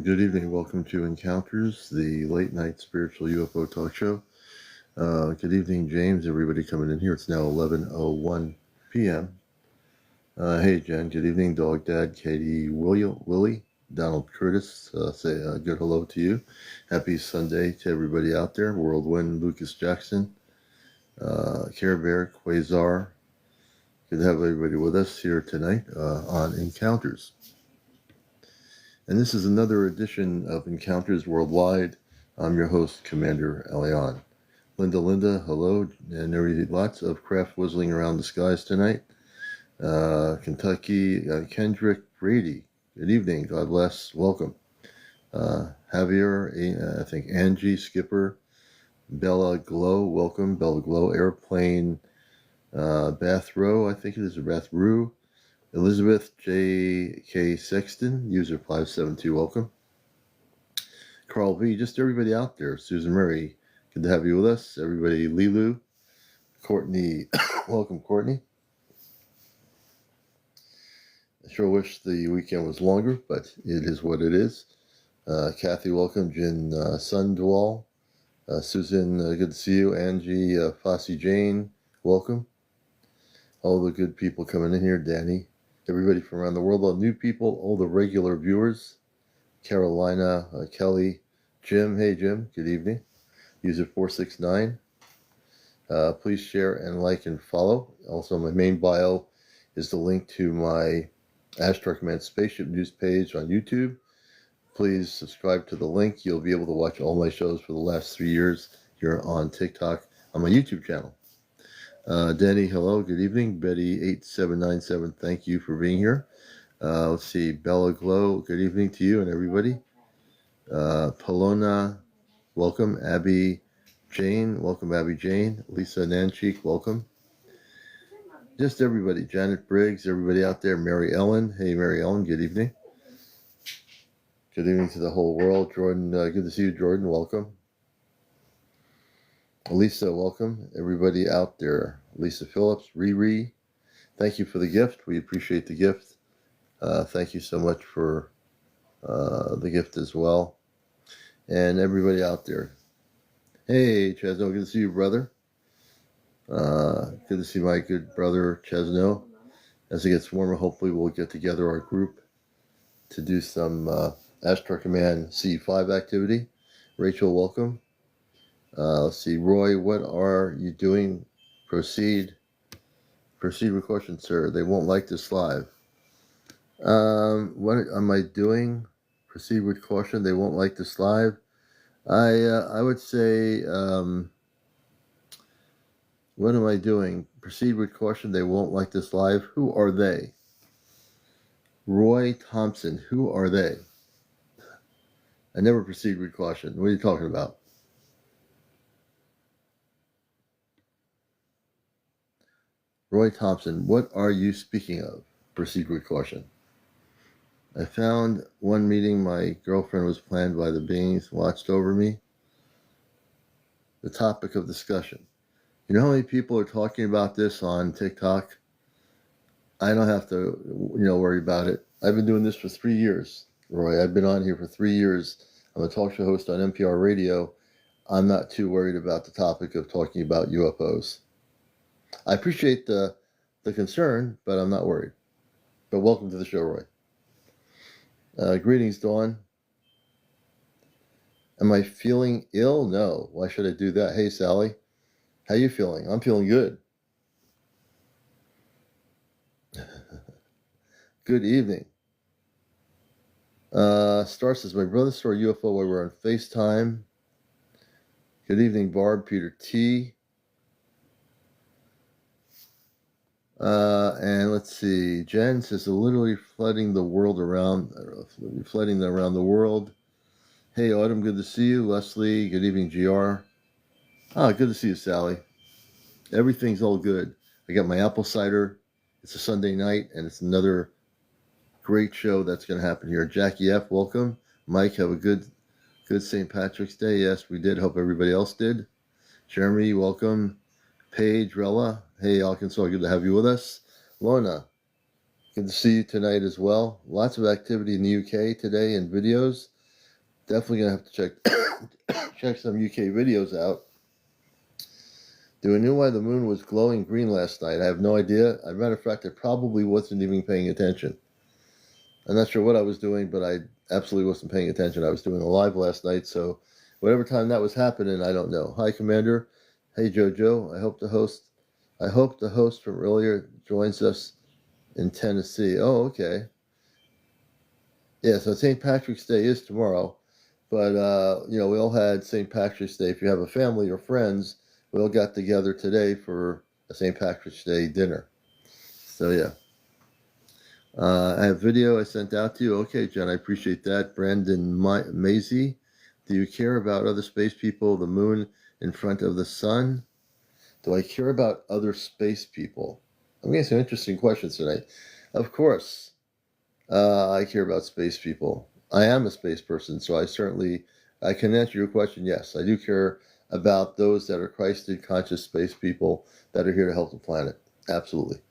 Good evening. Welcome to Encounters, the late night spiritual UFO talk show. Good evening, James. Everybody coming in here. It's now 11:01 p.m. Hey, Jen. Good evening, Dog Dad, Katie, Willie, Donald Curtis. Say a good hello to you. Happy Sunday to everybody out there. Whirlwind, Lucas Jackson, Care Bear, Quasar. Good to have everybody with us here tonight on Encounters. And this is another edition of Encounters Worldwide. I'm your host, CmdrAleon. Linda, hello, and there is lots of craft whistling around the skies tonight. Kentucky, Kendrick Brady, good evening, God bless, welcome. Javier, I think Angie, Skipper, Bella Glow, welcome, Bella Glow, Airplane, Bath Row, I think it is, a Bath Rue. Elizabeth J.K. Sexton, user 572, welcome. Carl V, just everybody out there. Susan Murray, good to have you with us. Everybody, Lilu, Courtney, welcome, Courtney. I sure wish the weekend was longer, but it is what it is. Kathy, welcome. Jin Sundwall, Susan, good to see you. Angie, Fossey Jane, welcome. All the good people coming in here. Danny, everybody from around the world, all new people, all the regular viewers. Carolina, Kelly, Jim, hey Jim, good evening. User 469. Please share and like and follow. Also, my main bio is the link to my Astro Command Spaceship News page on YouTube. Please subscribe to the link. You'll be able to watch all my shows for the last 3 years here on TikTok on my YouTube channel. Denny, hello, good evening. Betty8797, thank you for being here. Let's see, Bella Glow, good evening to you and everybody. Polona, welcome. Abby Jane, welcome Abby Jane. Lisa Nanchik, welcome. Just everybody. Janet Briggs, everybody out there. Mary Ellen, hey Mary Ellen, good evening. Good evening to the whole world. Jordan, good to see you, Jordan, welcome. Lisa, welcome. Everybody out there. Lisa Phillips, Riri, thank you for the gift. We appreciate the gift. Thank you so much for the gift as well. And everybody out there. Hey, Chesno, good to see you, brother. Good to see my good brother, Chesno. As it gets warmer, hopefully we'll get together our group to do some Astro Command C5 activity. Rachel, welcome. Let's see, Roy, what are you doing? Proceed with caution, sir. They won't like this live. What am I doing? Proceed with caution. They won't like this live. I would say, what am I doing? Proceed with caution. They won't like this live. Who are they? Roy Thompson. Who are they? I never proceed with caution. What are you talking about? Roy Thompson, what are you speaking of? Proceed with caution. I found one meeting my girlfriend was planned by the beings watched over me. The topic of discussion. You know how many people are talking about this on TikTok? I don't have to, worry about it. I've been doing this for 3 years, Roy. I've been on here for 3 years. I'm a talk show host on NPR radio. I'm not too worried about the topic of talking about UFOs. I appreciate the concern, but I'm not worried. But welcome to the show, Roy. Greetings, Dawn. Am I feeling ill? No. Why should I do that? Hey, Sally. How you feeling? I'm feeling good. Good evening. Star says, my brother saw a UFO while we were on FaceTime. Good evening, Barb, Peter T. And let's see. Jen says, literally flooding around the world. Hey, Autumn, good to see you. Leslie, good evening, GR. Good to see you, Sally. Everything's all good. I got my apple cider. It's a Sunday night, and it's another great show that's going to happen here. Jackie F., welcome. Mike, have a good St. Patrick's Day. Yes, we did. Hope everybody else did. Jeremy, welcome. Paige, Rella, hey, Arkansas, good to have you with us. Lorna, good to see you tonight as well. Lots of activity in the UK today and videos. Definitely going to have to check some UK videos out. Do I know why the moon was glowing green last night? I have no idea. As a matter of fact, I probably wasn't even paying attention. I'm not sure what I was doing, but I absolutely wasn't paying attention. I was doing a live last night, so whatever time that was happening, I don't know. Hi, Commander. Hey, Jojo. I hope the host from earlier joins us in Tennessee. Oh, okay. Yeah, so St. Patrick's Day is tomorrow, but we all had St. Patrick's Day. If you have a family or friends, we all got together today for a St. Patrick's Day dinner. So yeah. I have video I sent out to you. Okay, Jen, I appreciate that. Brandon Maisie, do you care about other space people, the moon in front of the sun? Do I care about other space people? I'm getting some interesting questions tonight. Of course, I care about space people. I am a space person, so I can answer your question. Yes, I do care about those that are Christed, conscious space people that are here to help the planet. Absolutely.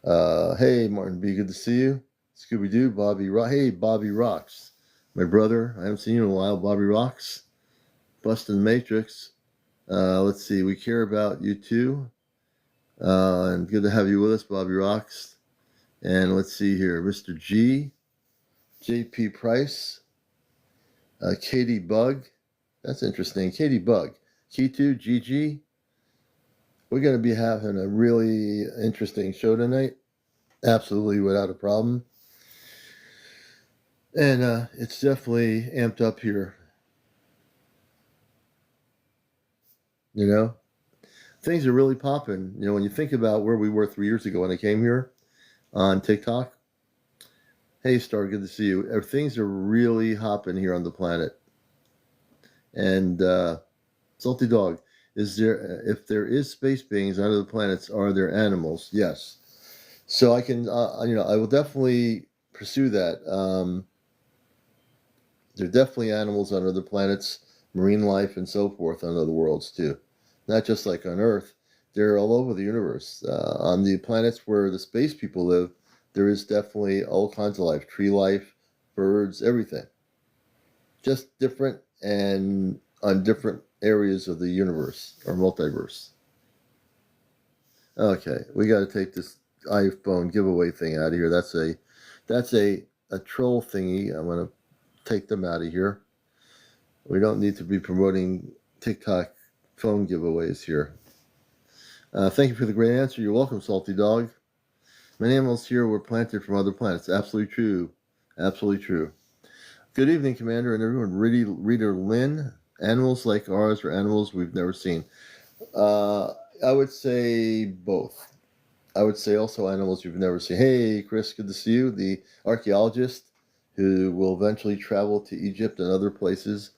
Hey, Martin B., good to see you. Scooby-Doo, hey, Bobby Rocks. My brother, I haven't seen you in a while, Bobby Rocks. Bustin' Matrix. Let's see, we care about you too. And good to have you with us, Bobby Rocks. And let's see here, Mr. G, JP Price, Katie Bug. That's interesting, Katie Bug. K2, GG. We're going to be having a really interesting show tonight. Absolutely, without a problem. And it's definitely amped up here. You know, things are really popping. You know, when you think about where we were 3 years ago when I came here on TikTok. Hey, Star, good to see you. Things are really hopping here on the planet. And Salty Dog, if there is space beings on other planets, are there animals? Yes. So I can, I will definitely pursue that. There are definitely animals on other planets, marine life, and so forth on other worlds too. Not just like on Earth. They're all over the universe. On the planets where the space people live, there is definitely all kinds of life. Tree life, birds, everything. Just different and on different areas of the universe or multiverse. Okay, we got to take this iPhone giveaway thing out of here. That's a troll thingy. I'm going to take them out of here. We don't need to be promoting TikTok phone giveaways here. Thank you for the great answer. You're welcome, Salty Dog. Many animals here were planted from other planets. Absolutely true. Absolutely true. Good evening, Commander, and everyone. Reader Lynn. Animals like ours are animals we've never seen. I would say both. I would say also animals you've never seen. Hey, Chris, good to see you. The archaeologist who will eventually travel to Egypt and other places,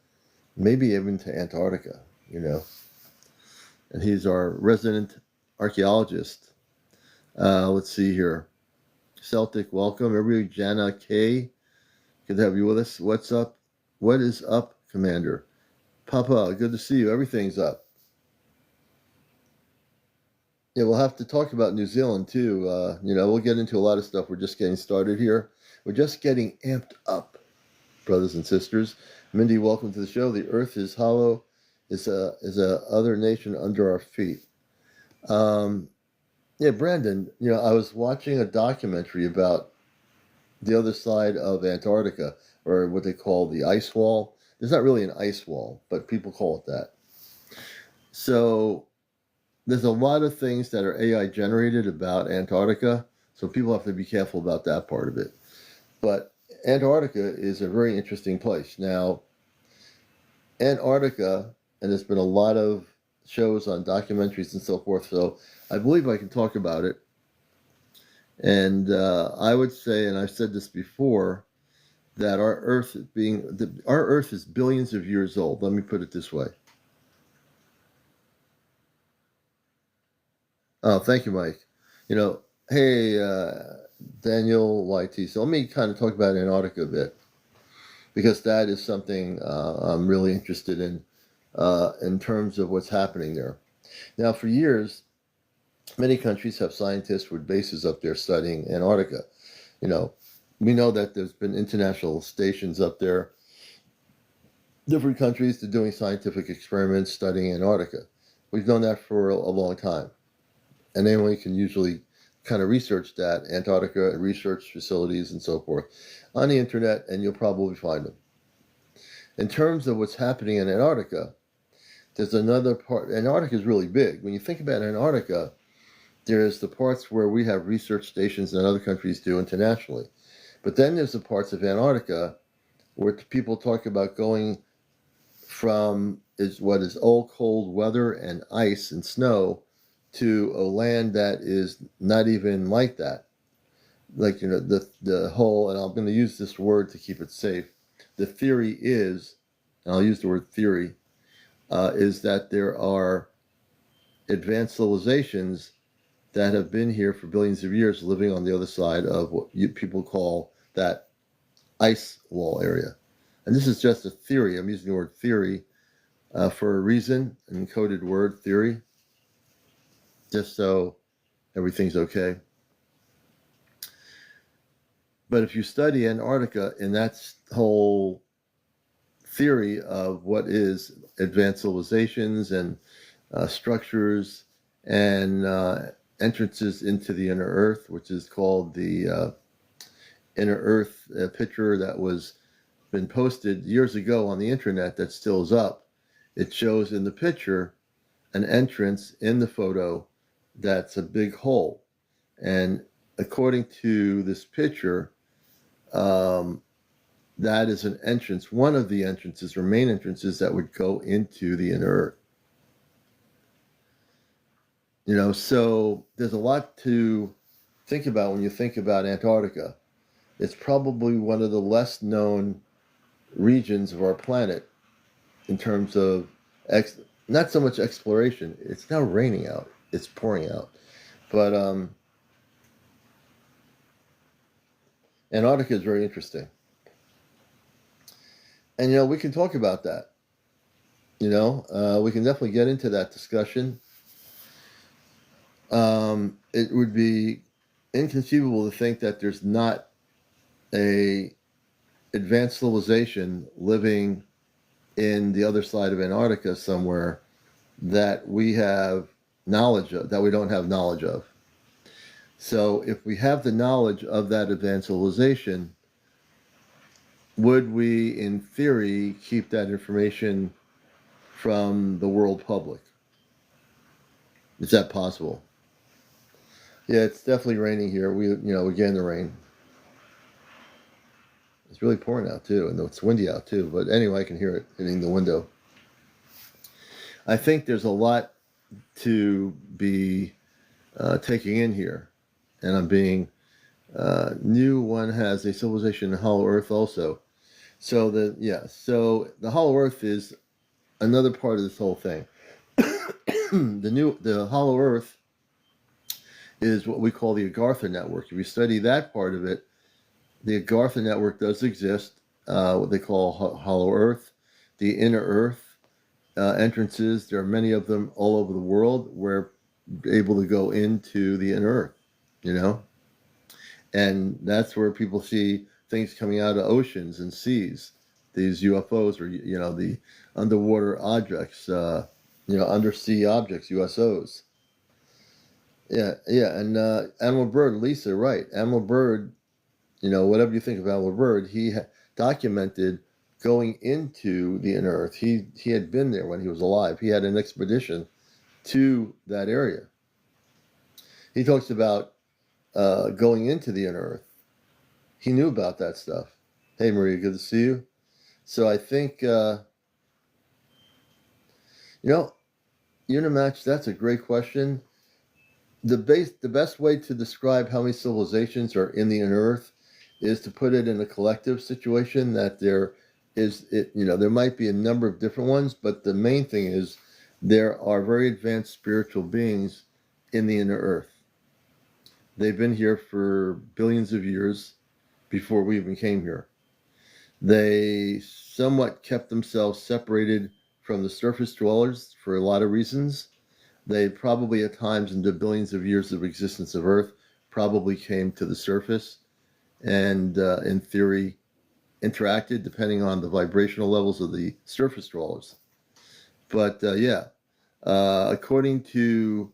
maybe even to Antarctica, And he's our resident archaeologist. Let's see here. Celtic, welcome. Everybody, Jana K. Good to have you with us. What's up? What is up, Commander? Papa, good to see you. Everything's up. Yeah, we'll have to talk about New Zealand too. We'll get into a lot of stuff. We're just getting started here. We're just getting amped up, brothers and sisters. Mindy, welcome to the show. The Earth is hollow. Is a other nation under our feet. Brandon. I was watching a documentary about the other side of Antarctica, or what they call the ice wall. There's not really an ice wall, but people call it that. So there's a lot of things that are AI generated about Antarctica, so people have to be careful about that part of it. But Antarctica is a very interesting place. Now, Antarctica, and there's been a lot of shows on documentaries and so forth, so I believe I can talk about it. And I would say, and I've said this before, that our Earth is billions of years old. Let me put it this way. Oh, thank you, Mike. Hey, Daniel YT. So let me kind of talk about Antarctica a bit, because that is something I'm really interested in terms of what's happening there. Now, for years, many countries have scientists with bases up there studying Antarctica. You know, we know that there's been international stations up there. Different countries are doing scientific experiments studying Antarctica. We've known that for a long time. And anyone can usually kind of research that, Antarctica, research facilities and so forth, on the internet, and you'll probably find them. In terms of what's happening in Antarctica, there's another part. Antarctica is really big. When you think about Antarctica, there's the parts where we have research stations and other countries do internationally. But then there's the parts of Antarctica where people talk about going from what is all cold weather and ice and snow to a land that is not even like that. Like, the whole, and I'm going to use this word to keep it safe. The theory is, and I'll use the word theory, is that there are advanced civilizations that have been here for billions of years living on the other side of what people call that ice wall area. And this is just a theory. I'm using the word theory for a reason, an encoded word, theory, just so everything's okay. But if you study Antarctica in that whole theory of what is advanced civilizations and structures and entrances into the inner earth, which is called the inner earth picture that was been posted years ago on the internet that still is up. It shows in the picture an entrance in the photo that's a big hole. And according to this picture, that is an entrance, one of the entrances or main entrances that would go into the inner earth. So there's a lot to think about when you think about Antarctica. It's probably one of the less known regions of our planet in terms of not so much exploration. It's now raining out. It's pouring out. But Antarctica is very interesting. And, we can talk about that. We can definitely get into that discussion. It would be inconceivable to think that there's not a advanced civilization living in the other side of Antarctica somewhere that we have knowledge of, that we don't have knowledge of. So if we have the knowledge of that advanced civilization, would we, in theory, keep that information from the world public? Is that possible? Yeah, it's definitely raining here. We getting the rain. It's really pouring out too, and it's windy out too. But anyway, I can hear it hitting the window. I think there's a lot to be taking in here, and I'm being new. One has a civilization in Hollow Earth also. So the Hollow Earth is another part of this whole thing. The Hollow Earth is what we call the Agartha network. If you study that part of it, the Agartha network does exist. What they call Hollow Earth, the Inner Earth entrances. There are many of them all over the world. We're able to go into the Inner Earth, and that's where people see things coming out of oceans and seas. These UFOs, or the underwater objects, undersea objects, USOs. Yeah, and Animal Bird, Lisa, right? Animal Bird, whatever you think of Animal Bird, he documented going into the inner earth. He had been there when he was alive. He had an expedition to that area. He talks about going into the inner earth. He knew about that stuff. Hey, Maria, good to see you. So I think, Unimatch, that's a great question. The best way to describe how many civilizations are in the inner earth is to put it in a collective situation, that there might be a number of different ones, but the main thing is there are very advanced spiritual beings in the inner earth They've been here for billions of years before we even came here. They somewhat kept themselves separated from the surface dwellers for a lot of reasons. They probably at times in the billions of years of existence of Earth probably came to the surface and in theory interacted depending on the vibrational levels of the surface dwellers. But according to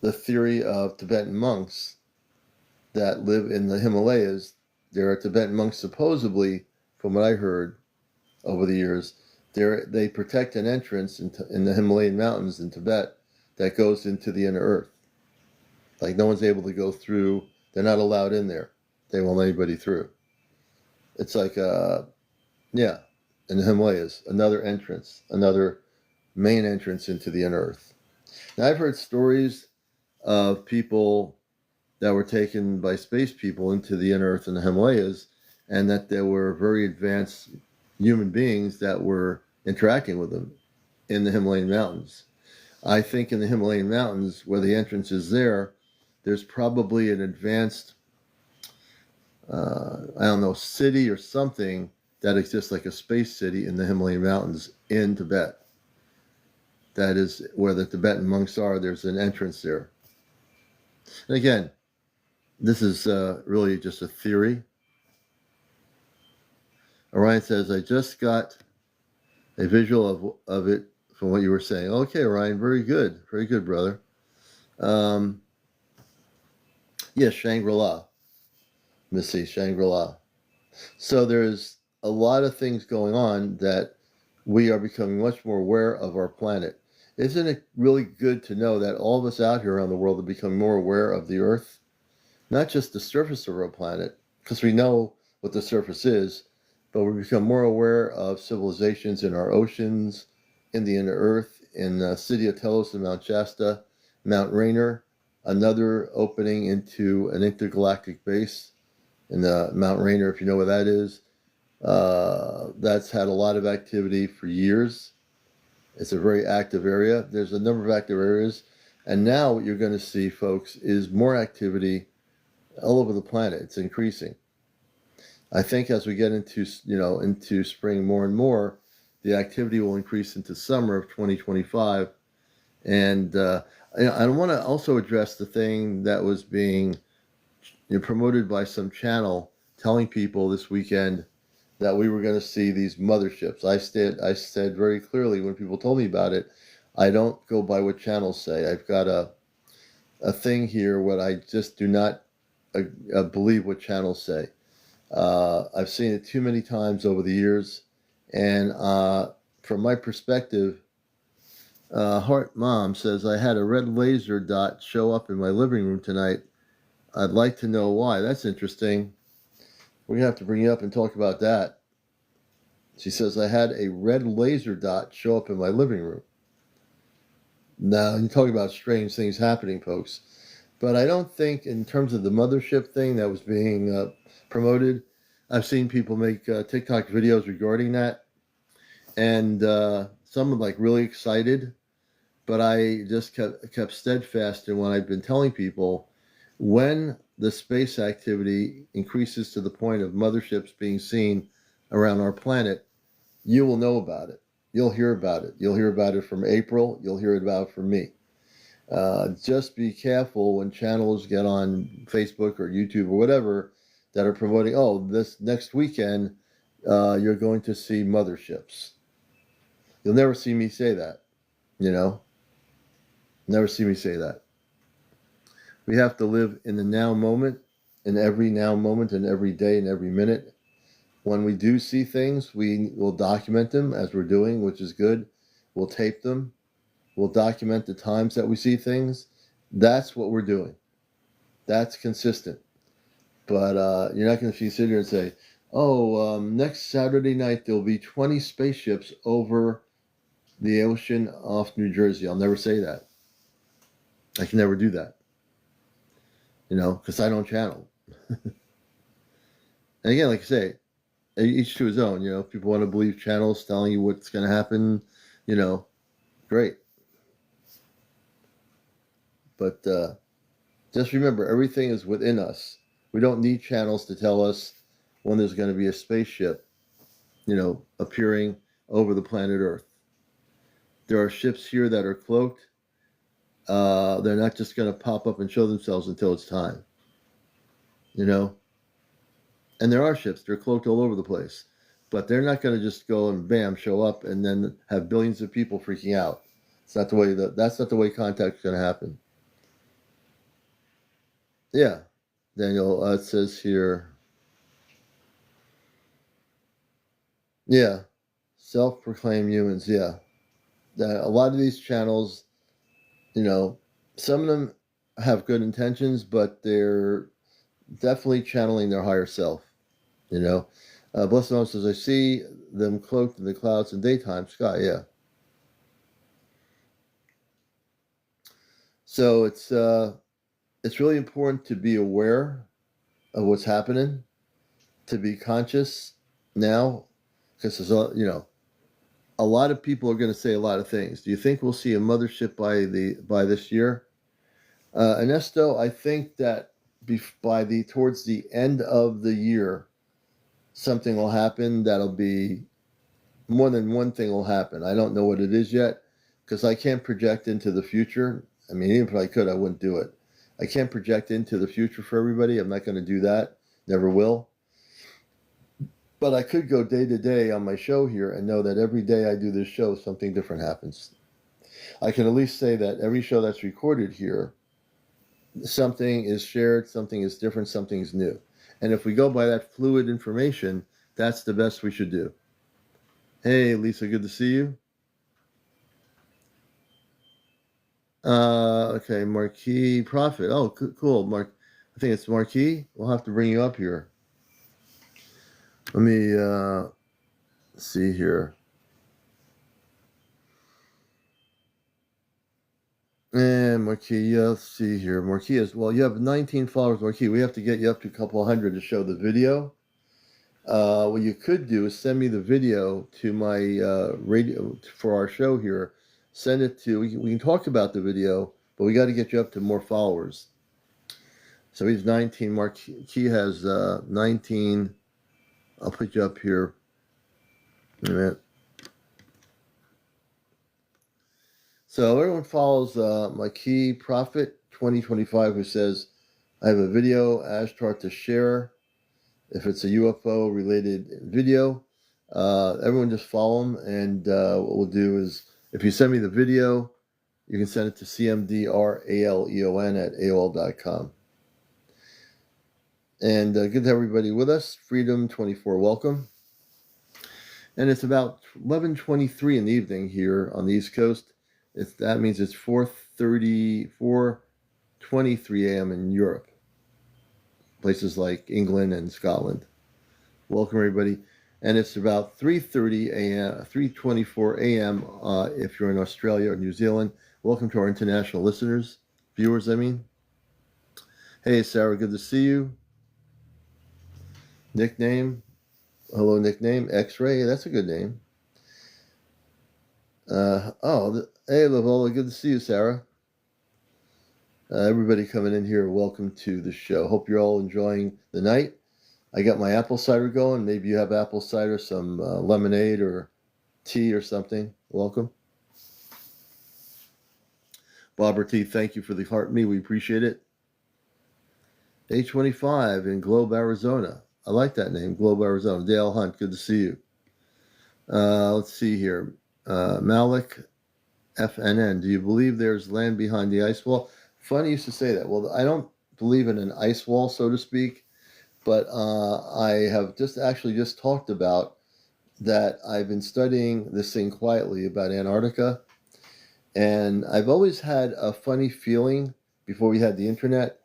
the theory of Tibetan monks that live in the Himalayas, there are Tibetan monks supposedly, from what I heard over the years, they protect an entrance in the Himalayan mountains in Tibet that goes into the inner earth. Like no one's able to go through. They're not allowed in there. They won't let anybody through. It's like, in the Himalayas, another entrance, another main entrance into the inner earth. Now, I've heard stories of people that were taken by space people into the inner earth in the Himalayas, and that there were very advanced human beings that were interacting with them in the Himalayan mountains. I think in the Himalayan mountains, where the entrance is there's probably an advanced, city or something that exists like a space city in the Himalayan mountains in Tibet. That is where the Tibetan monks are. There's an entrance there. And again, this is really just a theory. Orion says, I just got a visual of it from what you were saying. Okay, Orion, very good. Very good, brother. Yes, Shangri-La. Missy, Shangri-La. So there's a lot of things going on that we are becoming much more aware of our planet. Isn't it really good to know that all of us out here around the world are becoming more aware of the Earth? Not just the surface of our planet, because we know what the surface is, but we become more aware of civilizations in our oceans, in the inner Earth, in the city of Telos and Mount Shasta, Mount Rainier, another opening into an intergalactic base in the Mount Rainier, if you know where that is. That's had a lot of activity for years. It's a very active area. There's a number of active areas. And now what you're going to see, folks, is more activity all over the planet. It's increasing. I think as we get into spring more and more, the activity will increase into summer of 2025. And I want to also address the thing that was being promoted by some channel telling people this weekend that we were going to see these motherships. I said very clearly when people told me about it, I don't go by what channels say. I've got a thing here where I just do not believe what channels say. I've seen it too many times over the years, and from my perspective, Heart Mom says, I had a red laser dot show up in my living room tonight. I'd like to know why. That's interesting. We're going to have to bring you up and talk about that. She says, I had a red laser dot show up in my living room. Now, you're talking about strange things happening, folks. But I don't think in terms of the mothership thing that was being promoted, I've seen people make TikTok videos regarding that. And some are like really excited. But I just kept steadfast in what I've been telling people. When the space activity increases to the point of motherships being seen around our planet, you will know about it. You'll hear about it. You'll hear about it from April. You'll hear about it from me. Just be careful when channels get on Facebook or YouTube or whatever that are promoting, this next weekend, you're going to see motherships. You'll never see me say that, Never see me say that. We have to live in the now moment, in every now moment, and every day and every minute. When we do see things, we will document them as we're doing, which is good. We'll tape them. We'll document the times that we see things. That's what we're doing. That's consistent. But you're not going to sit here and say, next Saturday night there'll be 20 spaceships over the ocean off New Jersey. I'll never say that. I can never do that. Because I don't channel. And again, like I say, each to his own. If people want to believe channels telling you what's going to happen, great. But Just remember, everything is within us. We don't need channels to tell us when there's going to be a spaceship, appearing over the planet Earth. There are ships here that are cloaked. They're not just going to pop up and show themselves until it's time, you know. And there are ships, they're cloaked all over the place. But they're not going to just go and bam, show up and then have billions of people freaking out. It's not the way that's not the way contact's going to happen. Yeah, Daniel, it says here, yeah, self-proclaimed humans, yeah. A lot of these channels, some of them have good intentions, but they're definitely channeling their higher self, Blessed One says, I see them cloaked in the clouds in daytime sky, yeah. So it's really important to be aware of what's happening, to be conscious now, because there's a lot of people are going to say a lot of things. Do you think we'll see a mothership by this year? Ernesto, I think that towards the end of the year, something will happen that'll be more than one thing will happen. I don't know what it is yet because I can't project into the future. I mean, even if I could, I wouldn't do it. I can't project into the future for everybody. I'm not going to do that. Never will. But I could go day to day on my show here and know that every day I do this show, something different happens. I can at least say that every show that's recorded here, something is shared, something is different, something is new. And if we go by that fluid information, that's the best we should do. Hey, Lisa, good to see you. Okay, Marquis Prophet. Oh, cool. I think it's Marquis. We'll have to bring you up here. Let me see here. And Marquis, yeah, let's see here. Marquis you have 19 followers, Marquis. We have to get you up to a couple hundred to show the video. What you could do is send me the video to my radio for our show here. Send it to, we can talk about the video, but we got to get you up to more followers. So he's 19. Marquis has 19. I'll put you up here. Wait a minute. So everyone follows Marquis Prophet 2025, who says, I have a video Ashtar to share. If it's a UFO related video, everyone just follow him. And what we'll do is, if you send me the video, you can send it to CmdrAleon at AOL.com. And good to have everybody with us. Freedom 24, welcome. And it's about 11:23 in the evening here on the East Coast. That means it's 4:23 a.m. in Europe. Places like England and Scotland. Welcome everybody. And it's about 3:30 a.m., 3:24 a.m. If you're in Australia or New Zealand. Welcome to our international viewers, I mean. Hey, Sarah, good to see you. Nickname. Hello, nickname. X-Ray, that's a good name. Hey, Lavola, good to see you, Sarah. Everybody coming in here, welcome to the show. Hope you're all enjoying the night. I got my apple cider going. Maybe you have apple cider, some lemonade or tea or something. Welcome. Bobber T, thank you for the heart me. We appreciate it. A25 in Globe, Arizona. I like that name, Globe, Arizona. Dale Hunt, good to see you. Let's see here. Malik FNN, do you believe there's land behind the ice wall? Funny you used to say that. Well, I don't believe in an ice wall, so to speak, but I have just talked about that. I've been studying this thing quietly about Antarctica, and I've always had a funny feeling before we had the internet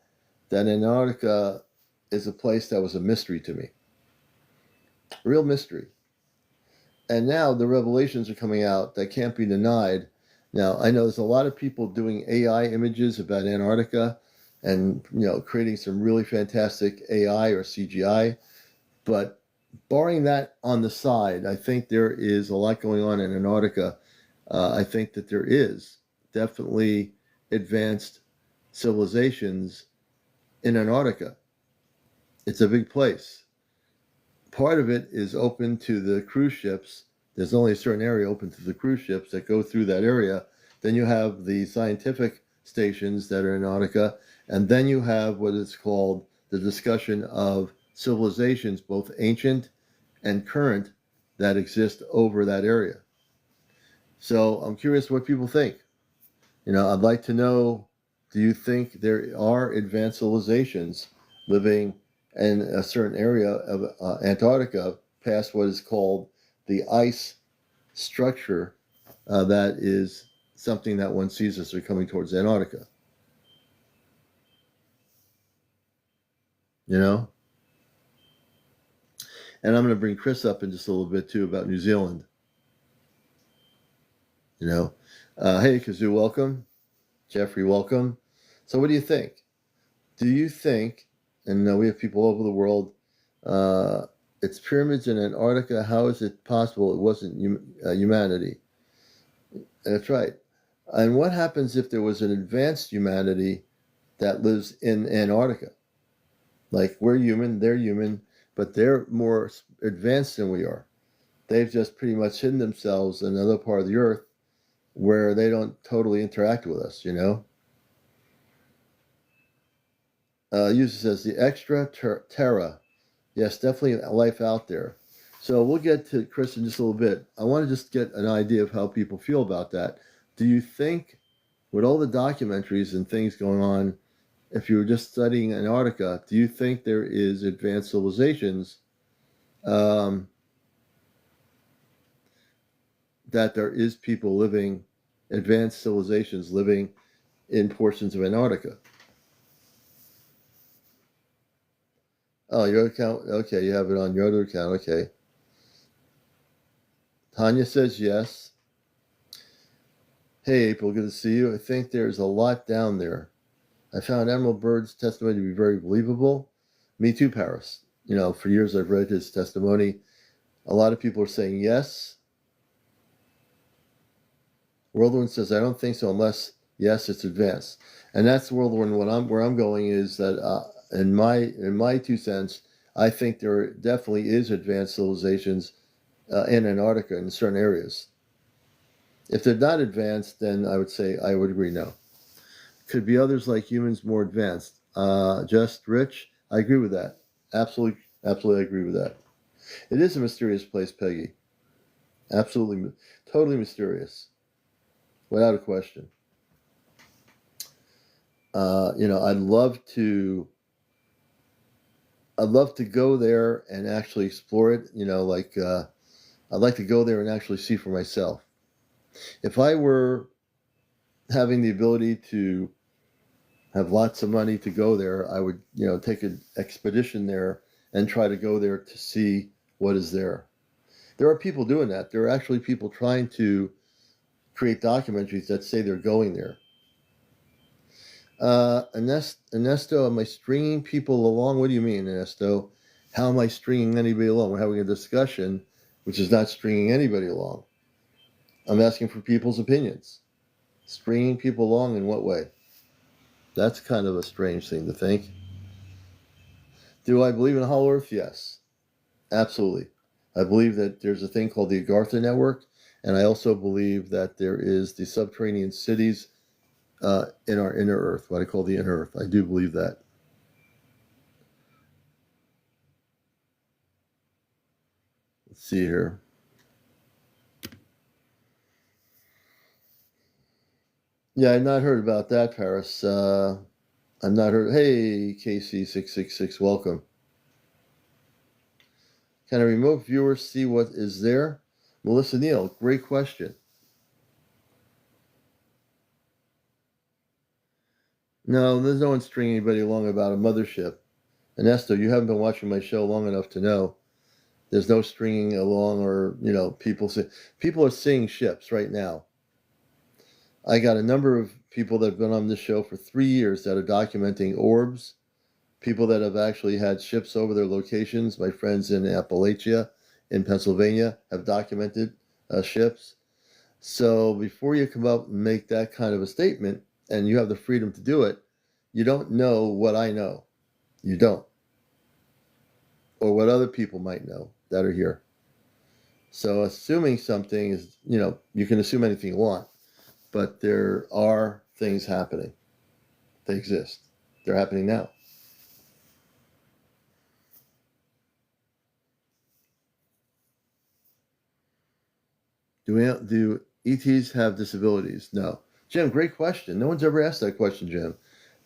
that Antarctica is a place that was a mystery to me. A real mystery. And now the revelations are coming out that can't be denied. Now, I know there's a lot of people doing AI images about Antarctica and, creating some really fantastic AI or CGI. But barring that on the side, I think there is a lot going on in Antarctica. I think that there is definitely advanced civilizations in Antarctica. It's a big place. Part of it is open to the cruise ships. There's only a certain area open to the cruise ships that go through that area. Then you have the scientific stations that are in Antarctica, and then you have what is called the discussion of civilizations, both ancient and current, that exist over that area. So I'm curious what people think. I'd like to know, do you think there are advanced civilizations living in a certain area of Antarctica past what is called the ice structure that is something that one sees as they're coming towards Antarctica? And I'm going to bring Chris up in just a little bit too about New Zealand. Hey, Kazoo, welcome. Jeffrey, welcome. So what do you think? Do you think, and we have people all over the world, it's pyramids in Antarctica, how is it possible it wasn't humanity? That's right. And what happens if there was an advanced humanity that lives in Antarctica? Like, we're human, they're human, but they're more advanced than we are. They've just pretty much hidden themselves in another part of the earth where they don't totally interact with us, User says the extra terra. Yes, definitely life out there. So we'll get to Chris in just a little bit. I want to just get an idea of how people feel about that. Do you think, with all the documentaries and things going on, if you were just studying Antarctica, do you think there is advanced civilizations that there is people living, advanced civilizations living in portions of Antarctica? Oh, your account? Okay, you have it on your other account. Okay. Tanya says yes. Hey, April, good to see you. I think there's a lot down there. I found Admiral Byrd's testimony to be very believable. Me too, Paris. For years I've read his testimony. A lot of people are saying yes. Worldwin says, I don't think so unless, yes, it's advanced. And that's Worldwin. Where I'm going is that in my 2 cents, I think there definitely is advanced civilizations in Antarctica in certain areas. If they're not advanced, then I would agree no. Could be others like humans more advanced. Just Rich, I agree with that. Absolutely, I agree with that. It is a mysterious place, Peggy. Absolutely, totally mysterious, without a question. I'd love to go there and actually explore it. I'd like to go there and actually see for myself. If I were having the ability to have lots of money to go there, I would, take an expedition there and try to go there to see what is there. There are people doing that. There are actually people trying to create documentaries that say they're going there. Ernesto, am I stringing people along? What do you mean, Ernesto? How am I stringing anybody along? We're having a discussion, which is not stringing anybody along. I'm asking for people's opinions. Stringing people along in what way? That's kind of a strange thing to think. Do I believe in Hollow Earth? Yes, absolutely. I believe that there's a thing called the Agartha Network, and I also believe that there is the subterranean cities in our inner Earth, what I call the inner Earth. I do believe that. Let's see here. Yeah, I've not heard about that, Paris. I've not heard. Hey, KC666, welcome. Can a remote viewer see what is there? Melissa Neal, great question. No, there's no one stringing anybody along about a mothership. Ernesto, you haven't been watching my show long enough to know. There's no stringing along, or people are seeing ships right now. I got a number of people that have been on this show for 3 years that are documenting orbs. People that have actually had ships over their locations. My friends in Appalachia, in Pennsylvania, have documented ships. So before you come up and make that kind of a statement, and you have the freedom to do it, you don't know what I know. You don't. Or what other people might know that are here. So assuming something is, you can assume anything you want, but there are things happening. They exist. They're happening now. Do ETs have disabilities? No. Jim, great question. No one's ever asked that question, Jim.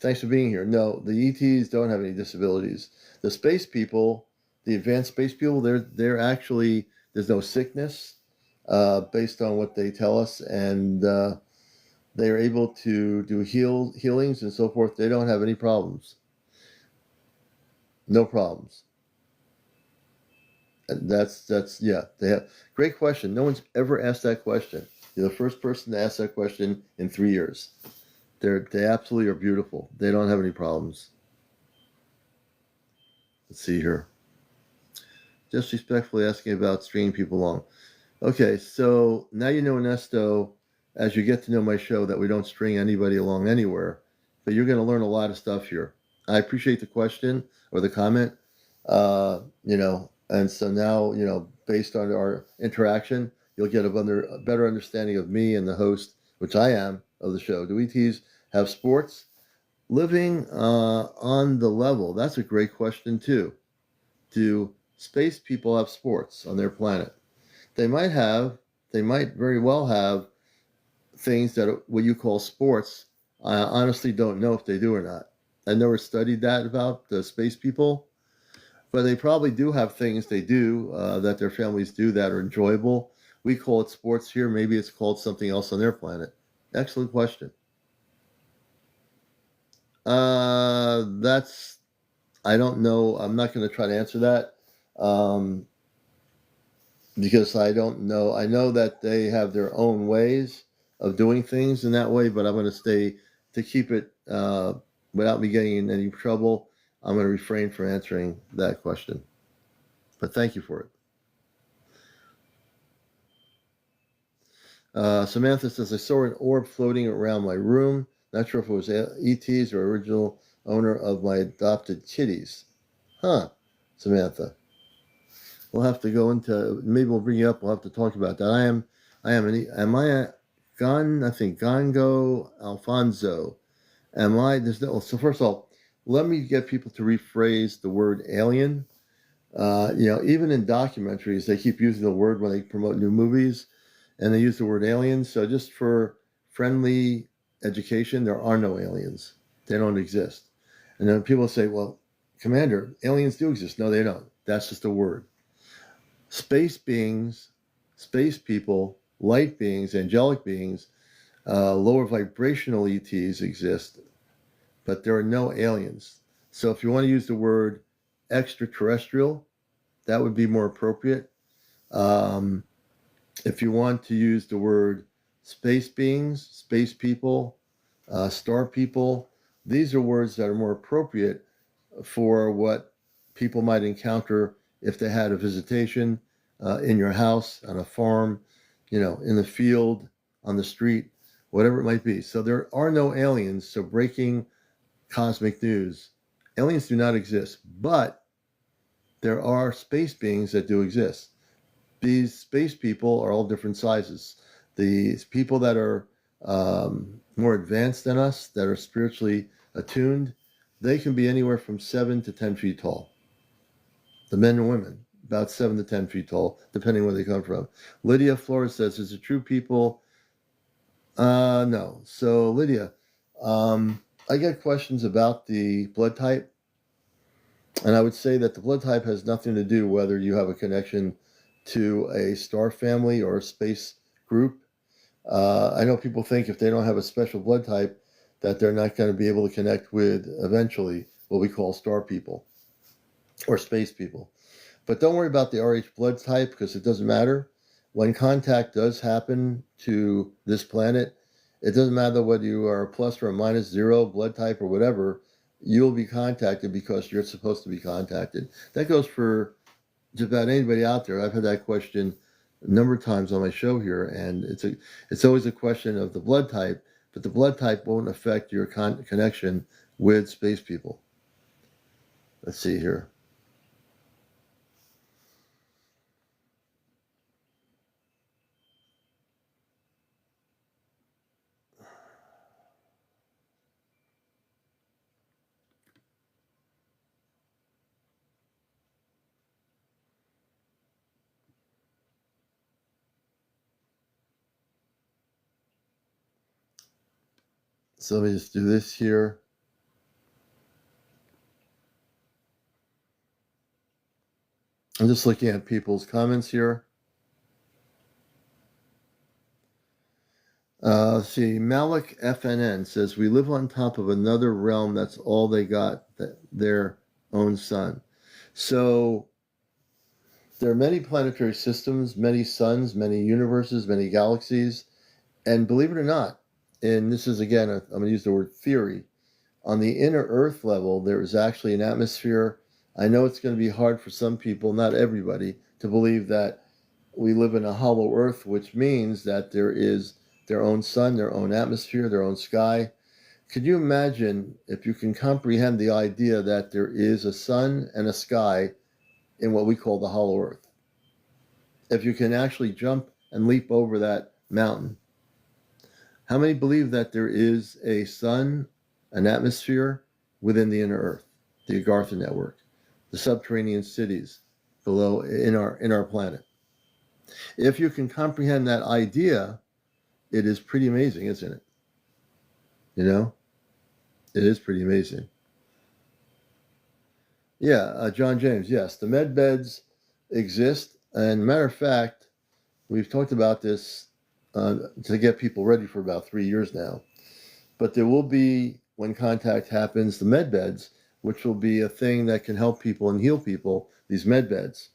Thanks for being here. No, the ETs don't have any disabilities. The space people, the advanced space people, they're actually, there's no sickness based on what they tell us, and they are able to do healings and so forth. They don't have any problems. No problems. That's yeah. They have great question. No one's ever asked that question. You're the first person to ask that question in 3 years. They absolutely are beautiful. They don't have any problems. Let's see here. Just respectfully asking about stringing people along. Okay, so now you know, Ernesto, as you get to know my show, that we don't string anybody along anywhere, but you're going to learn a lot of stuff here. I appreciate the question or the comment, and so now, based on our interaction, you'll get a better understanding of me and the host, which I am, of the show. Do ETs have sports? Living on the level, that's a great question too. Do space people have sports on their planet? They might very well have things that are what you call sports. I honestly don't know if they do or not. I never studied that about the space people, but they probably do have things they do that their families do that are enjoyable. We call it sports here. Maybe it's called something else on their planet. Excellent question. I don't know. I'm not going to try to answer that because I don't know. I know that they have their own ways of doing things in that way, but I'm going to keep it without me getting in any trouble. I'm going to refrain from answering that question. But thank you for it. Samantha says, I saw an orb floating around my room. Not sure if it was ETs or original owner of my adopted kitties. Huh, Samantha. We'll have to go into, maybe we'll bring you up. We'll have to talk about that. I think Gongo Alfonso. So first of all, let me get people to rephrase the word alien. Even in documentaries, they keep using the word when they promote new movies, and they use the word alien. So just for friendly education, there are no aliens. They don't exist. And then people say, well, Commander, aliens do exist. No, they don't. That's just a word. Space beings, space people, light beings, angelic beings, lower vibrational ETs exist, but there are no aliens. So if you want to use the word extraterrestrial, that would be more appropriate. If you want to use the word space beings, space people, star people, these are words that are more appropriate for what people might encounter if they had a visitation in your house, on a farm, in the field, on the street, whatever it might be. So there are no aliens. So breaking cosmic news, aliens do not exist, but there are space beings that do exist. These space people are all different sizes. The people that are more advanced than us, that are spiritually attuned, they can be anywhere from 7 to 10 feet tall. The men and women, about 7 to 10 feet tall, depending where they come from. Lydia Flores says, is it true people? No. So Lydia, I get questions about the blood type, and I would say that the blood type has nothing to do whether you have a connection to a star family or a space group. I know people think if they don't have a special blood type that they're not going to be able to connect with eventually what we call star people or space people. But don't worry about the RH blood type because it doesn't matter. When contact does happen to this planet, it doesn't matter whether you are a plus or a minus 0 blood type or whatever, you'll be contacted because you're supposed to be contacted. That goes for just about anybody out there. I've had that question a number of times on my show here, and it's always a question of the blood type, but the blood type won't affect your connection with space people. Let's see here. So let me just do this here. I'm just looking at people's comments here. Let's see, Malik FNN says, we live on top of another realm. That's all they got, their own sun. So there are many planetary systems, many suns, many universes, many galaxies. And believe it or not, and this is, again, I'm going to use the word theory, on the inner Earth level, there is actually an atmosphere. I know it's going to be hard for some people, not everybody, to believe that we live in a hollow Earth, which means that there is their own sun, their own atmosphere, their own sky. Could you imagine if you can comprehend the idea that there is a sun and a sky in what we call the hollow Earth? If you can actually jump and leap over that mountain, how many believe that there is a sun, an atmosphere within the inner Earth, the Agartha network, the subterranean cities below in our planet? If you can comprehend that idea, it is pretty amazing, isn't it? You know, it is pretty amazing. Yeah, John James, yes, the med beds exist. And matter of fact, we've talked about this to get people ready for about 3 years now. But there will be, when contact happens, the med beds, which will be a thing that can help people and heal people, these med beds.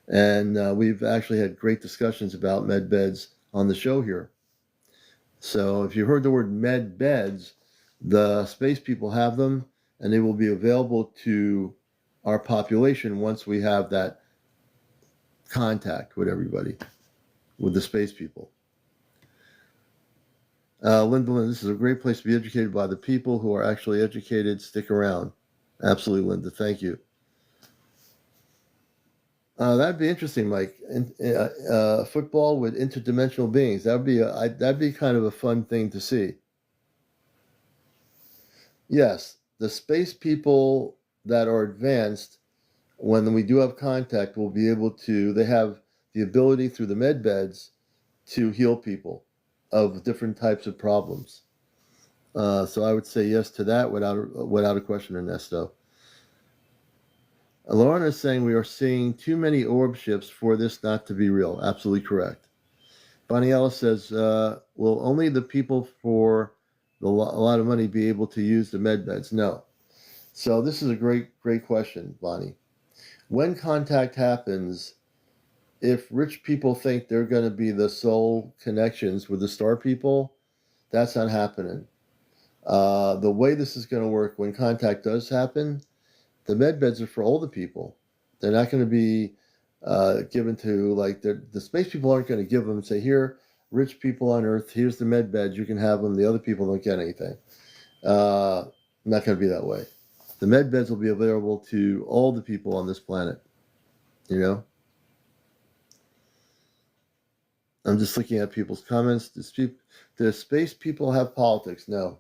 And we've actually had great discussions about med beds on the show here. So if you heard the word med beds, the space people have them, and they will be available to our population once we have that contact with everybody, with the space people. Linda, this is a great place to be educated by the people who are actually educated. Stick around. Absolutely, Linda. Thank you. That'd be interesting, Mike. Football with interdimensional beings. That'd be kind of a fun thing to see. Yes, the space people that are advanced, when we do have contact, will be able to. They have the ability through the med beds to heal people of different types of problems. So I would say yes to that without a question, Ernesto. Lauren is saying we are seeing too many orb ships for this not to be real. Absolutely correct. Bonnie Ellis says, will only the people for a lot of money be able to use the med beds? No. So this is a great question, Bonnie. When contact happens, if rich people think they're going to be the sole connections with the star people, that's not happening. The way this is going to work, when contact does happen, the med beds are for all the people. They're not going to be given to, like, the space people aren't going to give them and say, here, rich people on Earth, here's the med beds, you can have them. The other people don't get anything. Not going to be that way. The med beds will be available to all the people on this planet. You know? I'm just looking at people's comments. Do space people have politics? No.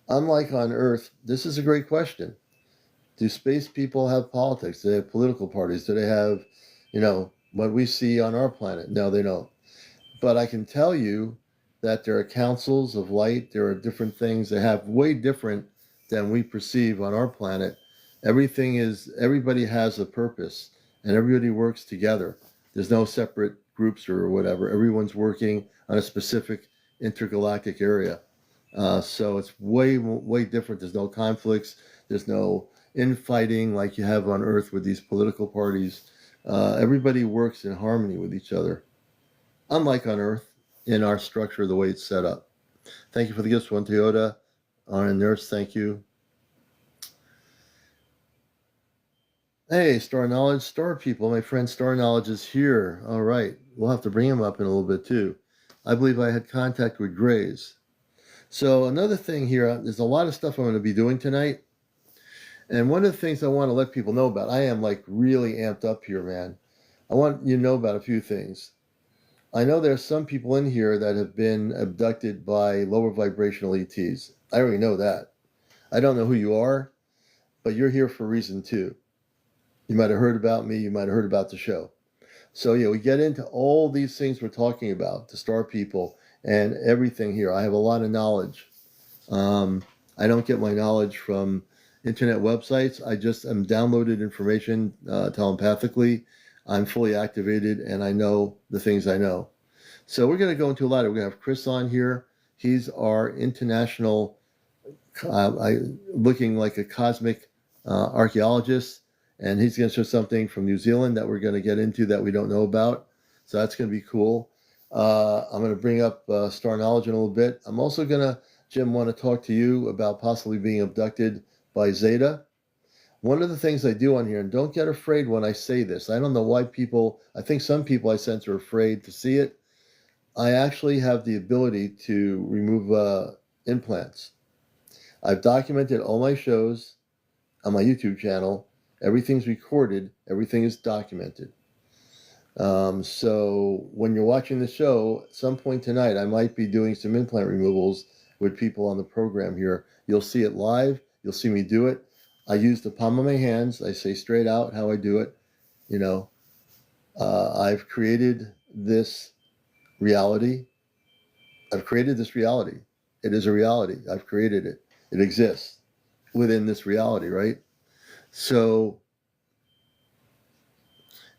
Unlike on Earth, this is a great question. Do space people have politics? Do they have political parties? Do they have, what we see on our planet? No, they don't. But I can tell you that there are councils of light. There are different things they have way different than we perceive on our planet. Everybody has a purpose, and everybody works together. There's no separate groups or whatever. Everyone's working on a specific intergalactic area. So it's way, way different. There's no conflicts. There's no infighting like you have on Earth with these political parties. Everybody works in harmony with each other. Unlike on Earth, in our structure, the way it's set up. Thank you for the gifts, One Toyota. On a nurse, thank you. Hey, Star Knowledge, Star people. My friend Star Knowledge is here. All right. We'll have to bring him up in a little bit, too. I believe I had contact with Grays. So another thing here, there's a lot of stuff I'm going to be doing tonight. And one of the things I want to let people know about, I am like really amped up here, man. I want you to know about a few things. I know there's some people in here that have been abducted by lower vibrational ETs. I already know that. I don't know who you are, but you're here for a reason too. You might have heard about me, you might have heard about the show. So yeah, we get into all these things we're talking about, the star people and everything here. I have a lot of knowledge. I don't get my knowledge from internet websites. I just am downloaded information telepathically. I'm fully activated and I know the things I know. So we're going to go into a lot. We're going to have Chris on here. He's our international, looking like a cosmic archaeologist, and he's going to show something from New Zealand that we're going to get into that we don't know about. So that's going to be cool. I'm going to bring up Star Knowledge in a little bit. I'm also going to, Jim, want to talk to you about possibly being abducted by Zeta. One of the things I do on here, and don't get afraid when I say this, I don't know why people, I think some people I sense are afraid to see it. I actually have the ability to remove implants. I've documented all my shows on my YouTube channel. Everything's recorded. Everything is documented. So when you're watching the show, at some point tonight, I might be doing some implant removals with people on the program here. You'll see it live. You'll see me do it. I use the palm of my hands. I say straight out how I do it. You know, I've created this reality. I've created this reality. It is a reality. I've created it. It exists within this reality, right? So,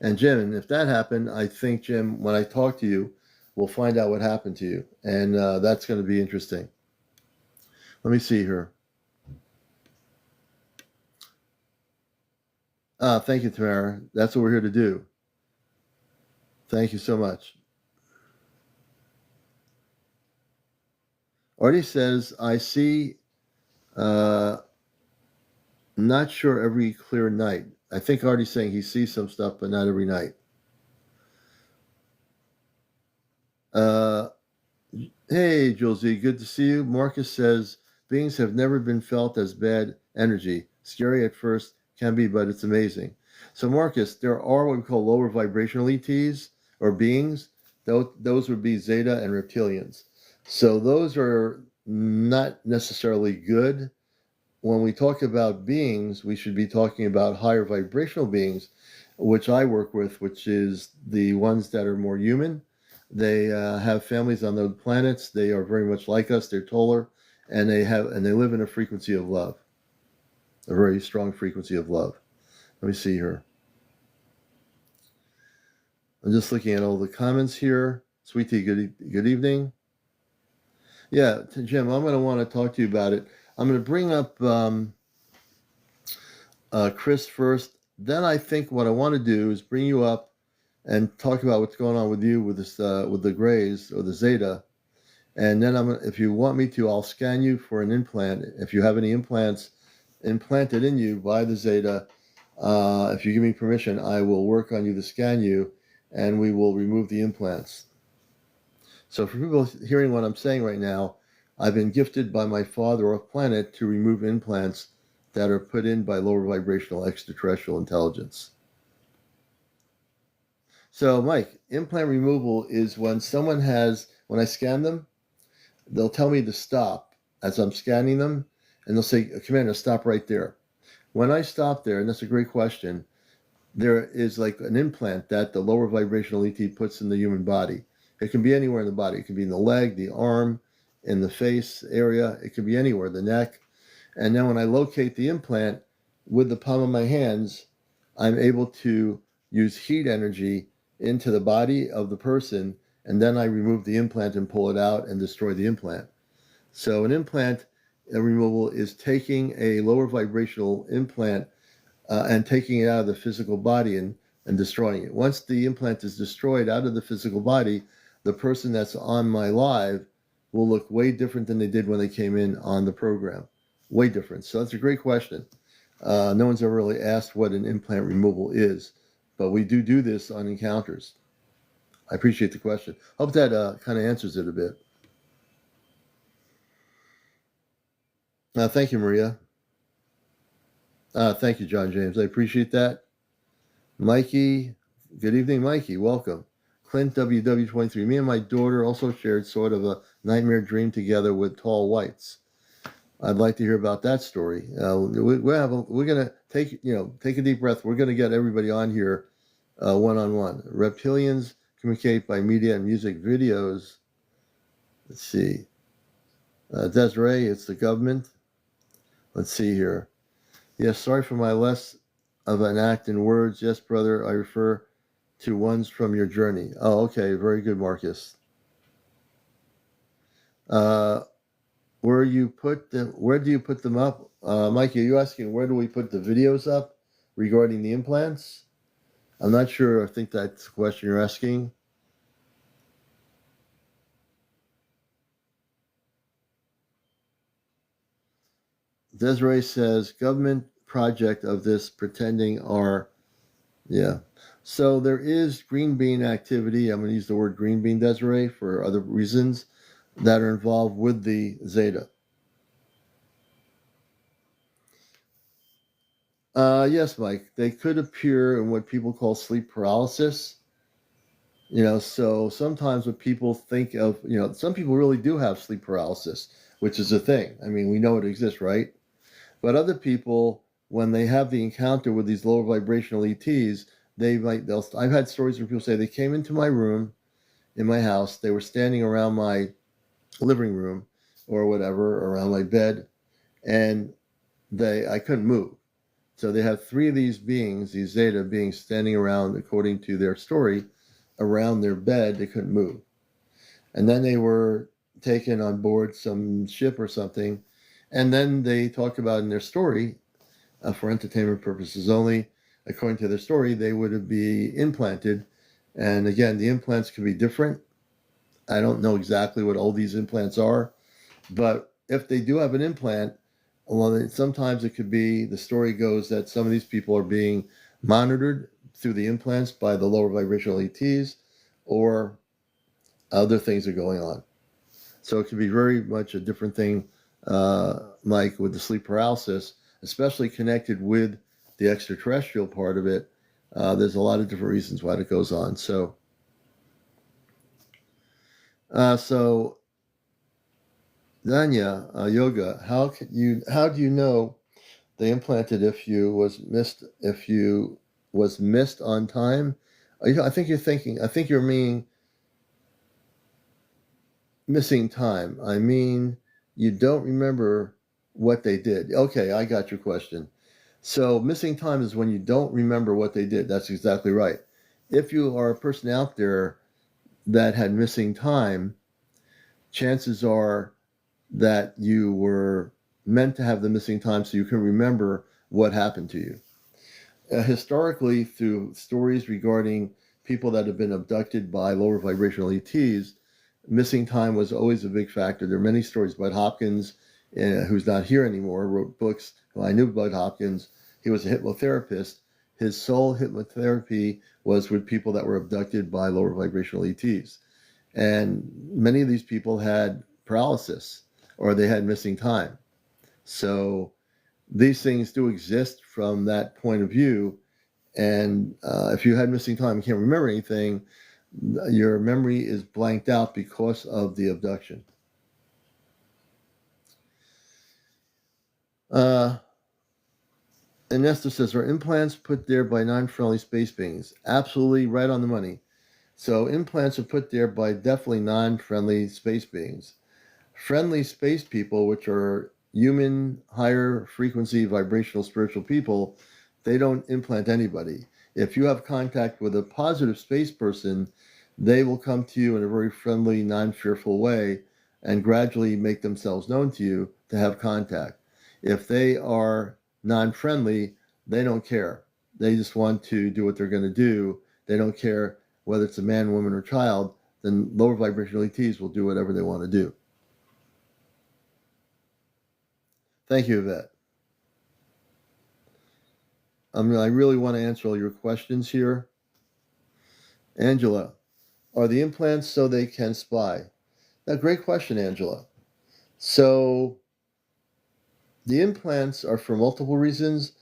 and Jim, if that happened, I think, Jim, when I talk to you, we'll find out what happened to you. And that's going to be interesting. Let me see here. Thank you, Tamara. That's what we're here to do. Thank you so much. Artie says, I see, not sure every clear night. I think Artie's saying he sees some stuff, but not every night. Hey, Josie, good to see you. Marcus says, beings have never been felt as bad energy. Scary at first, can be, but it's amazing. So, Marcus, there are what we call lower vibrational ETs or beings. Those would be Zeta and reptilians. So those are not necessarily good. When we talk about beings, we should be talking about higher vibrational beings, which I work with, which is the ones that are more human. They have families on those planets. They are very much like us. They're taller, and they live in a frequency of love, a very strong frequency of love. Let me see here. I'm just looking at all the comments here. Sweet tea, good evening. Yeah, Jim, I'm going to want to talk to you about it. I'm going to bring up Chris first. Then I think what I want to do is bring you up and talk about what's going on with you with this with the Greys or the Zeta. And then if you want me to, I'll scan you for an implant. If you have any implants implanted in you by the Zeta, if you give me permission, I will work on you to scan you, and we will remove the implants. So for people hearing what I'm saying right now, I've been gifted by my father off planet to remove implants that are put in by lower vibrational extraterrestrial intelligence. So, Mike, implant removal is when when I scan them, they'll tell me to stop as I'm scanning them, and they'll say, Commander, stop right there. When I stop there, and that's a great question, there is like an implant that the lower vibrational ET puts in the human body. It can be anywhere in the body. It can be in the leg, the arm, in the face area. It can be anywhere, the neck. And then when I locate the implant with the palm of my hands, I'm able to use heat energy into the body of the person, and then I remove the implant and pull it out and destroy the implant. So an implant removal is taking a lower vibrational implant and taking it out of the physical body and destroying it. Once the implant is destroyed out of the physical body, the person that's on my live will look way different than they did when they came in on the program. Way different. So that's a great question. No one's ever really asked what an implant removal is, but we do this on encounters. I appreciate the question. Hope that kind of answers it a bit. Thank you, Maria. Thank you, John James. I appreciate that. Mikey, good evening, Mikey. Welcome. Clint WW23. Me and my daughter also shared sort of a nightmare dream together with tall whites. I'd like to hear about that story. We're gonna take a deep breath. We're gonna get everybody on here one-on-one. Reptilians communicate by media and music videos. Let's see. Desiree, it's the government. Let's see here. Yes, sorry for my less of an act in words. Yes, brother, I refer to ones from your journey. Oh, okay. Very good, Marcus. Where do you put them up? Mikey, are you asking where do we put the videos up regarding the implants? I'm not sure. I think that's the question you're asking. Desiree says, government project of this pretending are, yeah. So there is green bean activity. I'm going to use the word green bean, Desiree, for other reasons that are involved with the Zeta. Yes, Mike. They could appear in what people call sleep paralysis. So sometimes what people think of, some people really do have sleep paralysis, which is a thing. I mean, we know it exists, right? But other people, when they have the encounter with these lower vibrational ETs, I've had stories where people say they came into my room in my house, they were standing around my living room or whatever, around my bed, and I couldn't move. So they have three of these beings, these Zeta beings, standing around, according to their story, around their bed. They couldn't move. And then they were taken on board some ship or something. And then they talk about in their story, for entertainment purposes only, according to their story, they would be implanted. And again, the implants could be different. I don't know exactly what all these implants are, but if they do have an implant, well, sometimes it could be, the story goes that some of these people are being monitored through the implants by the lower vibrational ETs, or other things are going on. So it could be very much a different thing, Mike, with the sleep paralysis, especially connected with the extraterrestrial part of it. There's a lot of different reasons why it goes on. So Danya, yoga, how do you know they implanted if you was missed on time? I think you're meaning missing time. I mean, you don't remember what they did. Okay, I got your question. So missing time is when you don't remember what they did. That's exactly right. If you are a person out there that had missing time, chances are that you were meant to have the missing time so you can remember what happened to you. Historically, through stories regarding people that have been abducted by lower vibrational ETs, missing time was always a big factor. There are many stories. Bud Hopkins, who's not here anymore, wrote books. Well, I knew Bud Hopkins. He was a hypnotherapist. His sole hypnotherapy was with people that were abducted by lower vibrational ETs. And many of these people had paralysis or they had missing time. So these things do exist from that point of view. And if you had missing time and can't remember anything, your memory is blanked out because of the abduction. And Nestor says, are implants put there by non-friendly space beings? Absolutely right on the money. So implants are put there by definitely non-friendly space beings. Friendly space people, which are human, higher frequency, vibrational, spiritual people, they don't implant anybody. If you have contact with a positive space person, they will come to you in a very friendly, non-fearful way and gradually make themselves known to you to have contact. If they are non-friendly, they don't care. They just want to do what they're going to do. They don't care whether it's a man, woman, or child. Then lower vibrational ETs will do whatever they want to do. Thank you, Yvette. I really want to answer all your questions here. Angela, are the implants so they can spy? Now, great question, Angela. So the implants are for multiple reasons.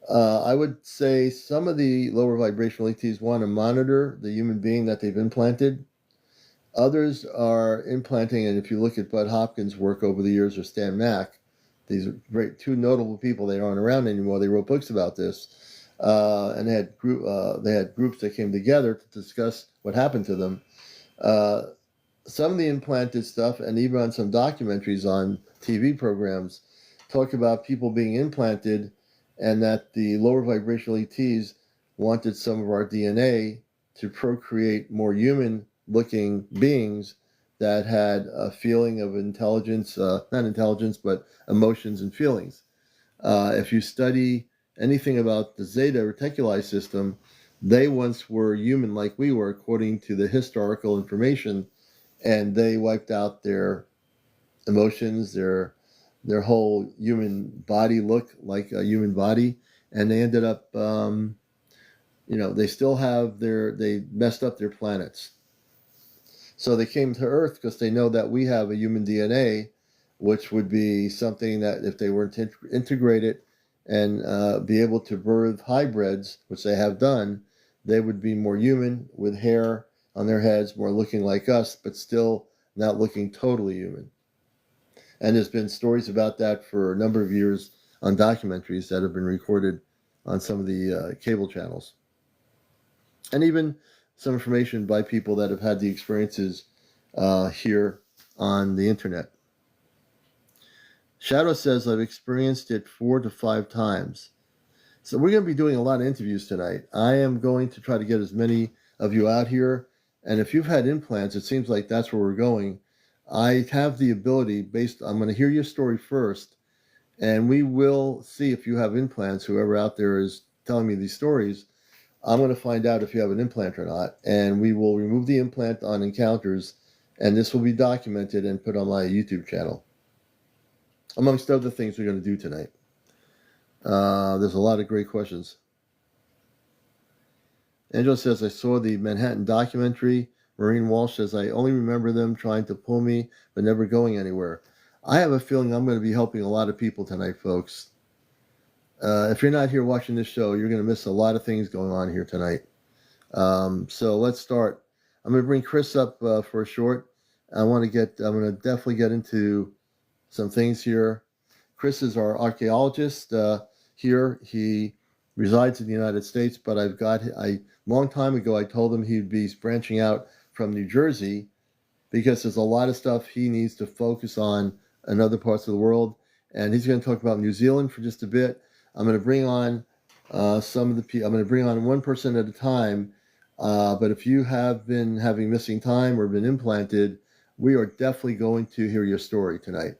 I would say some of the lower vibrational ETs want to monitor the human being that they've implanted. Others are implanting, and if you look at Bud Hopkins' work over the years or Stan Mack, these are two notable people. They aren't around anymore. They wrote books about this, and they had groups that came together to discuss what happened to them. Uh, some of the implanted stuff, and even on some documentaries on TV programs, talk about people being implanted, and that the lower vibrational ETs wanted some of our DNA to procreate more human looking beings that had a feeling of intelligence, not intelligence, but emotions and feelings. If you study anything about the Zeta Reticuli system, they once were human like we were, according to the historical information, and they wiped out their emotions, their whole human body look like a human body, and they ended up, they still have they messed up their planets. So they came to Earth because they know that we have a human DNA, which would be something that if they were to integrate it and be able to birth hybrids, which they have done, they would be more human with hair on their heads, more looking like us, but still not looking totally human. And there's been stories about that for a number of years on documentaries that have been recorded on some of the cable channels. And even some information by people that have had the experiences here on the internet. Shadow says, I've experienced it 4 to 5 times. So we're going to be doing a lot of interviews tonight. I am going to try to get as many of you out here. And if you've had implants, it seems like that's where we're going. I have the ability, I'm going to hear your story first, and we will see if you have implants, whoever out there is telling me these stories. I'm going to find out if you have an implant or not, and we will remove the implant on encounters, and this will be documented and put on my YouTube channel, amongst other things we're going to do tonight. There's a lot of great questions. Angela says, I saw the Manhattan documentary. Maureen Walsh says, I only remember them trying to pull me, but never going anywhere. I have a feeling I'm going to be helping a lot of people tonight, folks. If you're not here watching this show, you're going to miss a lot of things going on here tonight. So let's start. I'm going to bring Chris up for a short. I'm going to definitely get into some things here. Chris is our archaeologist here. He resides in the United States, but long time ago, I told him he'd be branching out from New Jersey because there's a lot of stuff he needs to focus on in other parts of the world. And he's going to talk about New Zealand for just a bit. I'm going to bring on I'm going to bring on one person at a time. But if you have been having missing time or been implanted, we are definitely going to hear your story tonight.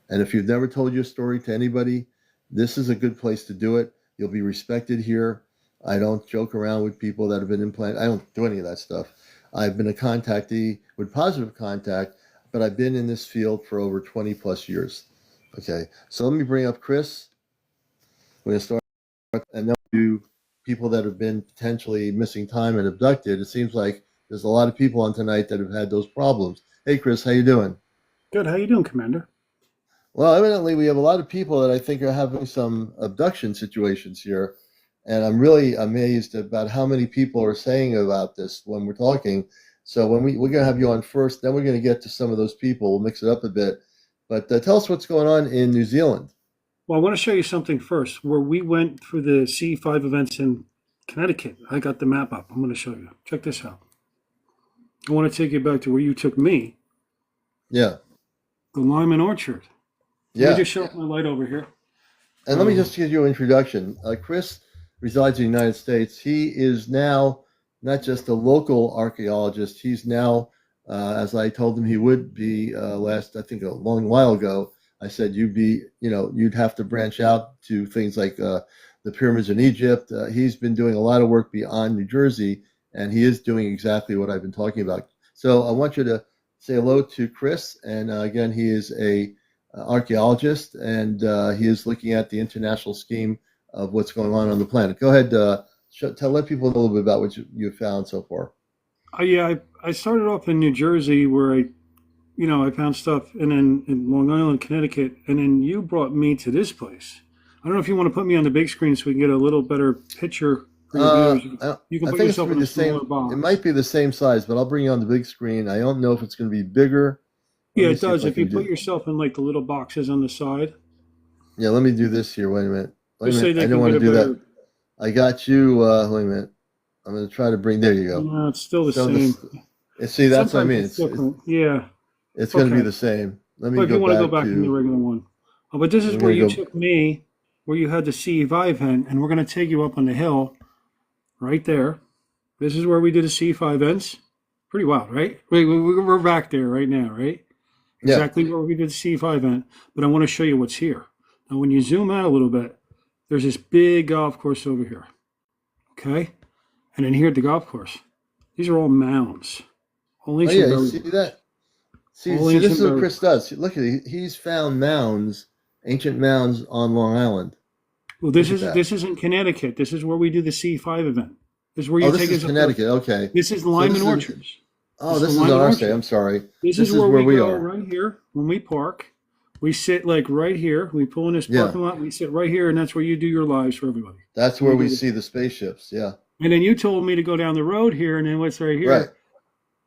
And if you've never told your story to anybody, this is a good place to do it. You'll be respected here. I don't joke around with people that have been implanted. I don't do any of that stuff. I've been a contactee with positive contact, but I've been in this field for over 20 plus years. Okay, so let me bring up Chris. We're going to start, and then we'll do people that have been potentially missing time and abducted. It seems like there's a lot of people on tonight that have had those problems. Hey, Chris, how you doing? Good. How you doing, Commander? Well, evidently we have a lot of people that I think are having some abduction situations here, and I'm really amazed about how many people are saying about this when we're talking. So we're going to have you on first, then we're going to get to some of those people. We'll mix it up a bit, but tell us what's going on in New Zealand. Well, I want to show you something first. Where we went for the C5 events in Connecticut, I got the map up. I'm going to show you. Check this out. I want to take you back to where you took me, Yeah, the Lyman Orchard. Let me yeah. just show up my light over here. And let me just give you an introduction. Chris resides in the United States. He is now not just a local archaeologist. He's now, as I told him he would be I think a long while ago, I said you'd have to branch out to things like the pyramids in Egypt. He's been doing a lot of work beyond New Jersey, and he is doing exactly what I've been talking about. So I want you to say hello to Chris. And again, he is a archaeologist, and he is looking at the international scheme of what's going on the planet. Go ahead, let people know a little bit about what you've found so far. I started off in New Jersey where I found stuff, and then in Long Island, Connecticut, and then you brought me to this place. don't know if you want to put me on the big screen so we can get a little better picture for your viewers. You can I put think it's yourself going in to be a the same. smaller box. It might be the same size, but I'll bring you on the big screen. I don't know if it's going to be bigger. Let Yeah, me it see if does. I If you can put do. yourself in like the little boxes on the side, Yeah, let me do this here. Wait a minute. Wait a just so minute. I they don't can want get to a do that. better. I got you. Wait a minute. I'm going to try to bring. There you go. No, it's still the So same. this. See, that's what I Sometimes mean. it's different. Yeah. It's going to be Okay. the same. Let But me if you go want to go back back in the to. regular one. But this is We're where going you to go. took me, where you had the C5 event, and we're going to take you up on the hill right there. This is where we did the C5 events. Pretty wild, right? We're back there right now, right? Yeah. Exactly where we did the C5 event. But I want to show you what's here. Now, when you zoom out a little bit, there's this big golf course over here. Okay? And then here at the golf course, these are all mounds. All Oh yeah. ancient You burial. see that? See. All See. This ancient is what burial. Chris does. Look at it. He's found mounds, ancient mounds on Long Island. Well, Look at that. this is in Connecticut. This is where we do the C5 event. This is where Oh, you this take is us up to. Connecticut. Okay. This is So Lyman this is. Orchards. Oh, This is this is Lyman on our state. Orchards. I'm sorry. This is This is where where we we go are. right here when we park. We sit like right here. We pull in this Yeah. parking lot. We sit right here, and that's where you do your lives for everybody. That's And where we we do this. see the spaceships. Yeah. And then you told me to go down the road here, and then what's right Right. here?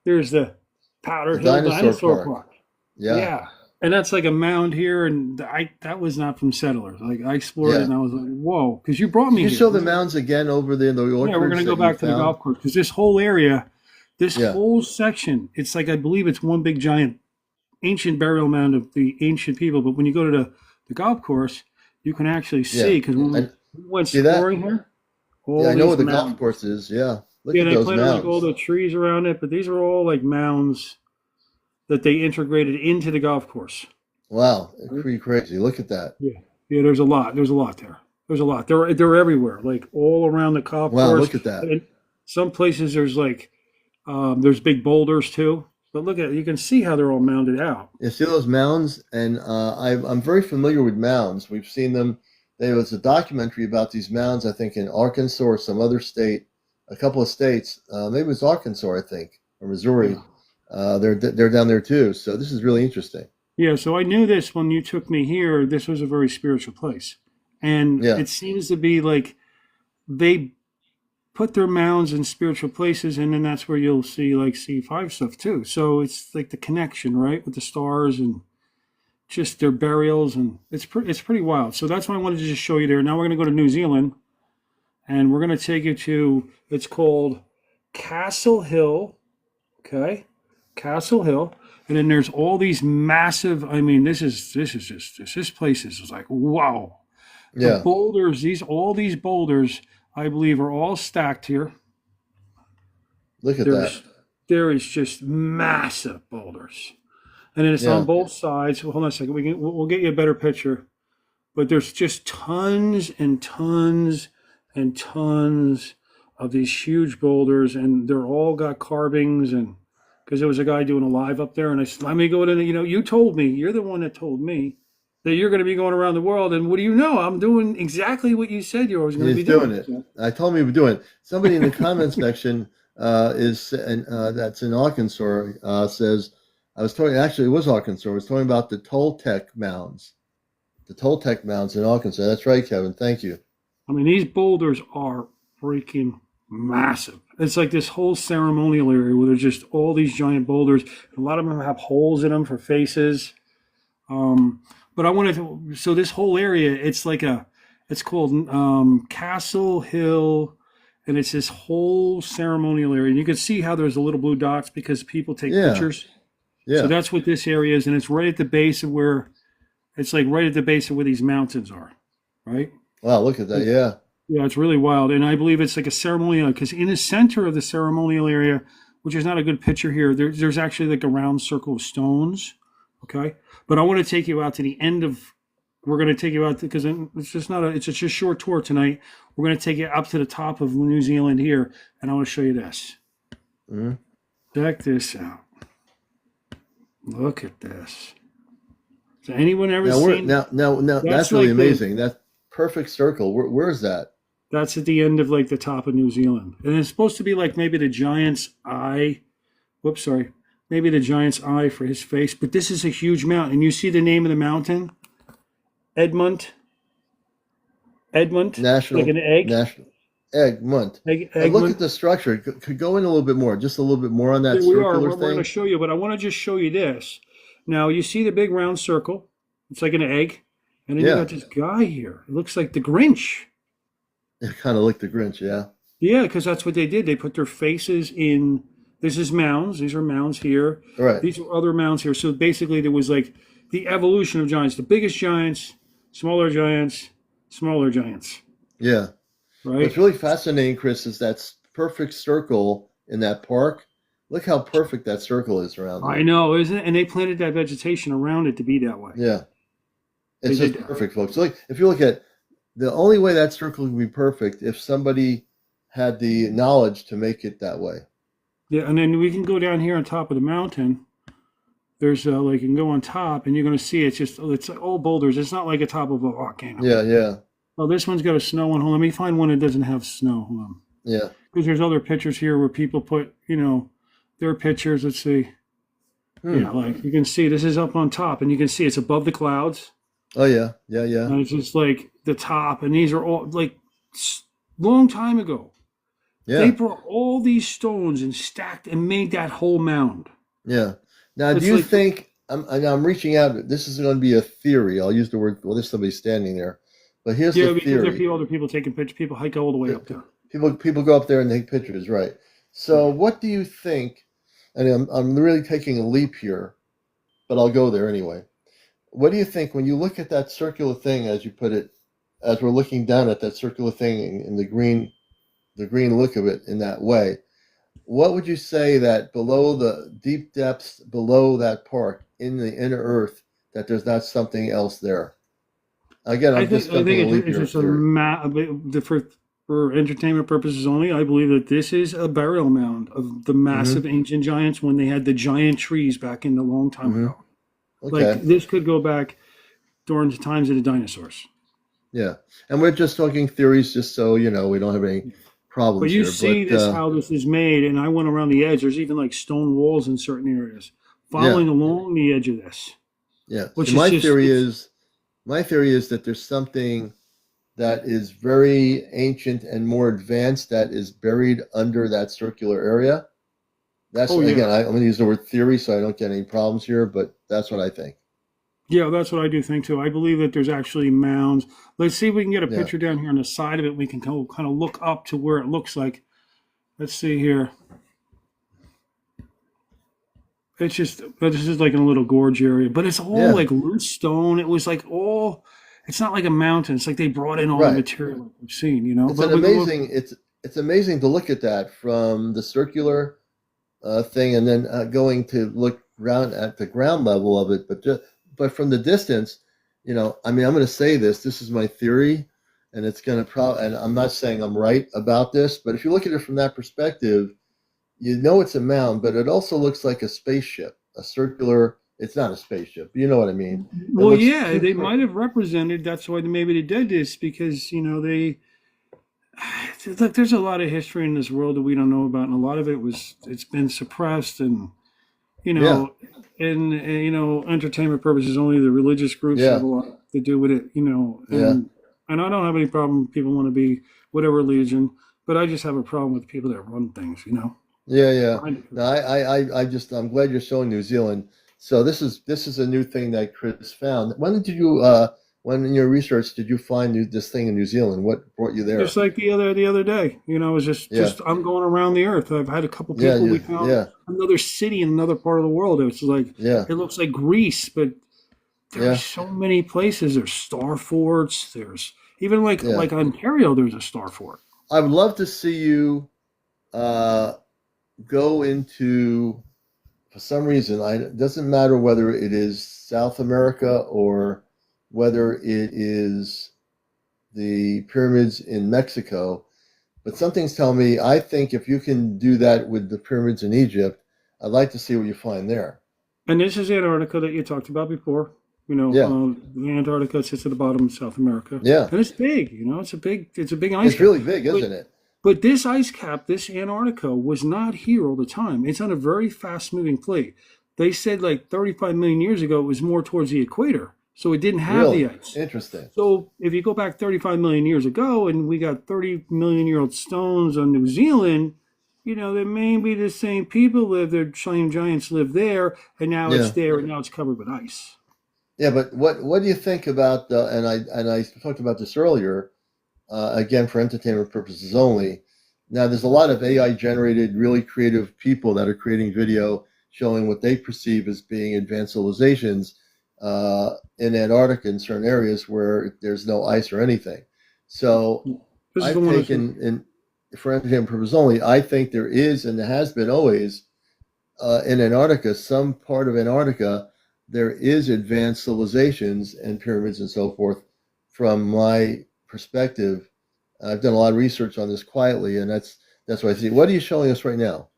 There's the Powder The Hill dinosaur Dinosaur park. Park. Yeah. Yeah. And that's like a mound here, and that was not from settlers. Like I explored it, Yeah. and I was like, whoa, because you brought Can me you here. show the mounds again over there in the Yeah, we're orchards gonna go that you back to the found? golf course because this whole area, this Yeah. whole section, it's like I believe it's one big giant ancient burial mound of the ancient people. But when you go to the golf course, you can actually Yeah. see because when And we went see that? exploring here, Yeah, all I know these where the golf mounds. course is. Yeah. Look Yeah, at they those planted like all mounds. the trees around it, but these are all like mounds that they integrated into the golf course. Wow. Right? Pretty crazy. Look at that. Yeah, yeah. There's a lot. There's a lot there. There's a lot. They're everywhere, like all around the golf Wow. course. Look at that. And some places there's like there's big boulders too. But look at you can see how they're all mounded out. You see those mounds? And I'm very familiar with mounds. We've seen them. There was a documentary about these mounds, I think, in Arkansas or some other state, a couple of states. Maybe it was Arkansas, I think, or Missouri. Yeah. They're down there too. So this is really interesting. Yeah, so I knew this when you took me here. This was a very spiritual place. And Yeah. it seems to be like they put their mounds in spiritual places, and then that's where you'll see like C5 stuff too. So it's like the connection, right, with the stars and just their burials, and it's pretty wild. So that's why I wanted to just show you there. Now we're going to go to New Zealand, and we're going to take you to, it's called Castle Hill, okay? Castle Hill. And then there's all these massive, I mean, this place is like, wow. The Yeah. boulders, all these boulders, I believe, are all stacked here. Look at that. There is just massive boulders, and then it's Yeah. on both sides. Well, hold on a second. We'll get you a better picture, but there's just tons and tons and tons of these huge boulders, and they're all got carvings. And because there was a guy doing a live up there, and I said, "Let me go in." You told me, you're the one that told me that you're going to be going around the world, and what do you know? I'm doing exactly what you said you were going to be He's doing doing. it. I told him he was doing it. Somebody in the comments section that's in Arkansas says, I was talking, actually it was Arkansas, I was talking about the Toltec mounds. The Toltec mounds in Arkansas. That's right, Kevin. Thank you. I mean, these boulders are freaking massive. It's like this whole ceremonial area where there's just all these giant boulders. A lot of them have holes in them for faces. But I wanted to, so this whole area, it's called Castle Hill, and it's this whole ceremonial area. And you can see how there's the little blue dots because people take Yeah. pictures. Yeah. So that's what this area is, and it's right at the base of where, it's like right at the base of where these mountains are, right? Wow, look at that. Yeah. Yeah, it's really wild. And I believe it's like a ceremonial, because in the center of the ceremonial area, which is not a good picture here, there's actually like a round circle of stones. Okay. But I want to take you out to the end of, we're going to take you out because it's just not it's just a short tour tonight. We're going to take you up to the top of New Zealand here. And I want to show you this. Mm-hmm. Check this out. Look at this. Has anyone ever seen? Now, that's really amazing. That perfect circle. Where is that? That's at the end of like the top of New Zealand. And it's supposed to be like maybe the giant's eye. Whoops, sorry. Maybe the giant's eye for his face. But this is a huge mountain. And you see the name of the mountain? Edmund. Egmont, like National an egg, National Egmont. And look at Egmont. the structure. Could go in a little bit more, just a little bit more on that Here we are. circular We're going to thing. show you, but I want to just show you this. Now you see the big round circle. It's like an egg, and then you Yeah, got this guy here. It looks like the Grinch. kind of like the Grinch. Yeah, Yeah, because that's what they did. They put their faces in. This is mounds. These are mounds here. all right. These are other mounds here. So basically, there was like the evolution of giants. The biggest giants, giants, smaller giants. Yeah. What's Right? really fascinating, Chris, is that perfect circle in that park. Look how perfect that circle is around I there. know, isn't it? And they planted that vegetation around it to be that way. Yeah, They it's did just that. perfect, folks. Like if you look at the only way that circle can be perfect if somebody had the knowledge to make it that way. Yeah, and then we can go down here on top of the mountain. There's like you can go on top, and you're going to see it's all boulders. It's not like a top of a volcano. Yeah, yeah, Oh, this one's got a snow one. Hold on, let me find one that doesn't have snow. Hold on, yeah. because there's other pictures here where people put their pictures. Let's see. Hmm. Yeah, like you can see this is up on top, and you can see it's above the clouds, Oh yeah, yeah, yeah, and it's just like the top. And these are all like long time ago. They yeah, brought all these stones and stacked and made that whole mound. yeah. Now, do It's you like, think I'm reaching out? This is going to be a theory. I'll use the word. Well, there's somebody standing there, but here's the yeah, because there are theory. other people taking pictures. People hike all the way up there. People go up there and take pictures, right? So, what do you think? And I'm really taking a leap here, but I'll go there anyway. What do you think when you look at that circular thing, as you put it, as we're looking down at that circular thing in the green look of it in that way? What would you say that below the deep depths below that park in the inner earth that there's not something else there? Again, I I'm think just I jumping a think leap it's here of just a theory. for entertainment purposes only. I believe that this is a burial mound of the Mm-hmm. massive ancient giants when they had the giant trees back in the long time Mm-hmm. ago. Like Okay. this could go back during the times of the dinosaurs. Yeah. And we're just talking theories, just so we don't have any But problems you here. see But this how this is made, and I went around the edge. There's even like stone walls in certain areas, yeah, following along the edge of this, yeah. See, which is just it's. my theory is that there's something that is very ancient and more advanced that is buried under that circular area. That's Oh yeah, again, I'm going to use the word theory so I don't get any problems here, but that's what I think. yeah, that's what I do think too. I believe that there's actually mounds. Let's see if we can get a Yeah. picture down here on the side of it. We can kind of look up to where it looks like. Let's see here. It's just this is like in a little gorge area, but it's all Yeah. like loose stone. It was like all. It's not like a mountain. It's like they brought in all the Right. material like we've seen, you know. It's But an we amazing. It's amazing to look at that from the circular thing, and then going to look around at the ground level of it. But from the distance, I mean, I'm going to say this. This is my theory, and it's going to and I'm not saying I'm right about this, but if you look at it from that perspective, it's a mound, but it also looks like a spaceship, a circular. It's not a spaceship, but you know what I mean. It well, looks yeah, they super. might have represented. That's why maybe they did this because they look. There's a lot of history in this world that we don't know about, and a lot of it's been suppressed, and you Yeah, know, entertainment purposes only. The religious groups have yeah, a lot to do with it, yeah, and I don't have any problem. With people want to be whatever religion, but I just have a problem with people that run things. yeah, yeah. Behind it. No, I'm glad you're showing New Zealand. So this is a new thing that Chris found. When in your research did you find this thing in New Zealand? What brought you there? Just like the other day, it was Yeah, just I'm going around the earth. I've had a couple yeah, people. yeah, We found yeah, another city in another part of the world. It's like yeah, it looks like Greece, but there's yeah, so many places. There's star forts. There's even yeah. like Ontario. There's a star fort. I would love to see you uh, go into, for some reason, it doesn't matter whether it is South America or whether it is the pyramids in Mexico, but something's telling me I think if you can do that with the pyramids in Egypt, I'd like to see what you find there. And this is Antarctica that you talked about before. Yeah, The Antarctica sits at the bottom of South America, yeah. and it's big. It's a big ice It's cap. really big, But isn't it? But this ice cap, this Antarctica, was not here all the time. It's on a very fast moving plate. They said like 35 million years ago, it was more towards the equator. So it didn't have the Really ice. interesting. So if you go back 35 million years ago and we got 30 million year old stones on New Zealand, there may be the same people live there, same giants live there, and now it's Yeah. there and now it's covered with ice. Yeah, but what do you think about and I talked about this earlier, again for entertainment purposes only. Now there's a lot of AI generated really creative people that are creating video showing what they perceive as being advanced civilizations in Antarctica in certain areas where there's no ice or anything. So This is the I've one that's taken in for entertainment purposes only. I think there is and there has been always in Antarctica, some part of Antarctica, there is advanced civilizations and pyramids and so forth. From my perspective, I've done a lot of research on this quietly, and that's what I see. What are you showing us right now?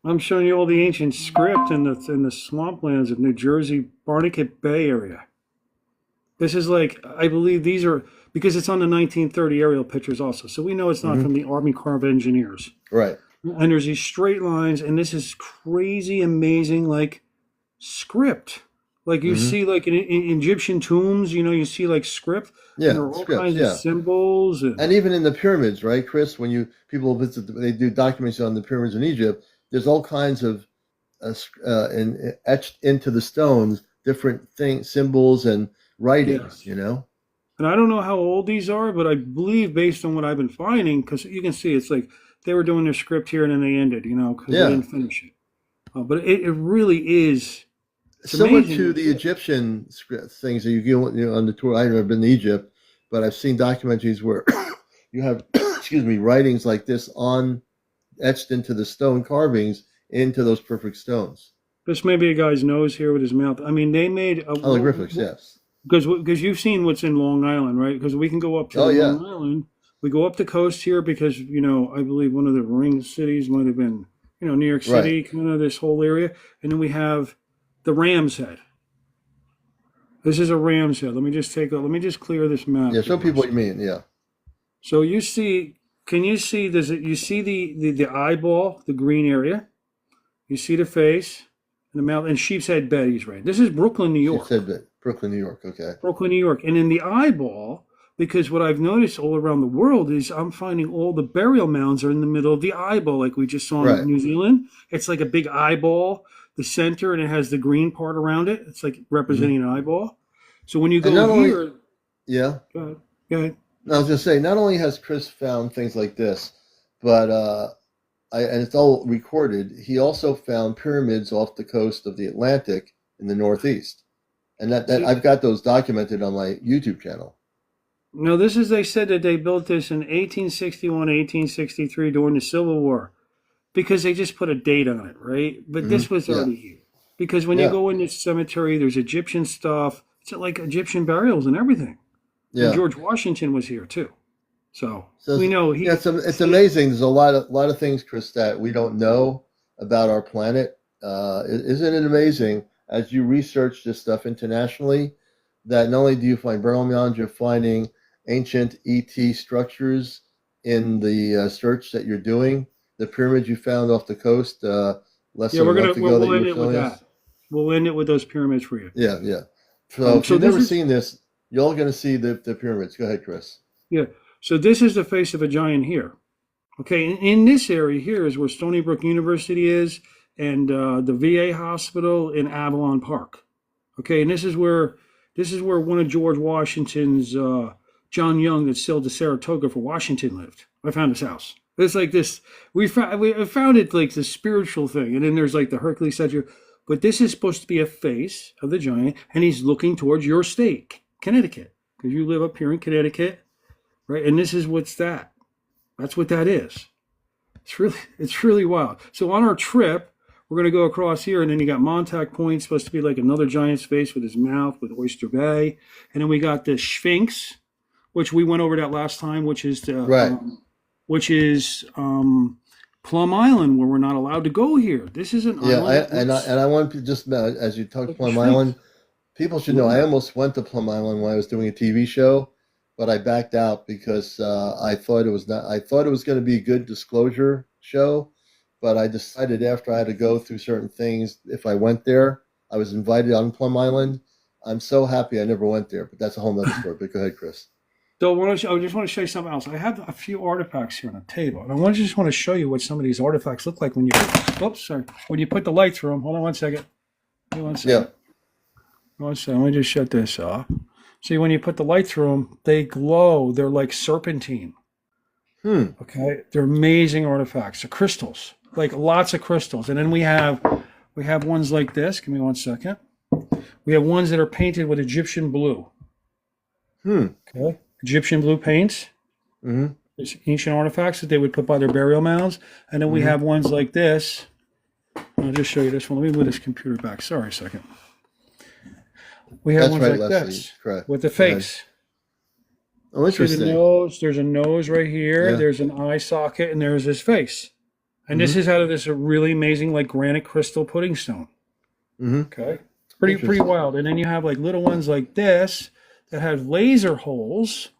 I'm showing you all the ancient script in the swamplands of New Jersey, Barnegat Bay area. This is like, I believe these are, because it's on the 1930 aerial pictures also. So we know it's not Hmm. from the Army Corps of Engineers. Right. And there's these straight lines, and this is crazy, amazing, like script. Like you Hmm. see, like in Egyptian tombs, you see like script, and there Yeah, are all scripts. kinds of Yeah, symbols. And and even in the pyramids, right, Chris? When you people visit, they do documents on the pyramids in Egypt. There's all kinds of and etched into the stones different things, symbols, and writings. yes, and I don't know how old these are, but I believe based on what I've been finding, because you can see it's like they were doing their script here and then they ended, because they Yeah. didn't finish it. But it really is. It's Similar to amazing. the Egyptian things that you go, on the tour. I've never been to Egypt, but I've seen documentaries where you have, excuse me, writings like this on etched into the stone carvings into those perfect stones. This may be a guy's nose here with his mouth. I mean, they made a Hieroglyphics, yes. because you've seen what's in Long Island, right? Because we can go up to Oh the yeah, Long Island. We go up the coast here because I believe one of the ring cities might have been New York right. City, kind of this whole area, and then we have the Ram's Head. This is a Ram's Head. Let me just clear this map Yeah, here show one people what you second. mean. Yeah, So you see, can you see? You see the eyeball, the green area? You see the face and the mouth and sheep's head Betty's right. This is Brooklyn, New she said York. that Brooklyn, New York. Okay, Brooklyn, New York. And in the eyeball, because what I've noticed all around the world is I'm finding all the burial mounds are in the middle of the eyeball, like we just saw in right. New Zealand. It's like a big eyeball, the center, and it has the green part around it. It's like Hmm. representing an eyeball. So when you And go not only, here, yeah, go ahead. Go ahead. I was gonna say, not only has Chris found things like this, but and it's all recorded. He also found pyramids off the coast of the Atlantic in the Northeast, and that See, I've got those documented on my YouTube channel. no, they said that they built this in 1861, 1863 during the Civil War because they just put a date on it, right? But Hmm. this was Yeah, already here. Because when you yeah, go in this cemetery, there's Egyptian stuff. It's like Egyptian burials and everything. And yeah. George Washington was here too. So So we know yeah, he, it's he amazing. There's a lot of things, Chris, that we don't know about our planet. Isn't it amazing as you research this stuff internationally that not only do you find burial mounds, you're finding ancient ET structures in the search that you're doing. The pyramid you found off the coast less yeah, than a month ago that we'll you end were it with showing that. us. We'll end it with those pyramids for you. Yeah, yeah. So if So you've this never is seen this, you're all going to see the pyramids. Go ahead, Chris. yeah. So this is the face of a giant here. Okay, in this area here is where Stony Brook University is, and the VA hospital in Avalon Park. Okay, and this is where one of George Washington's John Young that sailed to Saratoga for Washington lived. I found his house. It's like this. We found it like the spiritual thing, and then there's like the Hercules statue. But this is supposed to be a face of the giant, and he's looking towards your state, Connecticut, because you live up here in Connecticut, right? And this is what's that. That's what that is. It's really wild. So on our trip, we're gonna go across here, and then you got Montauk Point, supposed to be like another giant's face with his mouth with Oyster Bay, and then we got the Sphinx, which we went over that last time, Right. which is Plum Island, where we're not allowed to go here. This is an Yeah, island that looks I want to just as you talked like the Plum Sphinx. Island, people should know I almost went to Plum Island when I was doing a TV show, but I backed out because I thought it was not. I thought it was going to be a good disclosure show, but I decided after I had to go through certain things, if I went there, I was invited on Plum Island. I'm so happy I never went there, but that's a whole nother story. But go ahead, Chris. So I just want to show you something else. I have a few artifacts here on the table, and just want to show you what some of these artifacts look like when you when you put the light through them. Hold on one second. One second. Yeah. One second. Let me just shut this off. See, when you put the light through them, they glow. They're like serpentine. Okay, they're amazing artifacts. They're crystals, like lots of crystals. And then we have ones like this. Give me one second. We have ones that are painted with Egyptian blue. Okay, Egyptian blue paints. There's ancient artifacts that they would put by their burial mounds. And then we have ones like this. I'll just show you this one. Let me move this computer back. Sorry a second. We have ones like this with the face. Oh, interesting. There's a nose right here. Yeah. There's an eye socket, and there's his face. And this is out of this really amazing, like granite crystal pudding stone. Okay, it's pretty wild. And then you have like little ones like this that have laser holes.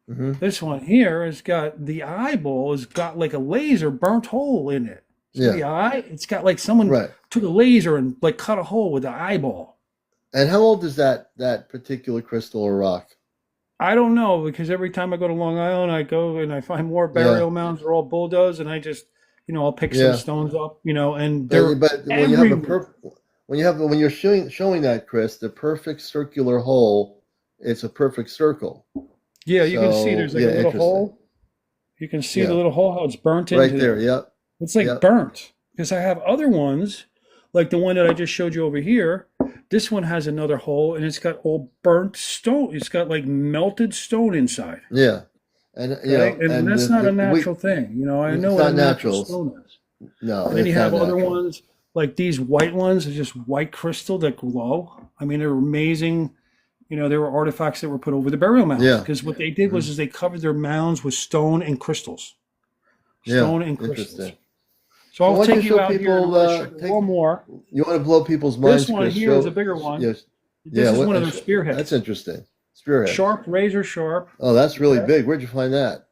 This one here has got the eyeball has got like a laser burnt hole in it. So the eye, it's got like someone took a laser and like cut a hole with the eyeball. And how old is that particular crystal or rock? I don't know, because every time I go to Long Island, I go and I find more burial mounds. They're all bulldozed, and I just, I'll pick some stones up, and they're but when you're showing that, Chris, the perfect circular hole, it's a perfect circle. Yeah, you can see there's like a little hole. You can see the little hole, how it's burnt into right there. Yep. It's like burnt, because I have other ones, like the one that I just showed you over here. This one has another hole, and it's got all burnt stone. It's got like melted stone inside. Yeah, and and that's not a natural thing. I know what a natural stone is. No, and then you have other ones like these white ones. Are just white crystal that glow. I mean, they're amazing. There were artifacts that were put over the burial mounds because what they did was they covered their mounds with stone and crystals. Stone and crystals. So I'll take you out here and one more. You want to blow people's minds? This one here is a bigger one. Yes. This is one of their spearheads. That's interesting. Spearhead. Sharp, razor sharp. Oh, that's really big. Where'd you find that?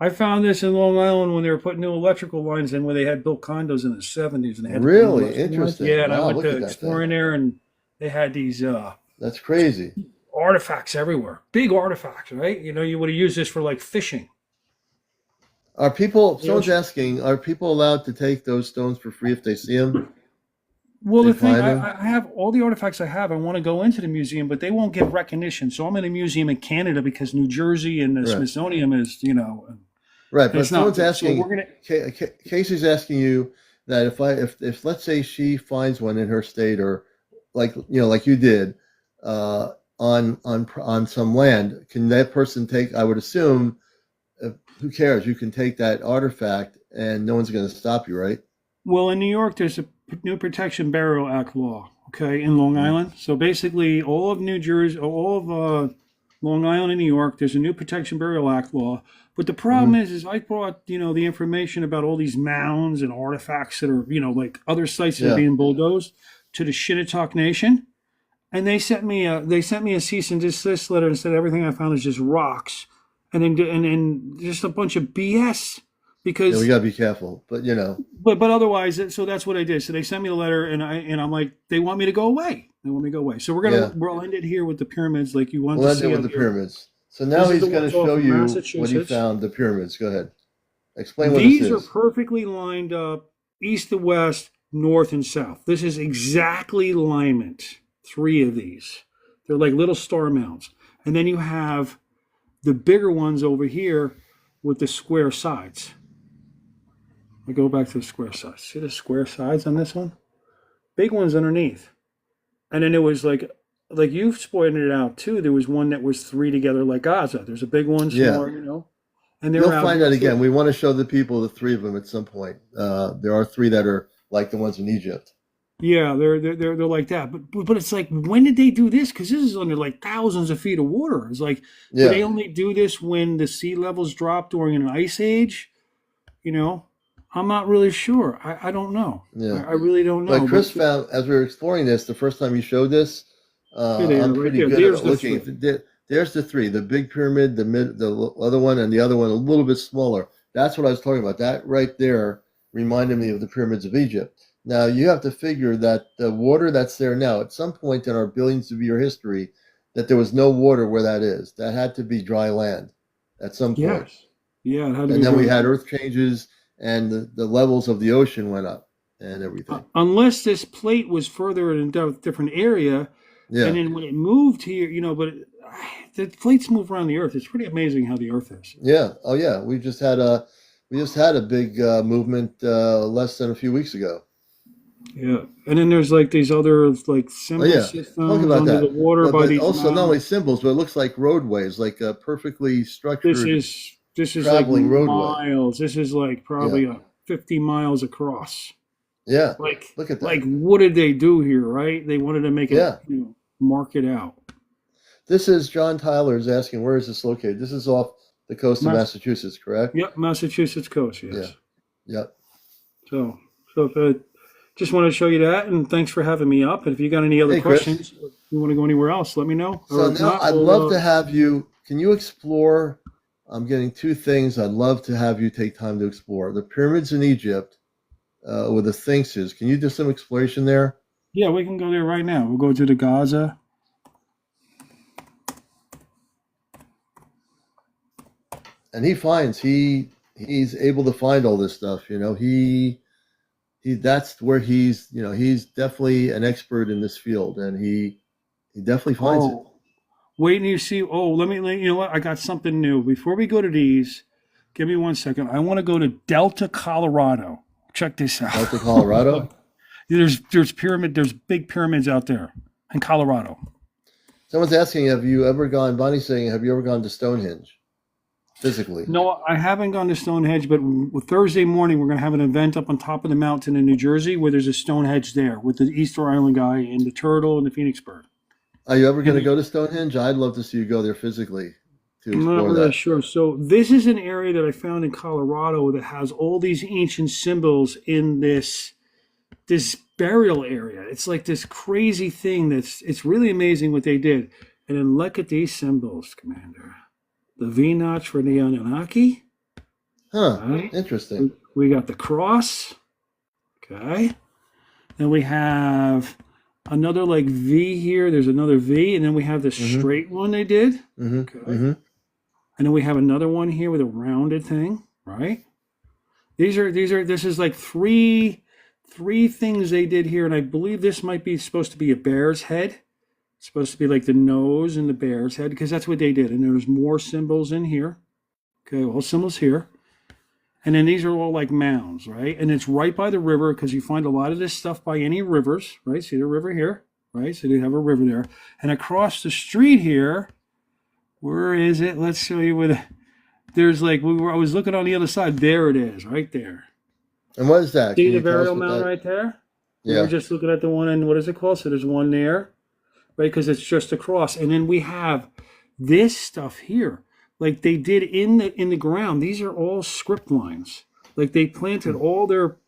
I found this in Long Island when they were putting new electrical lines in, where they had built condos in the 70s. And they had really interesting. Yeah, and I went to exploring there, and they had these. That's crazy. Artifacts everywhere. Big artifacts, right? You would have used this for like fishing. Someone's asking, are people allowed to take those stones for free if they see them? Well, the thing, I have all the artifacts I have. I want to go into the museum, but they won't get recognition. So I'm in a museum in Canada because New Jersey and the Smithsonian is, Right, but someone's asking, Casey's asking you that if let's say she finds one in her state, or like you did, on some land, can that person take? I would assume. Who cares? You can take that artifact, and no one's going to stop you, right? Well, in New York, there's a new Protection Burial Act law, in Long Island. So basically, all of New Jersey, all of Long Island and New York, there's a new Protection Burial Act law. But the problem is I brought, the information about all these mounds and artifacts that are, like other sites that are being bulldozed to the Shinnecock Nation, and they sent me a cease and desist letter and said everything I found is just rocks. And then just a bunch of BS, because we gotta be careful. But but otherwise, so that's what I did. So they sent me the letter, and I'm like, they want me to go away. So we'll end it here with the pyramids, like you wanted to see. We'll end it with the pyramids. So now he's going to show you what he found. The pyramids. Go ahead. Explain what this is. These are perfectly lined up, east to west, north and south. This is exactly alignment. 3 of these. They're like little star mounds, and then you have the bigger ones over here with the square sides. I go back to the square sides. See the square sides on this one? Big ones underneath. And then it was like you've pointed it out too. There was one that was 3 together like Gaza. There's a big one, smaller, And you'll find that again. We want to show the people the 3 of them at some point. There are 3 that are like the ones in Egypt. Yeah, they're like that, but it's like, when did they do this? Because this is under like thousands of feet of water. It's like, do they only do this when the sea levels drop during an ice age? I'm not really sure. I don't know. Yeah, I really don't know. Like Chris found, as we were exploring this, the first time you showed this, I'm pretty good at looking. There's the 3: the big pyramid, the other one, and the other one a little bit smaller. That's what I was talking about. That right there reminded me of the pyramids of Egypt. Now you have to figure that the water that's there now, at some point in our billions of year history, that there was no water where that is. That had to be dry land at some point. Yes. Yeah, it had to And be then we dry. had earth changes and the levels of the ocean went up and everything. Unless this plate was further in a different area, and Yeah. then when it moved here, but the plates move around the Earth. It's pretty amazing how the Earth is. Yeah. Oh yeah. We just had a big movement less than a few weeks ago. Yeah, and then there's like these other like Oh symbol yeah. Talk systems about under the that. water by But these also not only mountains. symbols, but it looks like roadways, like a perfectly This structured is this is like traveling roadway. miles. This is like Yeah. probably 50 miles across. Yeah. Like Look at like that. what did they do here, right? They wanted to make it, Yeah. mark it out. This is John Tyler is asking, where is this located? This is off the coast of Mass, Massachusetts, correct? yep, Massachusetts coast, Yeah. yes. Yep. So if just want to show you that, and thanks for having me up. And if you got any other Hey, Chris. questions, if you want to go anywhere else, let me know. So Or if now not, I'd we'll love to have you. Can you explore? I'm getting two things I'd love to have you take time to explore: the pyramids in Egypt, with the Sphinxes. Can you do some exploration there? yeah, we can go there right now. We'll go to the Gaza. And he's able to find all this stuff. He that's where he's definitely an expert in this field, and he definitely finds it. Oh, wait and you see. Oh, you know what? I got something new. Before we go to these, give me 1 second. I want to go to Delta, Colorado. Check this out. Delta, Colorado. There's big pyramids out there in Colorado. Someone's asking, have you ever gone? Bonnie's saying, have you ever gone to Stonehenge physically? No, I haven't gone to Stonehenge, but Thursday morning we're going to have an event up on top of the mountain in New Jersey where there's a Stonehenge there with the Easter Island guy and the turtle and the phoenix bird. Are you ever going to And go to Stonehenge? I'd love to see you go there physically to I'm not explore really that. sure. So this is an area that I found in Colorado that has all these ancient symbols in this burial area. It's like this crazy thing it's really amazing what they did. And then look at these symbols, Commander. The V notch for the Anunnaki. Huh. Right? Interesting. We got the cross. Okay. Then we have another like V here. There's another V, and then we have the Mm-hmm. straight one they did. Mm-hmm. Okay. Mm-hmm. And then we have another one here with a rounded thing, right? This is like three things they did here, and I believe this might be supposed to be a bear's head. It's supposed to be like the nose and the bear's head, because that's what they did. And there's more symbols in here. Okay, all symbols here. And then these are all like mounds, right? And it's right by the river, because you find a lot of this stuff by any rivers, right? See the river here, right? So they have a river there. And across the street here, where is it? Let's show you where there's like I was looking on the other side. There it is, right there. And what is that? See Can the you tell us burial what mound that? right there? We were Yeah. just looking at the one, and what is it called? So there's one there, right? Because it's just a cross. And then we have this stuff here, like they did in the ground. These are all script lines. Like they planted all their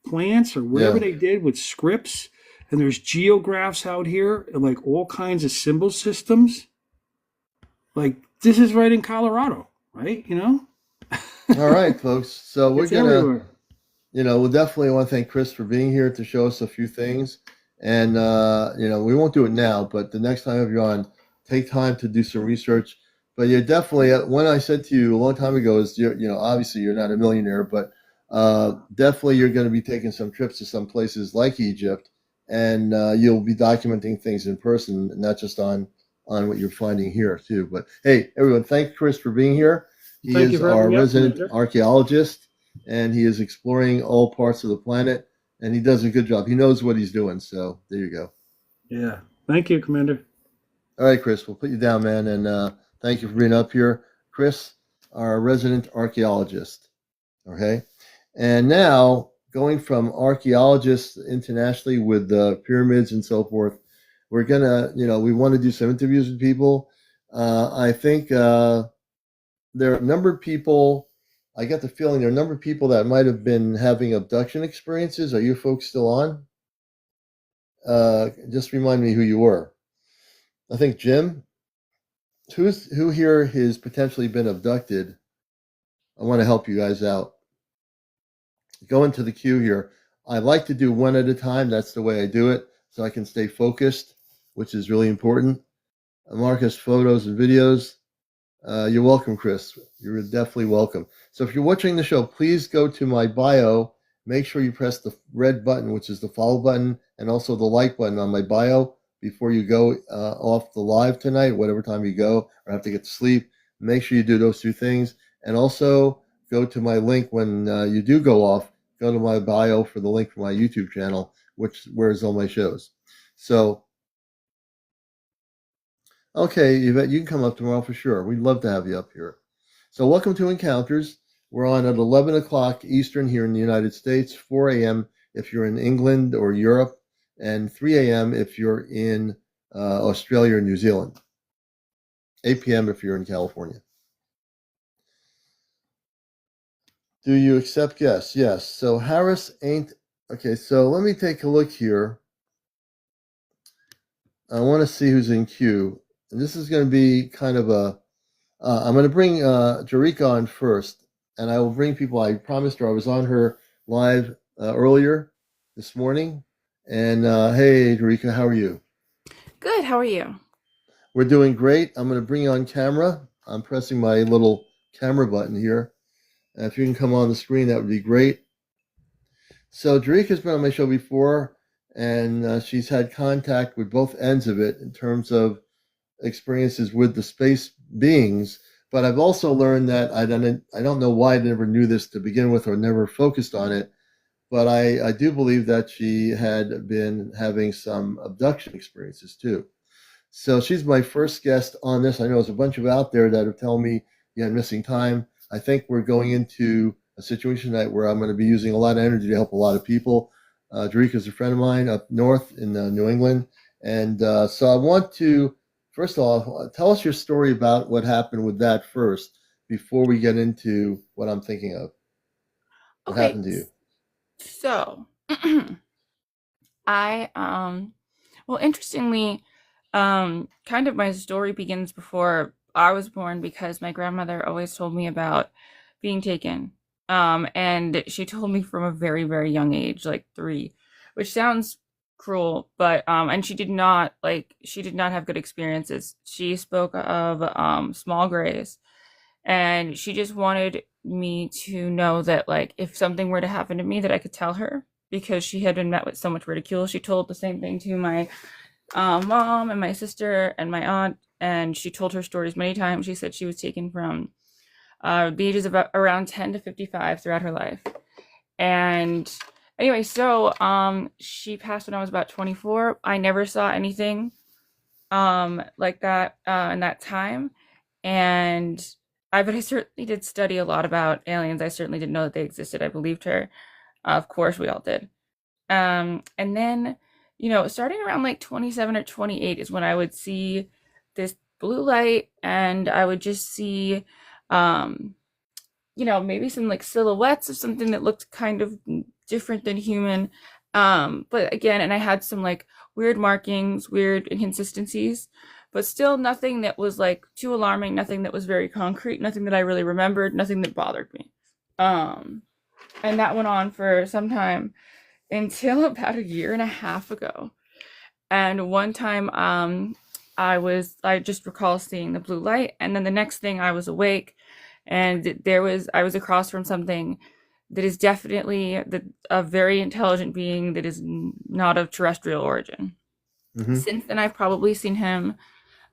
plants or whatever Yeah. they did with scripts. And there's geographs out here, and like all kinds of symbol systems. Like this is right in Colorado, right? All right, folks. So we're It's gonna, everywhere. we'll definitely want to thank Chris for being here to show us a few things. And we won't do it now, but the next time you're on, take time to do some research. But you're definitely, when I said to you a long time ago, is obviously you're not a millionaire, but definitely you're going to be taking some trips to some places like Egypt, and you'll be documenting things in person, not just on what you're finding here too. But hey, everyone, thank Chris for being here. He Thank you is for having our me up, resident Commander. archaeologist, and he is exploring all parts of the planet, and he does a good job. He knows what he's doing. So there you go. Yeah. Thank you, Commander. All right, Chris, we'll put you down, man, and thank you for being up here. Chris, our resident archaeologist. Okay. And now, going from archaeologists internationally with pyramids and so forth, we're going to, we want to do some interviews with people. I think there are a number of people, I get the feeling there are a number of people that might have been having abduction experiences. Are you folks still on? Just remind me who you were. I think Jim, who here has potentially been abducted. I want to help you guys out. Go into the queue here. I like to do one at a time. That's the way I do it, so I can stay focused, which is really important. Marcus, photos and videos. You're welcome, Chris. You're definitely welcome. So if you're watching the show, please go to my bio. Make sure you press the red button, which is the follow button, and also the like button on my bio before you go off the live tonight, whatever time you go or have to get to sleep. Make sure you do those two things. And also go to my link when you do go off. Go to my bio for the link for my YouTube channel, where is all my shows. So okay, Yvette, you can come up tomorrow for sure. We'd love to have you up here. So, welcome to Encounters. We're on at 11 o'clock Eastern here in the United States, 4 a.m. if you're in England or Europe, and 3 a.m. if you're in Australia or New Zealand, 8 p.m. if you're in California. Do you accept guests? Yes. So, Harris ain't. Okay, so let me take a look here. I want to see who's in queue. And this is going to be kind of a I'm going to bring Jarika on first, and I will bring people. I promised her I was on her live earlier this morning. And hey, Jarika, how are you? Good. How are you? We're doing great. I'm going to bring you on camera. I'm pressing my little camera button here. And if you can come on the screen, that would be great. So Jarika's been on my show before, and she's had contact with both ends of it in terms of experiences with the space beings. But I've also learned that I don't know why I never knew this to begin with or never focused on it, but I do believe that she had been having some abduction experiences too. So she's my first guest on this. I know there's a bunch of out there that are telling me, yeah, I'm missing time. I think we're going into a situation tonight where I'm going to be using a lot of energy to help a lot of people. Jarika's a friend of mine up north in New England. And so I want to, first of all, tell us your story about what happened with that first before we get into what I'm thinking of. What Okay. happened to you? So, I well, interestingly, kind of my story begins before I was born because my grandmother always told me about being taken. And she told me from a very, very young age, like 3, which sounds cruel, but and she did not have good experiences. She spoke of small grays, and she just wanted me to know that, like, if something were to happen to me, that I could tell her, because she had been met with so much ridicule. She told the same thing to my mom and my sister and my aunt, and she told her stories many times. She said she was taken from the ages of around 10 to 55 throughout her life. And anyway, so she passed when I was about 24. I never saw anything like that in that time. And but I certainly did study a lot about aliens. I certainly didn't know that they existed. I believed her. Of course, we all did. And then, starting around like 27 or 28 is when I would see this blue light, and I would just see, um, maybe some like silhouettes of something that looked kind of different than human. But again, and I had some like weird markings, weird inconsistencies, but still nothing that was like too alarming, nothing that was very concrete, nothing that I really remembered, nothing that bothered me. Um, and that went on for some time until about a year and a half ago. And one time, I just recall seeing the blue light, and then the next thing I was awake, and I was across from something that is definitely a very intelligent being that is not of terrestrial origin. Mm-hmm. Since then, I've probably seen him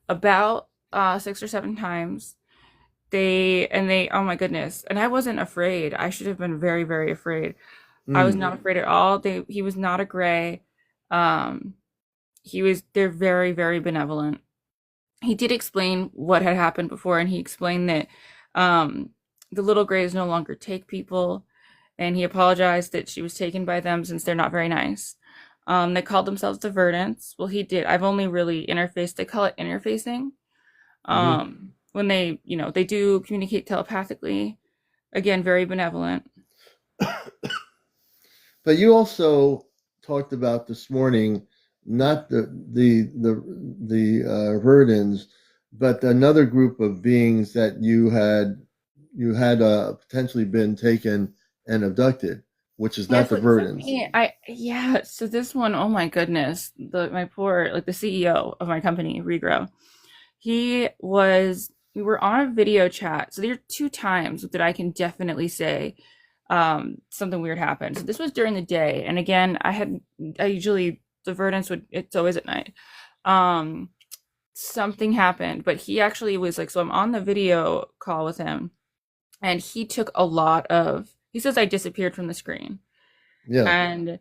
about 6 or 7 times. Oh my goodness. And I wasn't afraid. I should have been very, very afraid. I was not afraid at all. He was not a gray. Um, they're very, very benevolent. He did explain what had happened before, and he explained that the little grays no longer take people, and he apologized that she was taken by them since they're not very nice. They called themselves divergents. Well, he did. I've only really interfaced. They call it interfacing. Mm-hmm. When they do communicate telepathically. Again, very benevolent. But you also talked about this morning not the Verdans, but another group of beings that you had potentially been taken and abducted. which is Yeah, not the so for verdants. me, yeah, so this one, oh my goodness, my poor, like the CEO of my company, Regrow, we were on a video chat. So there are two times that I can definitely say something weird happened. So this was during the day, and again, I usually the verdants it's always at night. Um, Something happened, but he actually was like, so I'm on the video call with him, and he took a lot of. He says I disappeared from the screen, Yeah. and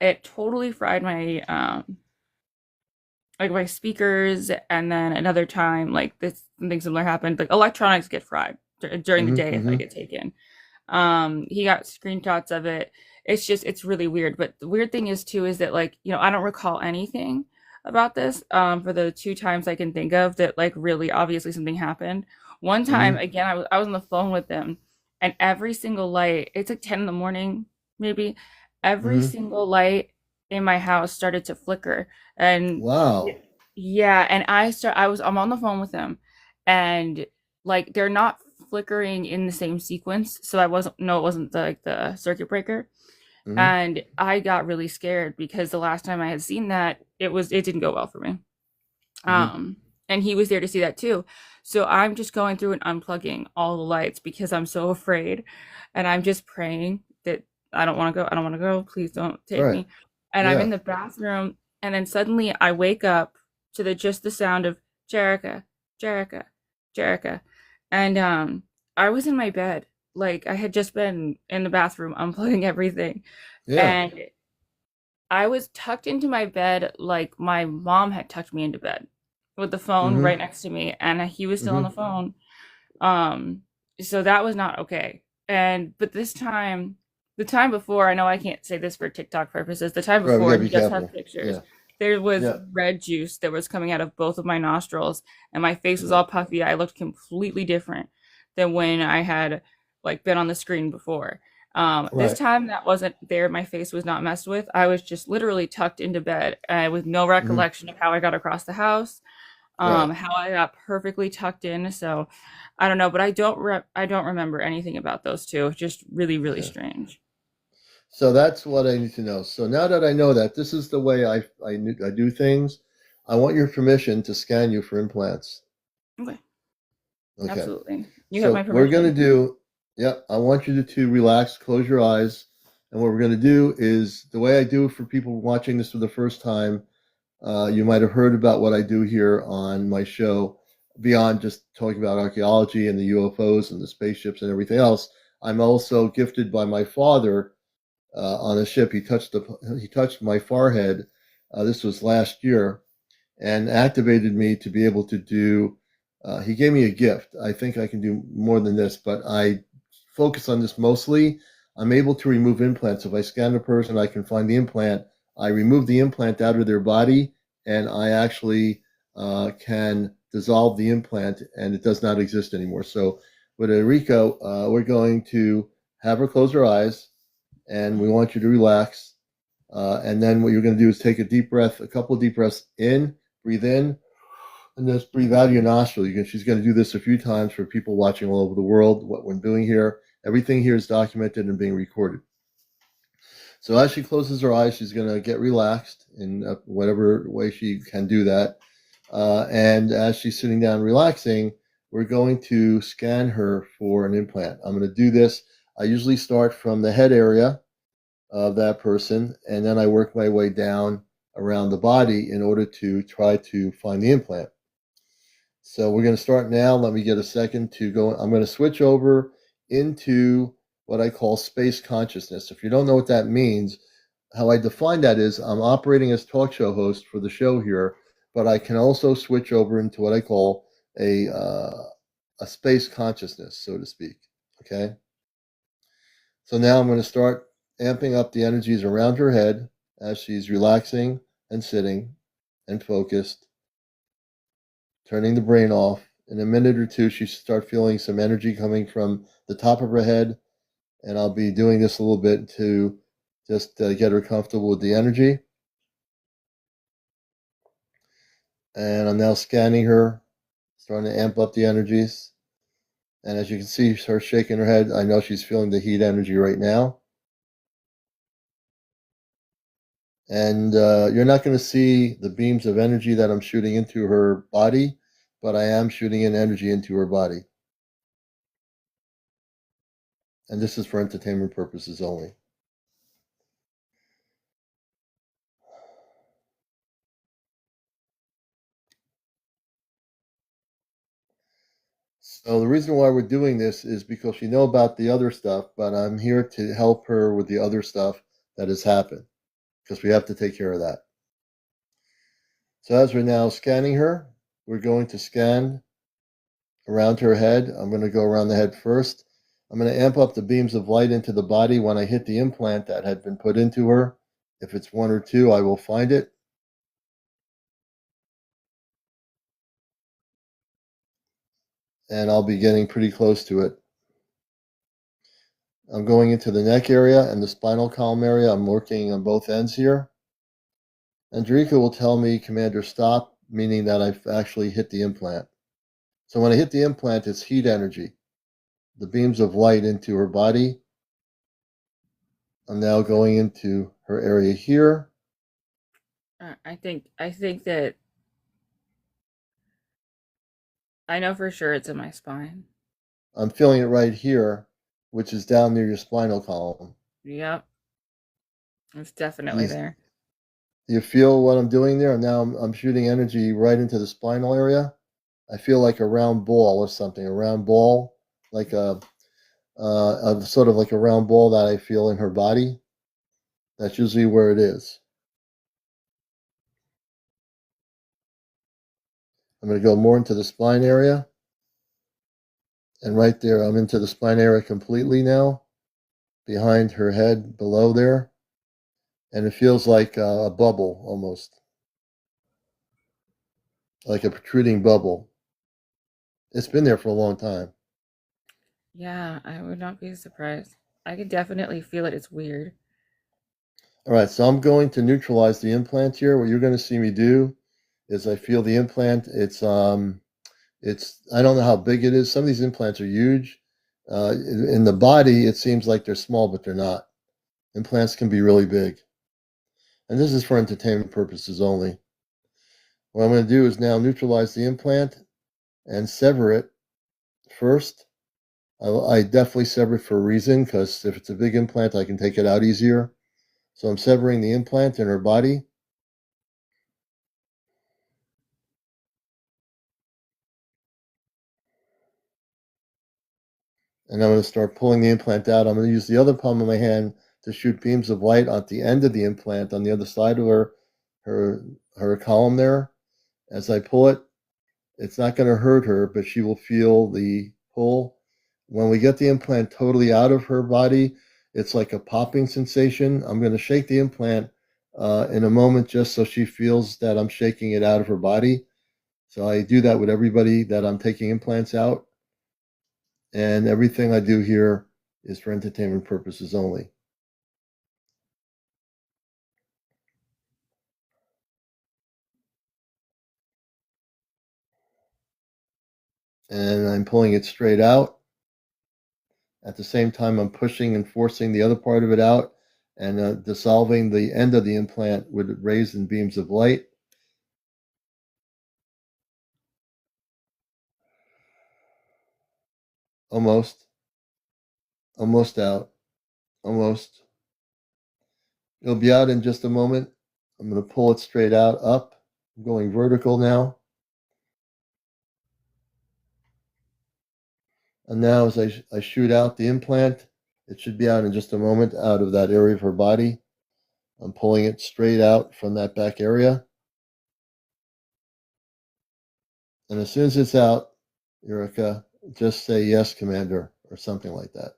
it totally fried my like my speakers. And then another time, like this something similar happened. Like electronics get fried during the day if I Mm-hmm. get taken. He got screenshots of it. It's really weird. But the weird thing is too is that, like, I don't recall anything about this for the two times I can think of that, like, really obviously something happened. One time Mm-hmm. again, I was on the phone with them, and every single light, it's like 10 in the morning maybe, every Mm-hmm. single light in my house started to flicker. And Wow. yeah, and I'm on the phone with them, and like they're not flickering in the same sequence, so I wasn't no, it wasn't the circuit breaker. Mm-hmm. And I got really scared because the last time I had seen that, it didn't go well for me. Mm-hmm. And he was there to see that too. So I'm just going through and unplugging all the lights because I'm so afraid, and I'm just praying that I don't want to go. I don't want to go. Please don't take Right. me. And I'm Yeah. in the bathroom, and then suddenly I wake up to the sound of Jerica, Jerica, Jerica, and I was in my bed, like I had just been in the bathroom unplugging everything, Yeah. and I was tucked into my bed like my mom had tucked me into bed with the phone Mm-hmm. right next to me, and he was still on Mm-hmm. the phone. Um, so that was not okay. But this time, the time before, I know I can't say this for TikTok purposes. The time Right. We before, gotta and be he does have careful. pictures. Yeah. There was Yeah. red juice that was coming out of both of my nostrils, and my face was Right. all puffy. I looked completely different than when I had like been on the screen before. This Right. time that wasn't there. My face was not messed with. I was just literally tucked into bed with no Mm-hmm. recollection of how I got across the house, Right. how I got perfectly tucked in. So I don't know, but I don't remember anything about those two. Just really, really Okay. strange. So that's what I need to know. So now that I know that, this is the way I do things. I want your permission to scan you for implants. Okay, Okay. absolutely. You have my So we're gonna permission. do, yep, I want you to relax, close your eyes. And what we're gonna do is the way I do it for people watching this for the first time. You might have heard about what I do here on my show, beyond just talking about archaeology and the UFOs and the spaceships and everything else. I'm also gifted by my father on a ship. He touched my forehead. This was last year, and activated me to be able to do. He gave me a gift. I think I can do more than this, but I focus on this mostly. I'm able to remove implants. If I scan a person, I can find the implant. I remove the implant out of their body, and I actually can dissolve the implant, and it does not exist anymore. So, with Enrico, we're going to have her close her eyes, and we want you to relax. And then what you're going to do is take a deep breath, a couple of deep breaths breathe in, and just breathe out of your nostril. She's going to do this a few times for people watching all over the world. What we're doing here, everything here is documented and being recorded. So as she closes her eyes, she's going to get relaxed in whatever way she can do that. And as she's sitting down relaxing, we're going to scan her for an implant. I'm going to do this. I usually start from the head area of that person, and then I work my way down around the body in order to try to find the implant. So we're going to start now. Let me get a second to go. I'm going to switch over into what I call space consciousness. If you don't know what that means, how I define that is I'm operating as talk show host for the show here, but I can also switch over into what I call a space consciousness, so to speak. Okay. So now I'm going to start amping up the energies around her head as she's relaxing and sitting and focused, turning the brain off. In a minute or two, she should start feeling some energy coming from the top of her head. And I'll be doing this a little bit to just get her comfortable with the energy. And I'm now scanning her, starting to amp up the energies. And as you can see her shaking her head, I know she's feeling the heat energy right now. And you're not going to see the beams of energy that I'm shooting into her body, but I am shooting in energy into her body. And this is for entertainment purposes only. So the reason why we're doing this is because you know about the other stuff, but I'm here to help her with the other stuff that has happened, because we have to take care of that. So as we're now scanning her, we're going to scan around her head. I'm going to go around the head first. I'm going to amp up the beams of light into the body when I hit the implant that had been put into her. If it's 1 or 2, I will find it. And I'll be getting pretty close to it. I'm going into the neck area and the spinal column area. I'm working on both ends here. And Drika will tell me, Commander, stop, meaning that I've actually hit the implant. So when I hit the implant, it's heat energy. The beams of light into her body. I'm now going into her area here. I think that I know for sure it's in my spine. I'm feeling it right here, which is down near your spinal column. Yep. It's definitely there. You feel what I'm doing there? Now I'm shooting energy right into the spinal area. I feel like a round ball or something, a round ball, like a sort of like a round ball that I feel in her body. That's usually where it is. I'm going to go more into the spine area. And right there, I'm into the spine area completely now, behind her head, below there. And it feels like a bubble almost, like a protruding bubble. It's been there for a long time. Yeah, I would not be surprised. I could definitely feel it. It's weird. All right, so I'm going to neutralize the implant here. What you're going to see me do is I feel the implant. It's I don't know how big it is. Some of these implants are huge. In the body, it seems like they're small, but they're not. Implants can be really big. And this is for entertainment purposes only. What I'm going to do is now neutralize the implant and sever it first. I definitely sever it for a reason, because if it's a big implant, I can take it out easier. So I'm severing the implant in her body. And I'm going to start pulling the implant out. I'm going to use the other palm of my hand to shoot beams of light at the end of the implant on the other side of her column there. As I pull it, it's not going to hurt her, but she will feel the pull. When we get the implant totally out of her body, it's like a popping sensation. I'm going to shake the implant in a moment, just so she feels that I'm shaking it out of her body. So I do that with everybody that I'm taking implants out. And everything I do here is for entertainment purposes only. And I'm pulling it straight out. At the same time, I'm pushing and forcing the other part of it out, and dissolving the end of the implant with rays and beams of light. Almost out. Almost. It'll be out in just a moment. I'm going to pull it straight out, up. I'm going vertical now. And now as I shoot out the implant, it should be out in just a moment, out of that area of her body. I'm pulling it straight out from that back area. And as soon as it's out, Eureka, just say yes, Commander, or something like that.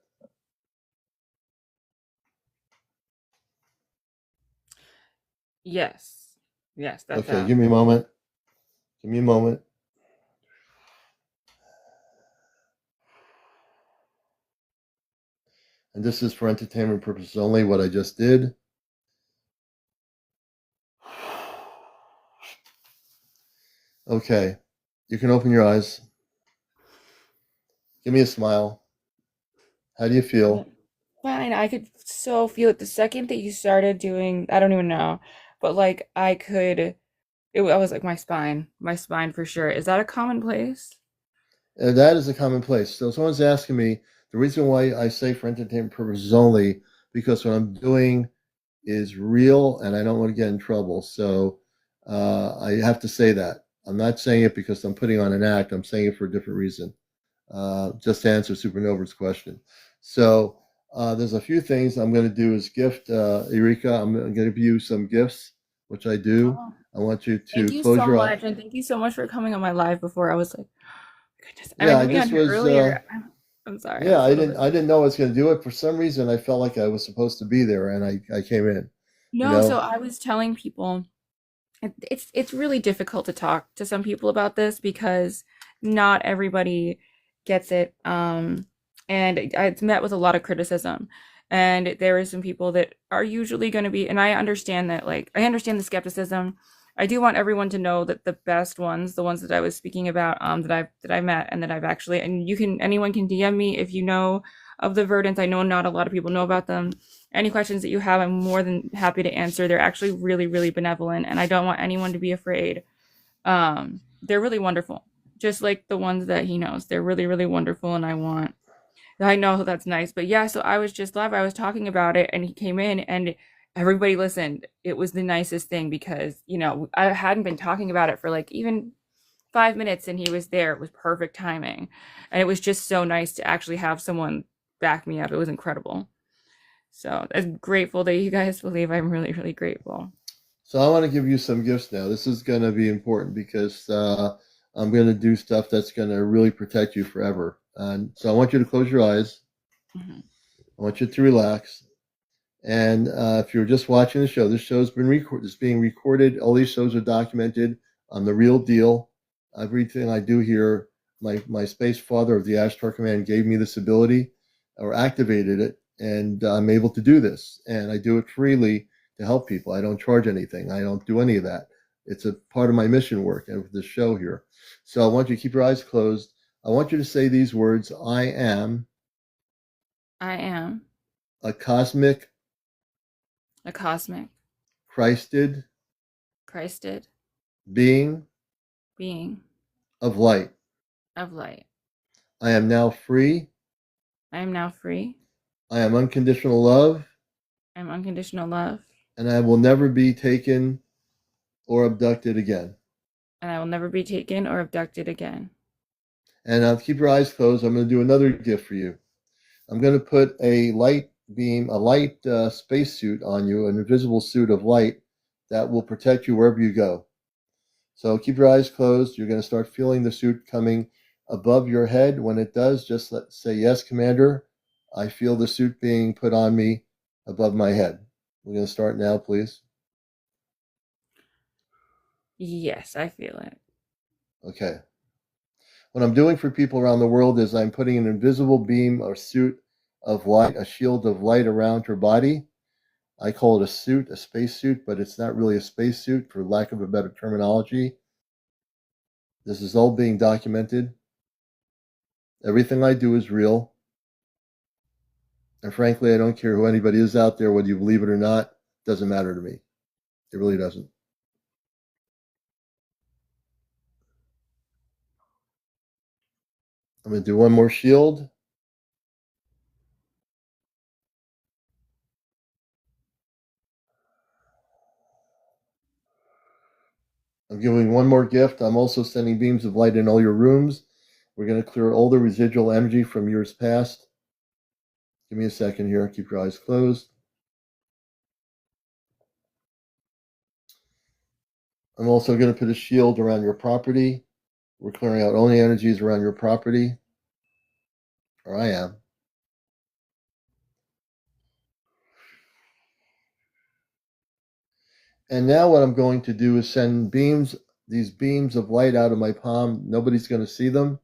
Yes. Yes, that's Okay, out. give me a moment. Give me a moment. And this is for entertainment purposes only, what I just did. Okay, you can open your eyes. Give me a smile. How do you feel? fine. I could so feel it the second that you started doing, I don't even know, but like I could, I was like my spine for sure. Is that a commonplace? And that is a commonplace. So someone's asking me the reason why I say for entertainment purposes only, because what I'm doing is real and I don't want to get in trouble. So I have to say that. I'm not saying it because I'm putting on an act. I'm saying it for a different reason. Just to answer Supernova's question. So there's a few things I'm going to do is gift Eureka. I'm going to give you some gifts, which I do. Oh, I want you thank to you close so your eye. much, and thank you so much for coming on my live before. I was like, goodness, I Yeah, meant I to be on just here was. earlier. I'm sorry, I Yeah, was a little bit. I didn't know I was going to do it. For some reason, I felt like I was supposed to be there, and I came in. You No, so know, I was telling people it's really difficult to talk to some people about this because not everybody gets it. And it's met with a lot of criticism. And there are some people that are usually going to be, and I understand that, like, I understand the skepticism. I do want everyone to know that the best ones, the ones that I was speaking about, that I met and that I've actually, and anyone can DM me if you know of the verdants. I know not a lot of people know about them. Any questions that you have, I'm more than happy to answer. They're actually really, really benevolent, and I don't want anyone to be afraid. They're really wonderful, just like the ones that he knows. They're really, really wonderful, and I know that's nice. But yeah, so I was just live. I was talking about it, and he came in, and everybody listened. It was the nicest thing because I hadn't been talking about it for like even 5 minutes, and he was there. It was perfect timing, and it was just so nice to actually have someone back me up. It was incredible. So I'm grateful that you guys believe. I'm really, really grateful. so I want to give you some gifts now. This is going to be important because I'm going to do stuff that's going to really protect you forever. And so I want you to close your eyes. Mhm. I want you to relax. And if you're just watching the show, this show's been it's being recorded. All these shows are documented on the real deal. Everything I do here, my space father of the Ashtar Command gave me this ability or activated it, and I'm able to do this. And I do it freely to help people. I don't charge anything. I don't do any of that. It's a part of my mission work and with this show here. So I want you to keep your eyes closed. I want you to say these words: I am I am a cosmic, a cosmic, Christed Christed being being of light. of light. I am now free. I am now free. I am unconditional love, I am unconditional love, and I will never be taken or abducted again. and I will never be taken or abducted again. And now keep your eyes closed. I'm going to do another gift for you. I'm going to put a light beam, a light space suit on you, an invisible suit of light that will protect you wherever you go. So keep your eyes closed. You're going to start feeling the suit coming above your head. When it does, just say, yes, Commander. I feel the suit being put on me above my head. We're going to start now, please. Yes, I feel it. Okay. What I'm doing for people around the world is I'm putting an invisible beam or suit of light, a shield of light around her body. I call it a suit, a space suit, but it's not really a space suit for lack of a better terminology. This is all being documented. Everything I do is real. And frankly, I don't care who anybody is out there, whether you believe it or not. It doesn't matter to me. It really doesn't. I'm going to do one more shield. I'm giving one more gift. I'm also sending beams of light in all your rooms. We're going to clear all the residual energy from years past. Give me a second here. Keep your eyes closed. I'm also going to put a shield around your property. We're clearing out only energies around your property, or I am. And now what I'm going to do is send beams, these beams of light out of my palm. Nobody's going to see them.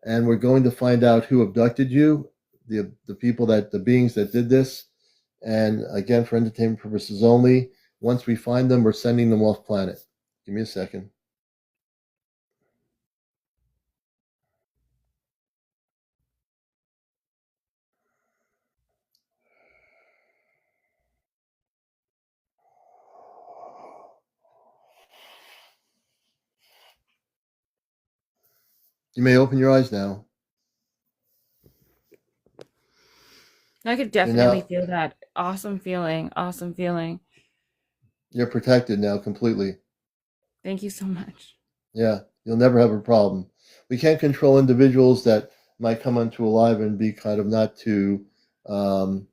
And we're going to find out who abducted you, the people the beings that did this. And again, for entertainment purposes only. Once we find them, we're sending them off planet. Give me a second. You may open your eyes now. I could And definitely now feel that. Awesome feeling. Awesome feeling. you're protected now completely. Thank you so much. Yeah, you'll never have a problem. We can't control individuals that might come onto a live and be kind of not too. Um,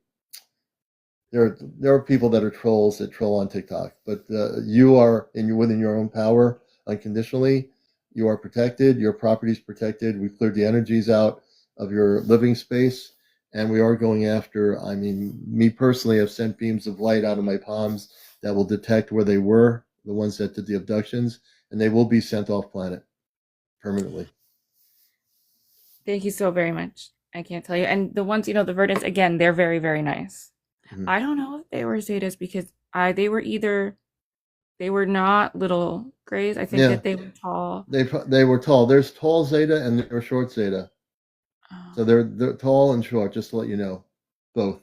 there are people that are trolls that troll on TikTok, but you are within your own power unconditionally. You are protected. Your property is protected. We've cleared the energies out of your living space, and we are going after. I mean, me personally, I've sent beams of light out of my palms that will detect where they were, the ones that did the abductions, and they will be sent off planet permanently. Thank you so very much. I can't tell you. And the ones, the verdants, again, they're very, very nice. Mhm. I don't know if they were Zetas because they were not little grays. I think Yeah, that they were tall. they were tall. There's tall Zeta and there's short Zeta. So Oh, they're tall and short, just to let you know, both.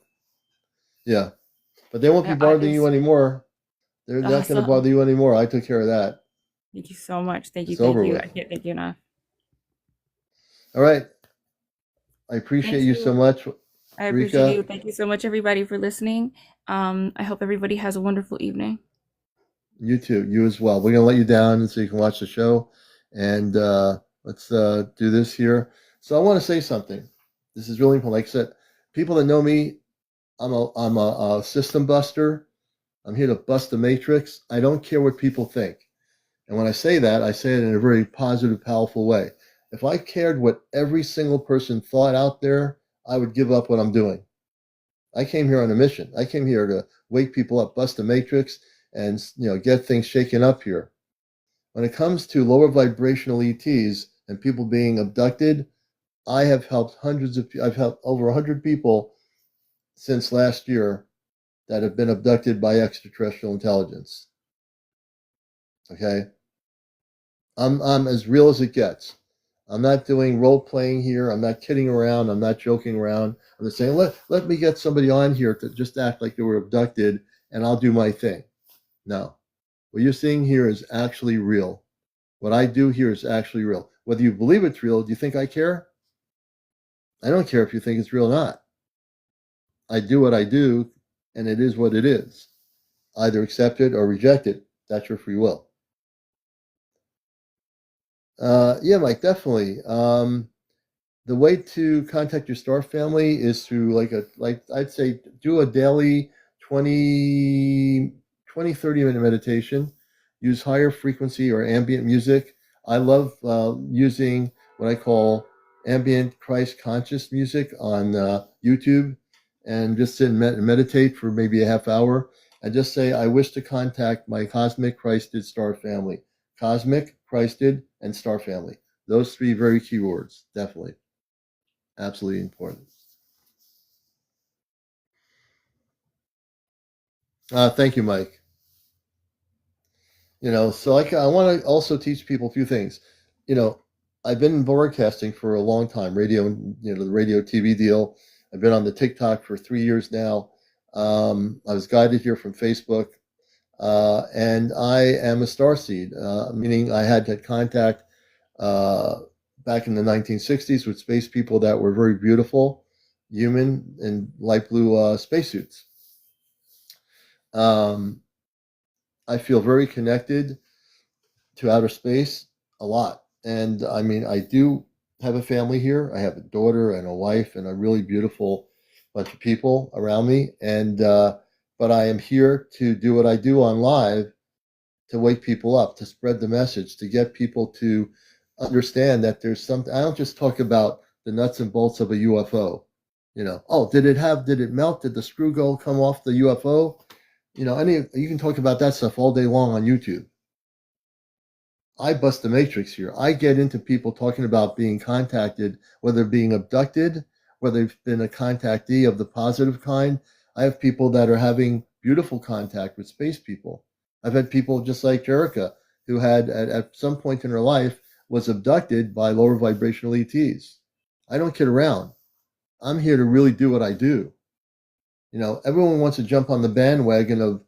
Yeah, but they won't be I bothering you just anymore. They're not going to awesome. bother you anymore. I took care of that. Thank you so much. Thank you. It's Thank over you. with. I can't thank you enough. All right. I appreciate Thank you so you. much, I appreciate you. Rika. Thank you so much, everybody, for listening. I hope everybody has a wonderful evening. You too. You as well. We're going to let you down so you can watch the show. And let's do this here. So I want to say something. This is really important. Like I said, people that know me, I'm a system buster. I'm here to bust the matrix. I don't care what people think. And when I say that, I say it in a very positive, powerful way. If I cared what every single person thought out there, I would give up what I'm doing. I came here on a mission. I came here to wake people up, bust the matrix, and get things shaken up here. When it comes to lower vibrational ETs and people being abducted, I have helped I've helped over 100 people since last year that have been abducted by extraterrestrial intelligence. Okay, I'm as real as it gets. I'm not doing role playing here. I'm not kidding around. I'm not joking around. I'm just saying let me get somebody on here to just act like they were abducted, and I'll do my thing. No, what you're seeing here is actually real. What I do here is actually real. Whether you believe it's real, do you think I care? I don't care if you think it's real or not. I do what I do, and it is what it is. Either accept it or reject it. That's your free will. Yeah, Mike, definitely. The way to contact your star family is through like I'd say do a daily 30 minute meditation. Use higher frequency or ambient music. I love using what I call ambient Christ conscious music on YouTube, and just sit and meditate for maybe a half hour and just say, I wish to contact my cosmic Christed star family. Cosmic, Christed, and star family. Those three very key words, definitely. Absolutely important. Thank you, Mike. So I want to also teach people a few things. You know, I've been in broadcasting for a long time, radio, the radio TV deal. I've been on the TikTok for 3 years now. I was guided here from Facebook, and I am a starseed, meaning I had contact uh, back in the 1960s with space people that were very beautiful, human, in light blue spacesuits. Um, I feel very connected to outer space a lot. And I mean, I do have a family here. I have a daughter and a wife and a really beautiful bunch of people around me. And, but I am here to do what I do on live to wake people up, to spread the message, to get people to understand that there's something. I don't just talk about the nuts and bolts of a UFO. Oh, did it melt? Did the screw go come off the UFO? You can talk about that stuff all day long on YouTube. I bust the matrix here. I get into people talking about being contacted, whether being abducted, whether they've been a contactee of the positive kind. I have people that are having beautiful contact with space people. I've had people just like Jerica, who had at some point in her life was abducted by lower vibrational ETs. I don't kid around. I'm here to really do what I do. Everyone wants to jump on the bandwagon of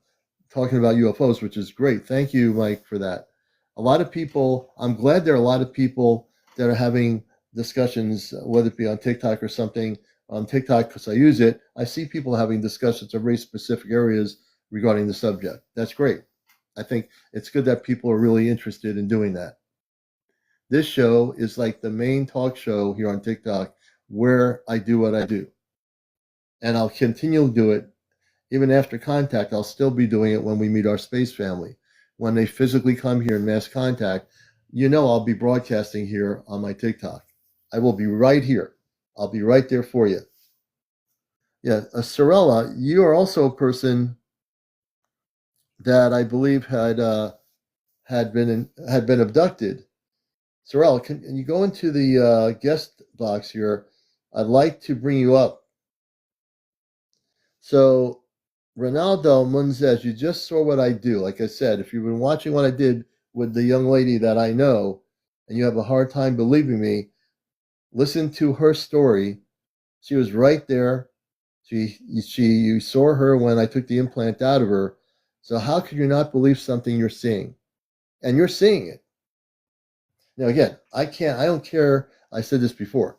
talking about UFOs, which is great. Thank you, Mike, for that. A lot of people, I'm glad there are a lot of people that are having discussions, whether it be on TikTok or something. On TikTok, because I use it, I see people having discussions of very specific areas regarding the subject. That's great. I think it's good that people are really interested in doing that. This show is like the main talk show here on TikTok where I do what I do. And I'll continue to do it even after contact. I'll still be doing it when we meet our space family. When they physically come here in mass contact, I'll be broadcasting here on my TikTok. I will be right here. I'll be right there for you. Yeah, Sorella, you are also a person that I believe had been abducted. Sorella, can you go into the guest box here? I'd like to bring you up. So, Ronaldo Munzez, you just saw what I do. Like I said, if you've been watching what I did with the young lady that I know, and you have a hard time believing me, listen to her story. She was right there. You saw her when I took the implant out of her. So how could you not believe something you're seeing? And you're seeing it. Now, again, I don't care. I said this before,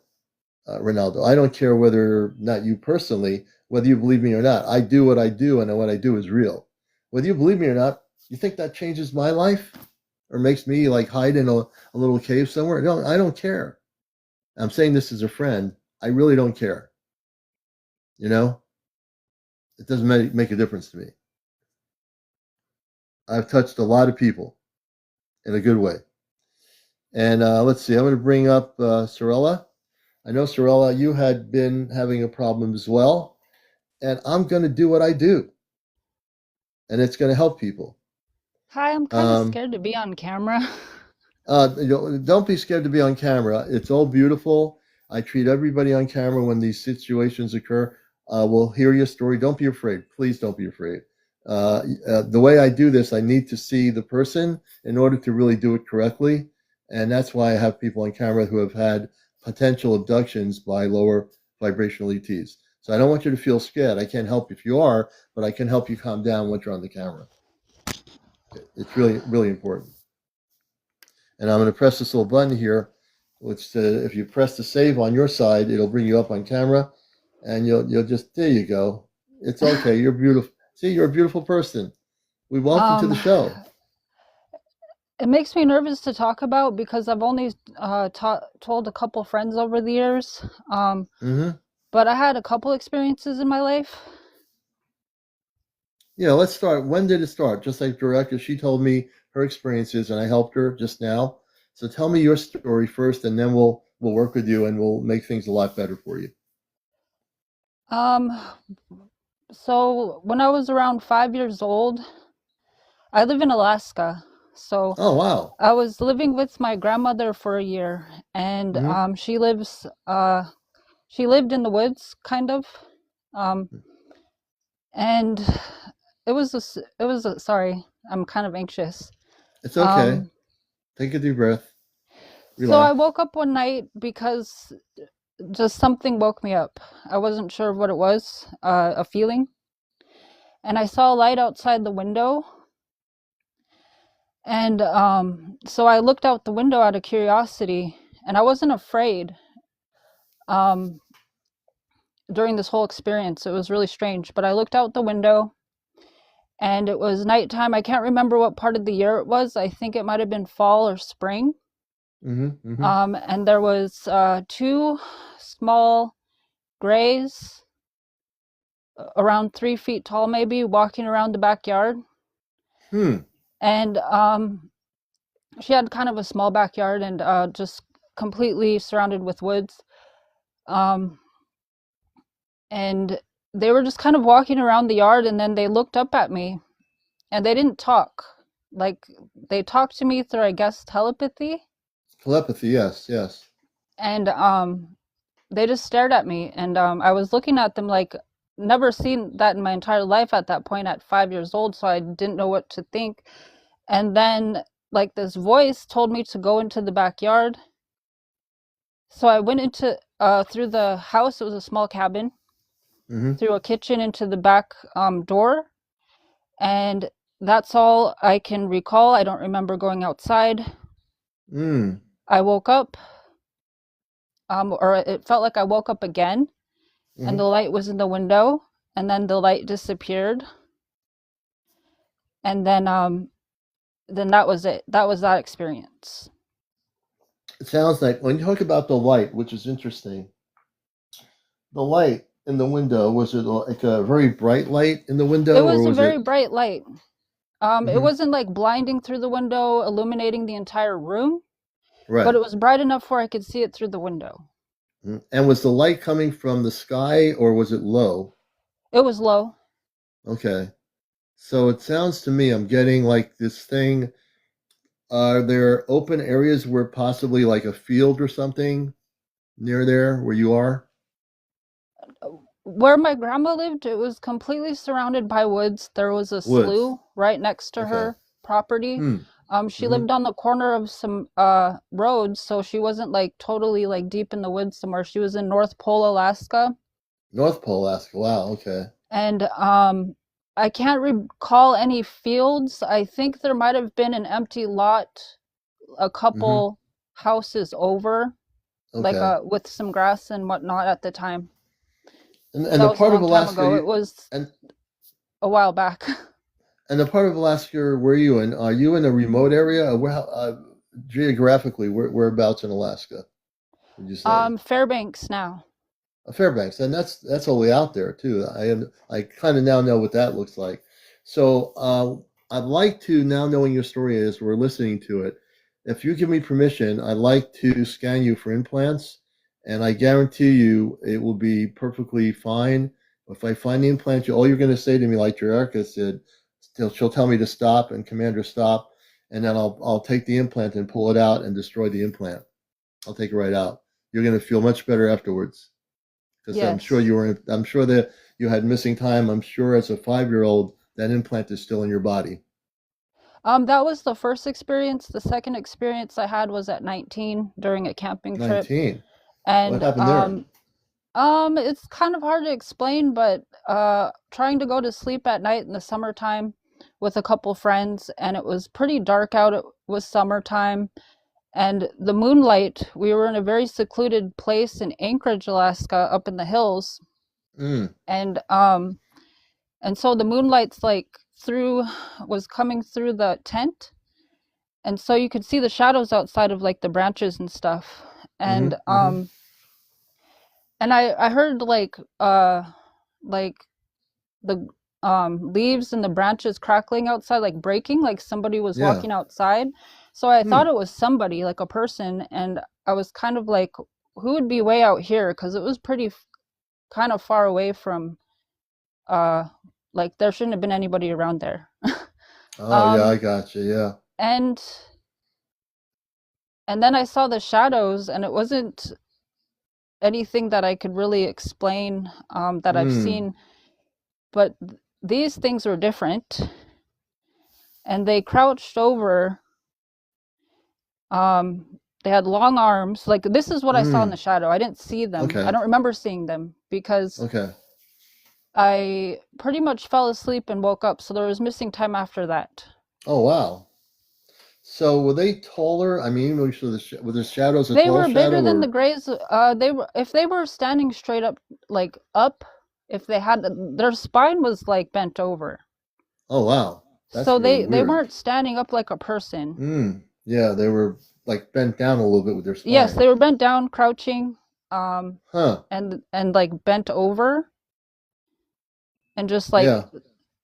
Ronaldo. I don't care whether not you personally, whether you believe me or not. I do what I do, and what I do is real. Whether you believe me or not, you think that changes my life or makes me like hide in a little cave somewhere? No, I don't care. I'm saying this as a friend. I really don't care. It doesn't make a difference to me. I've touched a lot of people in a good way. And let's see, I'm going to bring up Sorella. I know, Sorella, you had been having a problem as well. And I'm going to do what I do. And it's going to help people. Hi, I'm kind of scared to be on camera. Don't be scared to be on camera. It's all beautiful. I treat everybody on camera when these situations occur. We'll hear your story. Don't be afraid. Please don't be afraid. The way I do this, I need to see the person in order to really do it correctly. And that's why I have people on camera who have had potential abductions by lower vibrational ETs. So I don't want you to feel scared. I can't help if you are, but I can help you calm down once you're on the camera. It's really, really important. And I'm going to press this little button here, which if you press the save on your side, it'll bring you up on camera, and you'll just, there you go. It's okay. You're beautiful. See, you're a beautiful person. We welcome to the show. It makes me nervous to talk about because I've only told a couple friends over the years. But I had a couple experiences in my life. Yeah, let's start. When did it start? Just like Director, she told me her experiences, and I helped her just now. So tell me your story first, and then we'll work with you, and we'll make things a lot better for you. So when I was around 5 years old, I live in Alaska. So oh wow, I was living with my grandmother for a year, and she lived in the woods, kind of, and it was sorry, I'm kind of anxious. It's okay. Take a deep breath. Relax. So I woke up one night because just something woke me up. I wasn't sure what it was, a feeling. And I saw a light outside the window. And so I looked out the window out of curiosity, and I wasn't afraid during this whole experience. It was really strange. But I looked out the window, and it was nighttime. I can't remember what part of the year it was. I think it might have been fall or spring. And there was 2 small grays, around 3 feet tall, maybe, walking around the backyard. And she had kind of a small backyard and just completely surrounded with woods. And they were just kind of walking around the yard, and then they looked up at me, and they didn't talk. Like, they talked to me through, I guess, telepathy. Telepathy, yes. And they just stared at me, and I was looking at them like, never seen that in my entire life at that point at 5 years old, so I didn't know what to think. And then, like, this voice told me to go into the backyard. So I went into through the house. It was a small cabin. Through a kitchen into the back door, and that's all I can recall. I don't remember going outside. I woke up, or it felt like I woke up again, and Hmm. the light was in the window, and then the light disappeared, and then that was it. That was that experience. It sounds like when you talk about the light, which is interesting, the light in the window, was it like a very bright light in the It window, or was a was very it? bright light. It Hmm. wasn't like blinding through the window, illuminating the entire room, but Right. it was bright enough where I could see it through the window. Mhm. And was the light coming from the sky or was it low? It was low. Okay. So it sounds to me I'm getting like this thing. Are there open areas where possibly like a field or something near there where you are? Where my grandma lived, it was completely surrounded by woods. There was a Woods. slough right next to Okay. her property. Hmm. She Hmm. lived on the corner of some roads, so she wasn't like totally like deep in the woods somewhere. She was in North Pole, Alaska, North Pole, Alaska. Wow. Okay. and I can't recall any fields. I think there might have been an empty lot a Hmm. couple houses over, like Okay. with some grass and whatnot at the time. And That the was a part of long time Alaska ago. It you was and a while back. and the part of Alaska where are you in? Are you in a remote area? Where geographically, whereabouts in Alaska would you say? Fairbanks now. Fairbanks, and that's all the way out there too. I kind of now know what that looks like. So I'd like to now knowing your story as we're listening to it. If you give me permission, I'd like to scan you for implants, and I guarantee you it will be perfectly fine. If I find the implant, all you're going to say to me, like Erica said, she'll tell me to stop and command her stop, and then I'll take the implant and pull it out and destroy the implant. I'll take it right out. You're going to feel much better afterwards because Yes. I'm sure that you had missing time. I'm sure as a 5-year-old that implant is still in your body. That was the first experience. The second experience I had was at 19 during a camping trip. 19. What And happened there? it's kind of hard to explain, but trying to go to sleep at night in the summertime with a couple friends, and it was pretty dark out. It was summertime, and the moonlight, we were in a very secluded place in Anchorage, Alaska, up in the hills, Mm, and so the moonlight's like through was coming through the tent, and so you could see the shadows outside of like the branches and stuff, mm-hmm, and mm-hmm. I heard like the leaves and the branches crackling outside, like breaking, like somebody was Yeah. walking outside. So I thought Hmm. it was somebody, like a person, and I was kind of like, who would be way out here? Because it was pretty kind of far away from uh like there shouldn't have been anybody around there. Oh, yeah, I um got you. Yeah. and then I saw the shadows, and it wasn't anything that I could really explain that I've Mm, seen, but these things were different, and they crouched over. They had long arms. Like this is what I saw in the mm. shadow. I didn't see them. I Okay. don't remember seeing them because Okay. I pretty much fell asleep and woke up. So there was missing time after that. Oh, wow. So were they taller? I mean, were the shadows a They tall were bigger shadow than the or? grays. They were if they were standing straight up, like up. If they had their spine was like bent over, Oh, wow. That's so really they weird. weren't standing up like a person. Mm. Yeah, they were like bent down a little bit with their Yes, spine. they were bent down, crouching, um, Huh. and like bent over, and just like, Yeah.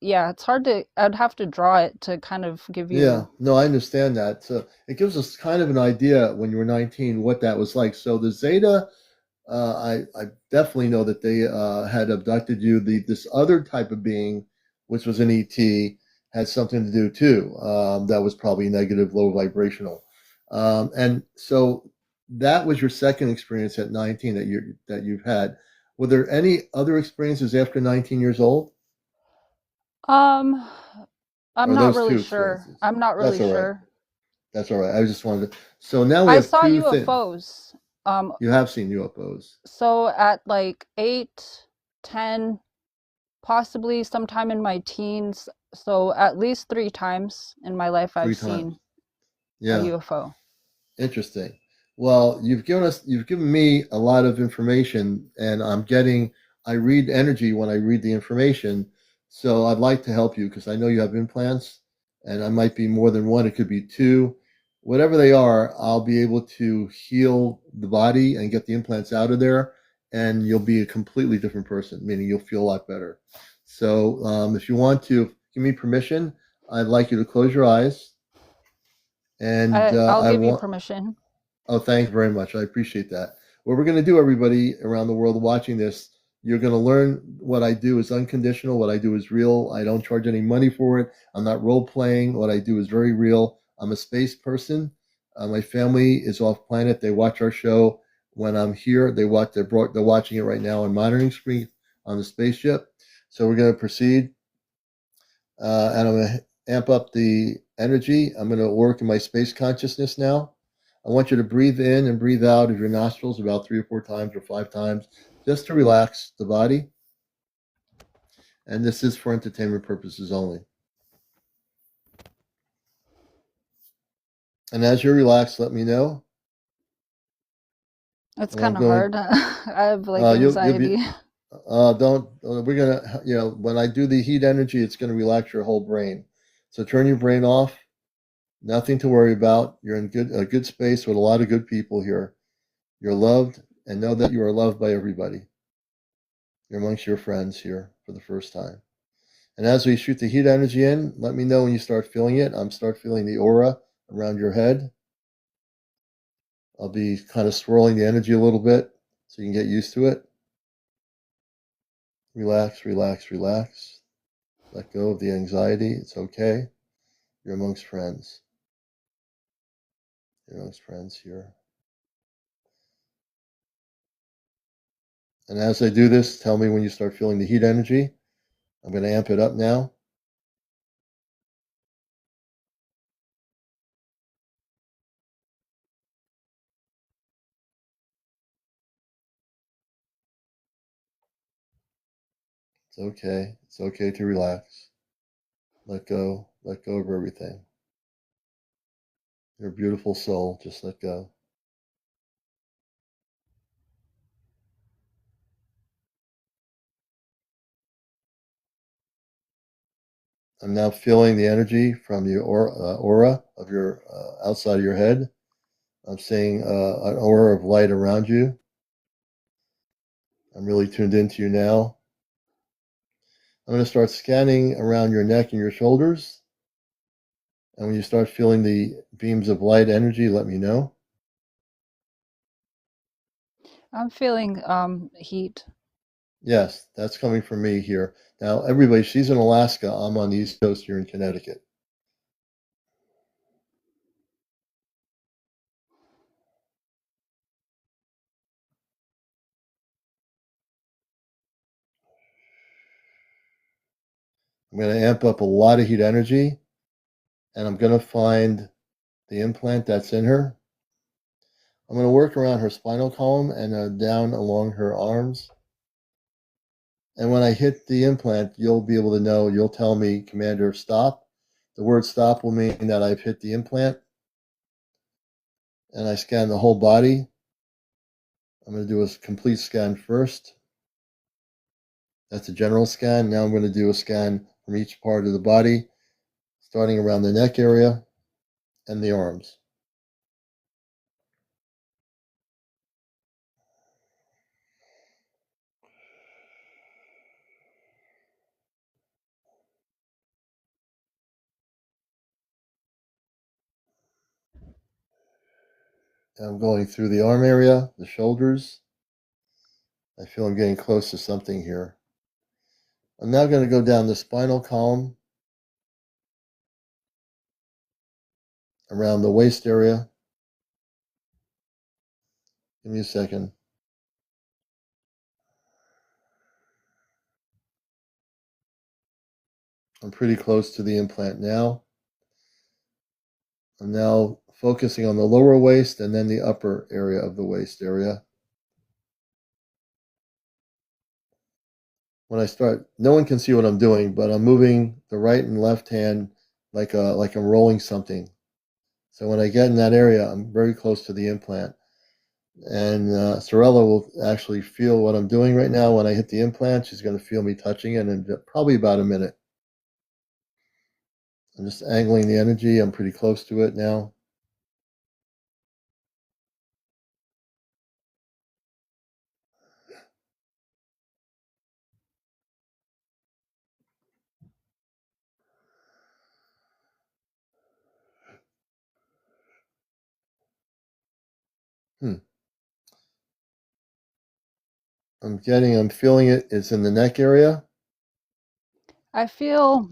yeah, it's hard to. I'd have to draw it to kind of give Yeah, you. no, I understand that. So it gives us kind of an idea when you were 19 what that was like. So the Zeta, I definitely know that they had abducted you. This other type of being, which was an ET, had something to do too. That was probably negative, low vibrational. And so that was your second experience at 19 that you've had. Were there any other experiences after 19 years old, Um, I'm or not those really two sure. experiences? I'm not really That's all right. sure. That's all right. I just wanted to. So now we I have saw two things. UFOs. You have seen UFOs So at like 8, 10, possibly sometime in my teens. So at least 3 times in my life I've 3 times. seen a Yeah, UFO. interesting. Well, you've given me a lot of information, and I read energy when I read the information. So I'd like to help you because I know you have implants, and I might be more than one. It could be two. Whatever they are, I'll be able to heal the body and get the implants out of there, and you'll be a completely different person, meaning you'll feel a lot better. So if you want to give me permission, I'd like you to close your eyes, and I'll I give you want. permission. Oh, thanks very much. I appreciate that. What we're going to do, everybody around the world watching this, you're going to learn what I do is unconditional. What I do is real. I don't charge any money for it. I'm not role playing. What I do is very real. I'm a space person. My family is off planet. They watch our show when I'm here. They're watching it right now on monitoring screen on the spaceship. So we're going to proceed, and I'm going to amp up the energy. I'm going to work in my space consciousness now. I want you to breathe in and breathe out of your nostrils about 3 or 4 times or 5 times just to relax the body. And this is for entertainment purposes only. And as you're relaxed, let me know. It's And I'm kind of going, hard. I have like you'll anxiety. be, don't, we're going to, when I do the heat energy, it's going to relax your whole brain. So turn your brain off. Nothing to worry about. You're in a good space with a lot of good people here. You're loved, and know that you are loved by everybody. You're amongst your friends here for the first time. And as we shoot the heat energy in, let me know when you start feeling it. I'm start feeling the aura around your head. I'll be kind of swirling the energy a little bit so you can get used to it. Relax, relax, relax. Let go of the anxiety. It's okay. You're amongst friends. You're amongst friends here. And as I do this, tell me when you start feeling the heat energy. I'm going to amp it up now. It's okay. It's okay to relax. Let go. Let go of everything. You're a beautiful soul. Just let go. I'm now feeling the energy from your aura of your outside of your head. I'm seeing an aura of light around you. I'm really tuned into you now. I'm going to start scanning around your neck and your shoulders. And when you start feeling the beams of light energy, let me know. I'm feeling heat. Yes, that's coming from me here. Now, everybody, she's in Alaska. I'm on the East Coast here in Connecticut. I'm going to amp up a lot of heat energy, and I'm going to find the implant that's in her. I'm going to work around her spinal column and down along her arms. And when I hit the implant, you'll be able to know, you'll tell me, Commander, stop. The word stop will mean that I've hit the implant. And I scan the whole body. I'm going to do a complete scan first. That's a general scan. Now I'm going to do a scan from each part of the body, starting around the neck area and the arms. And I'm going through the arm area, the shoulders. I feel I'm getting close to something here. I'm now going to go down the spinal column, around the waist area. Give me a second. I'm pretty close to the implant now. I'm now focusing on the lower waist and then the upper area of the waist area. When I start, no one can see what I'm doing, but I'm moving the right and left hand like I'm rolling something. So when I get in that area, I'm very close to the implant. And Sorella will actually feel what I'm doing right now. When I hit the implant, she's going to feel me touching it in probably about a minute. I'm just angling the energy. I'm pretty close to it now. Hmm. I'm feeling it. It's in the neck area. I feel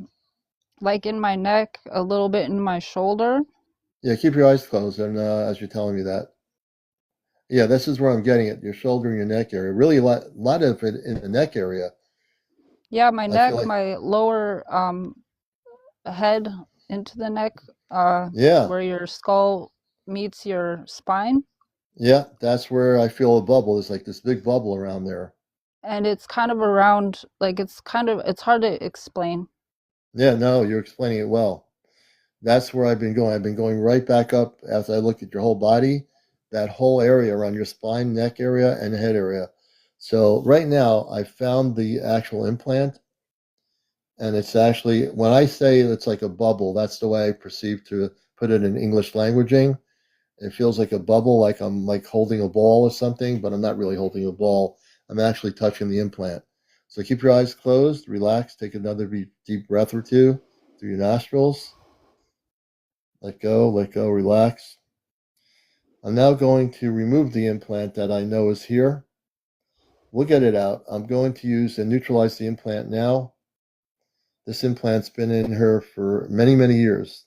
like in my neck, a little bit in my shoulder. Yeah, keep your eyes closed and as you're telling me that. Yeah, this is where I'm getting it. Your shoulder and your neck area. Really, lot of it in the neck area. Yeah, my I feel neck, like, my lower head into the neck, yeah, where your skull meets your spine. yeah, that's where I feel a bubble. There's like this big bubble around there. And it's kind of around, like it's hard to explain. Yeah, no, you're explaining it well. That's where I've been going. I've been going right back up as I looked at your whole body, that whole area around your spine, neck area, and head area. So right now, I found the actual implant, and it's actually, when I say it's like a bubble, that's the way I perceive to put it in English languaging. It feels like a bubble, like I'm like holding a ball or something, but I'm not really holding a ball. I'm actually touching the implant. So keep your eyes closed, relax, take another deep breath or two through your nostrils. Let go, relax. I'm now going to remove the implant that I know is here. We'll get it out. I'm going to use and neutralize the implant now. This implant's been in her for many, many years,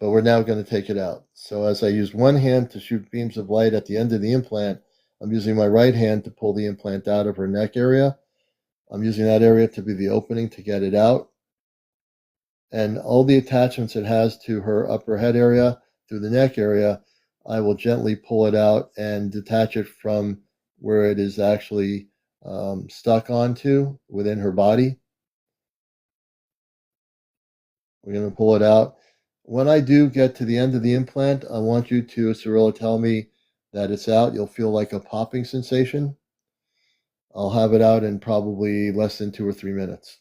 but we're now going to take it out. So as I use one hand to shoot beams of light at the end of the implant, I'm using my right hand to pull the implant out of her neck area. I'm using that area to be the opening to get it out. And all the attachments it has to her upper head area through the neck area, I will gently pull it out and detach it from where it is actually stuck onto within her body. We're going to pull it out. When I do get to the end of the implant, I want you to, Cirilla, tell me that it's out. You'll feel like a popping sensation. I'll have it out in probably less than 2 or 3 minutes.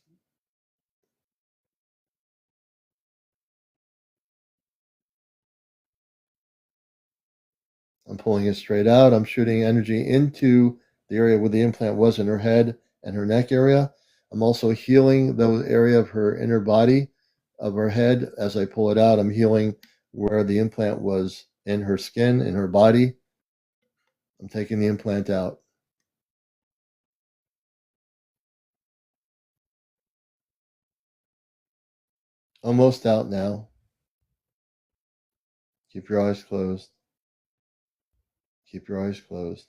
I'm pulling it straight out. I'm shooting energy into the area where the implant was in her head and her neck area. I'm also healing the area of her inner body, of her head. As I pull it out, I'm healing where the implant was in her skin, in her body. I'm taking the implant out. Almost out now. Keep your eyes closed. Keep your eyes closed.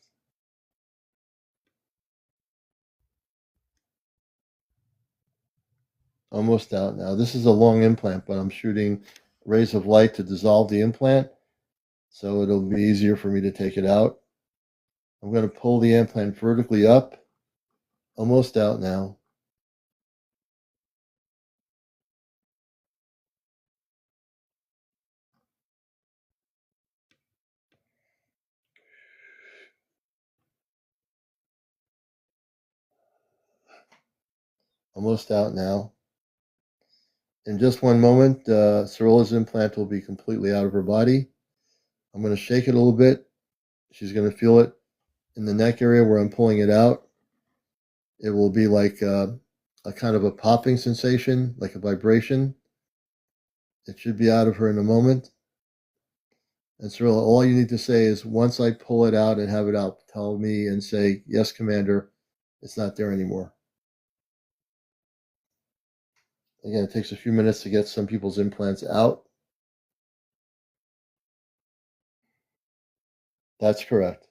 Almost out now. This is a long implant, but I'm shooting rays of light to dissolve the implant, so it'll be easier for me to take it out. I'm going to pull the implant vertically up. Almost out now. Almost out now. In just one moment, Cirilla's implant will be completely out of her body. I'm going to shake it a little bit. She's going to feel it in the neck area where I'm pulling it out. It will be like a kind of a popping sensation, like a vibration. It should be out of her in a moment. And Cirilla, all you need to say is once I pull it out and have it out, tell me and say, yes, Commander, it's not there anymore. Again, it takes a few minutes to get some people's implants out. That's correct.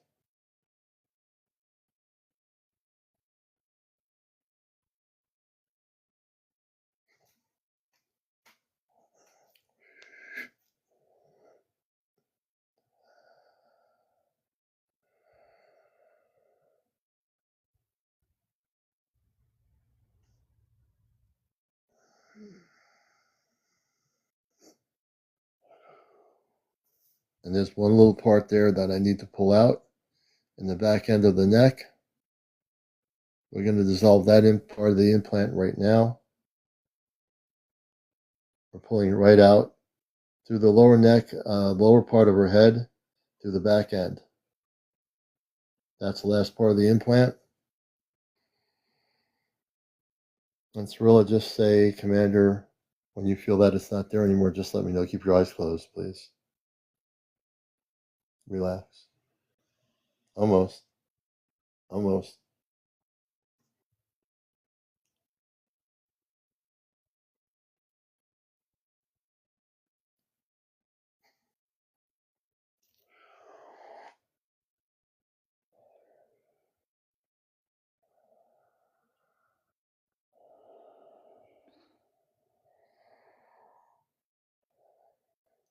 And there's one little part there that I need to pull out in the back end of the neck. We're going to dissolve that in part of the implant right now. We're pulling it right out through the lower neck, lower part of her head, through the back end. That's the last part of the implant. And Cirilla, just say, Commander, when you feel that it's not there anymore, just let me know. Keep your eyes closed, please. Relax. Almost. Almost.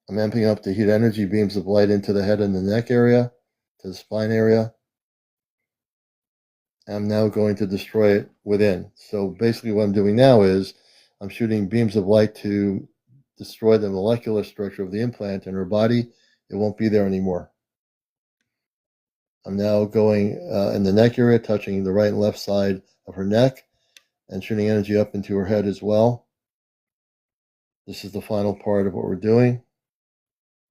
I'm amping up the heat energy beams of light into the head and the neck area, to the spine area. I'm now going to destroy it within. So basically what I'm doing now is I'm shooting beams of light to destroy the molecular structure of the implant in her body. It won't be there anymore. I'm now going in the neck area, touching the right and left side of her neck and shooting energy up into her head as well. This is the final part of what we're doing.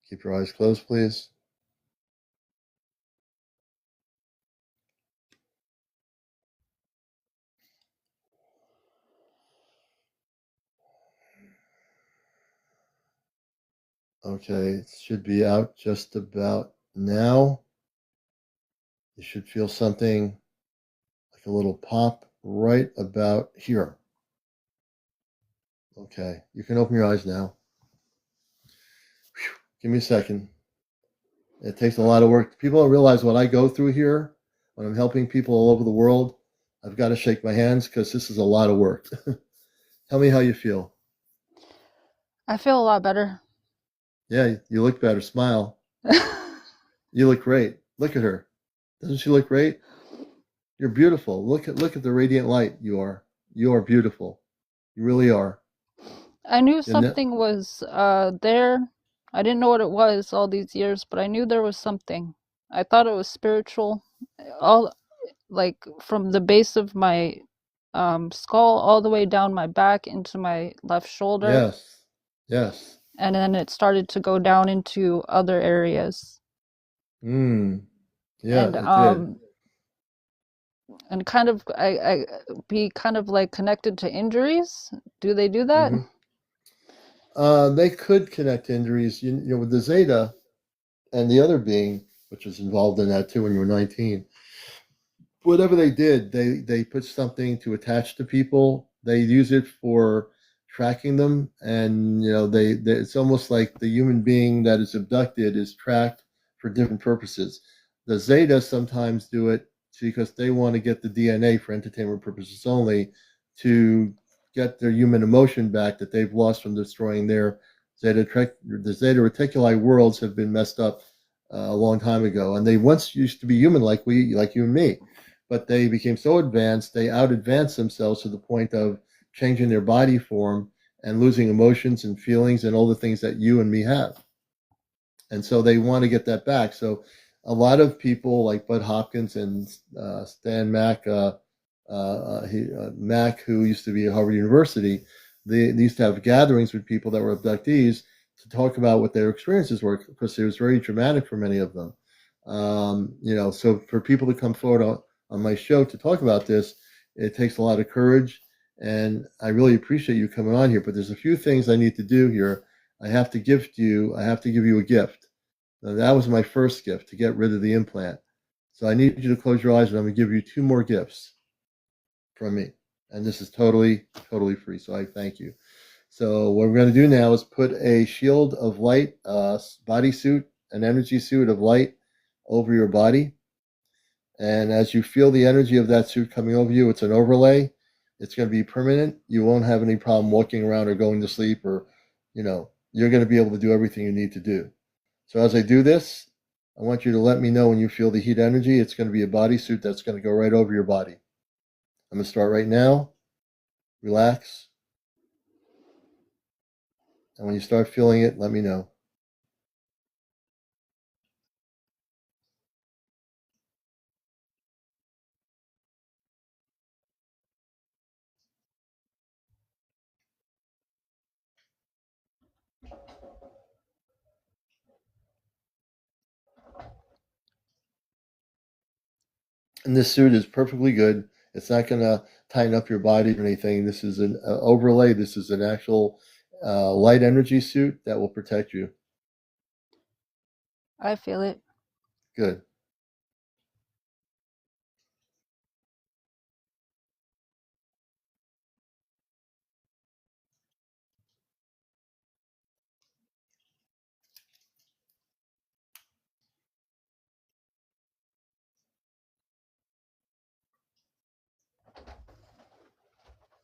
Keep your eyes closed, please. Okay, it should be out just about now. You should feel something like a little pop right about here. Okay, you can open your eyes now. Whew. Give me a second. It takes a lot of work. People don't realize what I go through here when I'm helping people all over the world. I've got to shake my hands because this is a lot of work. Tell me how you feel. I feel a lot better. Yeah, you look better. Smile. You look great. Look at her. Doesn't she look great? You're beautiful. Look at the radiant light you are. You are beautiful. You really are. I knew And that, something was there. I didn't know what it was all these years, but I knew there was something. I thought it was spiritual. All like from the base of my skull all the way down my back into my left shoulder. yes. Yes. And then it started to go down into other areas. Yeah, And it did. and kind of I be kind of like connected to injuries. Do they do that? They could connect injuries. You know, with the Zeta and the other being, which was involved in that too when you were 19. Whatever they did, they put something to attach to people. They use it for tracking them, and you know, they it's almost like the human being that is abducted is tracked for different purposes. The Zeta sometimes do it because they want to get the DNA for entertainment purposes only, to get their human emotion back that they've lost from destroying their the Zeta Reticuli worlds have been messed up a long time ago, and they once used to be human like you and me, but they became so advanced, they out advanced themselves to the point of changing their body form and losing emotions and feelings and all the things that you and me have. And so they want to get that back. So a lot of people like Bud Hopkins and Stan Mack, Mack, who used to be at Harvard University, they used to have gatherings with people that were abductees to talk about what their experiences were, because it was very dramatic for many of them. You know, so for people to come forward on my show to talk about this, it takes a lot of courage, and I really appreciate you coming on here. But there's a few things I need to do here. I have to give you a gift. Now, that was my first gift, to get rid of the implant. So I need you to close your eyes, and I'm going to give you 2 more gifts from me. And this is totally, totally free. So I thank you. So what we're going to do now is put a shield of light, bodysuit, an energy suit of light over your body. And as you feel the energy of that suit coming over you, it's an overlay. It's going to be permanent. You won't have any problem walking around or going to sleep, or, you know, you're going to be able to do everything you need to do. So as I do this, I want you to let me know when you feel the heat energy. It's going to be a bodysuit that's going to go right over your body. I'm going to start right now. Relax. And when you start feeling it, let me know. And this suit is perfectly good. It's not going to tighten up your body or anything. This is an overlay. This is an actual light energy suit that will protect you. I feel it. Good.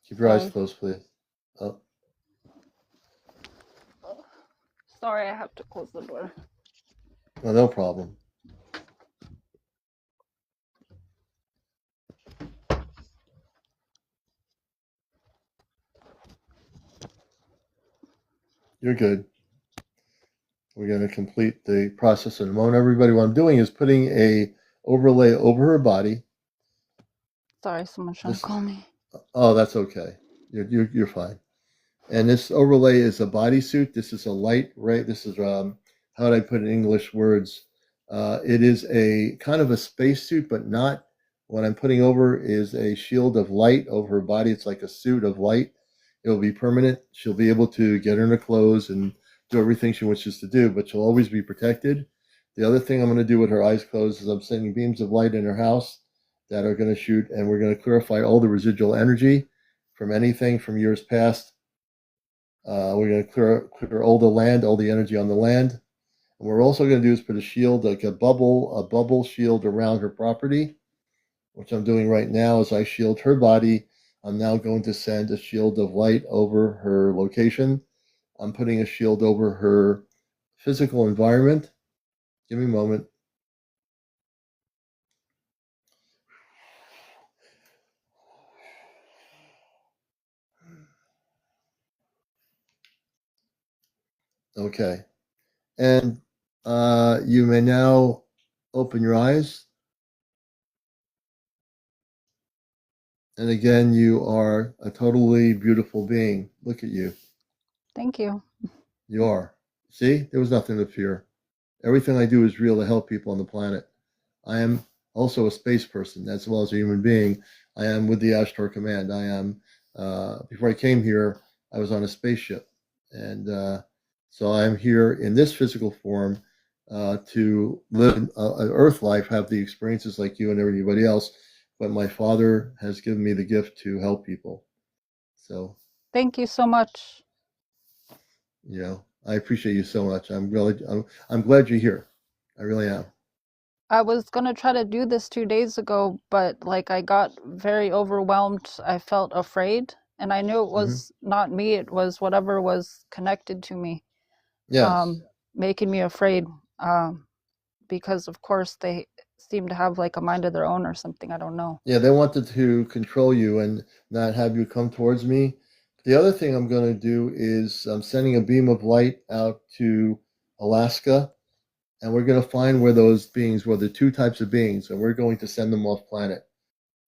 Keep your eyes Sorry. closed, please. Oh, Sorry, I have to close the door. well, no problem. You're good. We're going to complete the process in a moment. Everybody, what I'm doing is putting a overlay over her body. Sorry, someone's trying to call me. Oh, that's okay. You're fine. And this overlay is a bodysuit. This is a light, right? This is how would I put it in English words? It is a kind of a spacesuit, but not. What I'm putting over is a shield of light over her body. It's like a suit of light. It will be permanent. She'll be able to get in her clothes and do everything she wishes to do, but she'll always be protected. The other thing I'm going to do with her eyes closed is I'm sending beams of light in her house that are going to shoot, and we're going to clarify all the residual energy from anything from years past. We're going to clear all the land, all the energy on the land. And what we're also going to do is put a shield, like a bubble shield around her property, which I'm doing right now as I shield her body. I'm now going to send a shield of light over her location. I'm putting a shield over her physical environment. Give me a moment. Okay. And you may now open your eyes. And again, you are a totally beautiful being. Look at you. Thank you. You are. See, there was nothing to fear. Everything I do is real to help people on the planet. I am also a space person as well as a human being. I am with the Ashtar Command. I am, before I came here, I was on a spaceship. And so I'm here in this physical form to live an Earth life, have the experiences like you and everybody else. But my father has given me the gift to help people. So, Thank you so much. I appreciate you so much. I'm glad you're here. I really am. I was gonna try to do this 2 days ago, but like I got very overwhelmed. I felt afraid, and I knew it Hmm. was not me. It was whatever was connected to me, Yes. making me afraid. Because of course they seem to have like a mind of their own or something. I don't know. Yeah, they wanted to control you and not have you come towards me. The other thing I'm going to do is I'm sending a beam of light out to Alaska, and we're going to find where those beings, where the two types of beings, and we're going to send them off planet.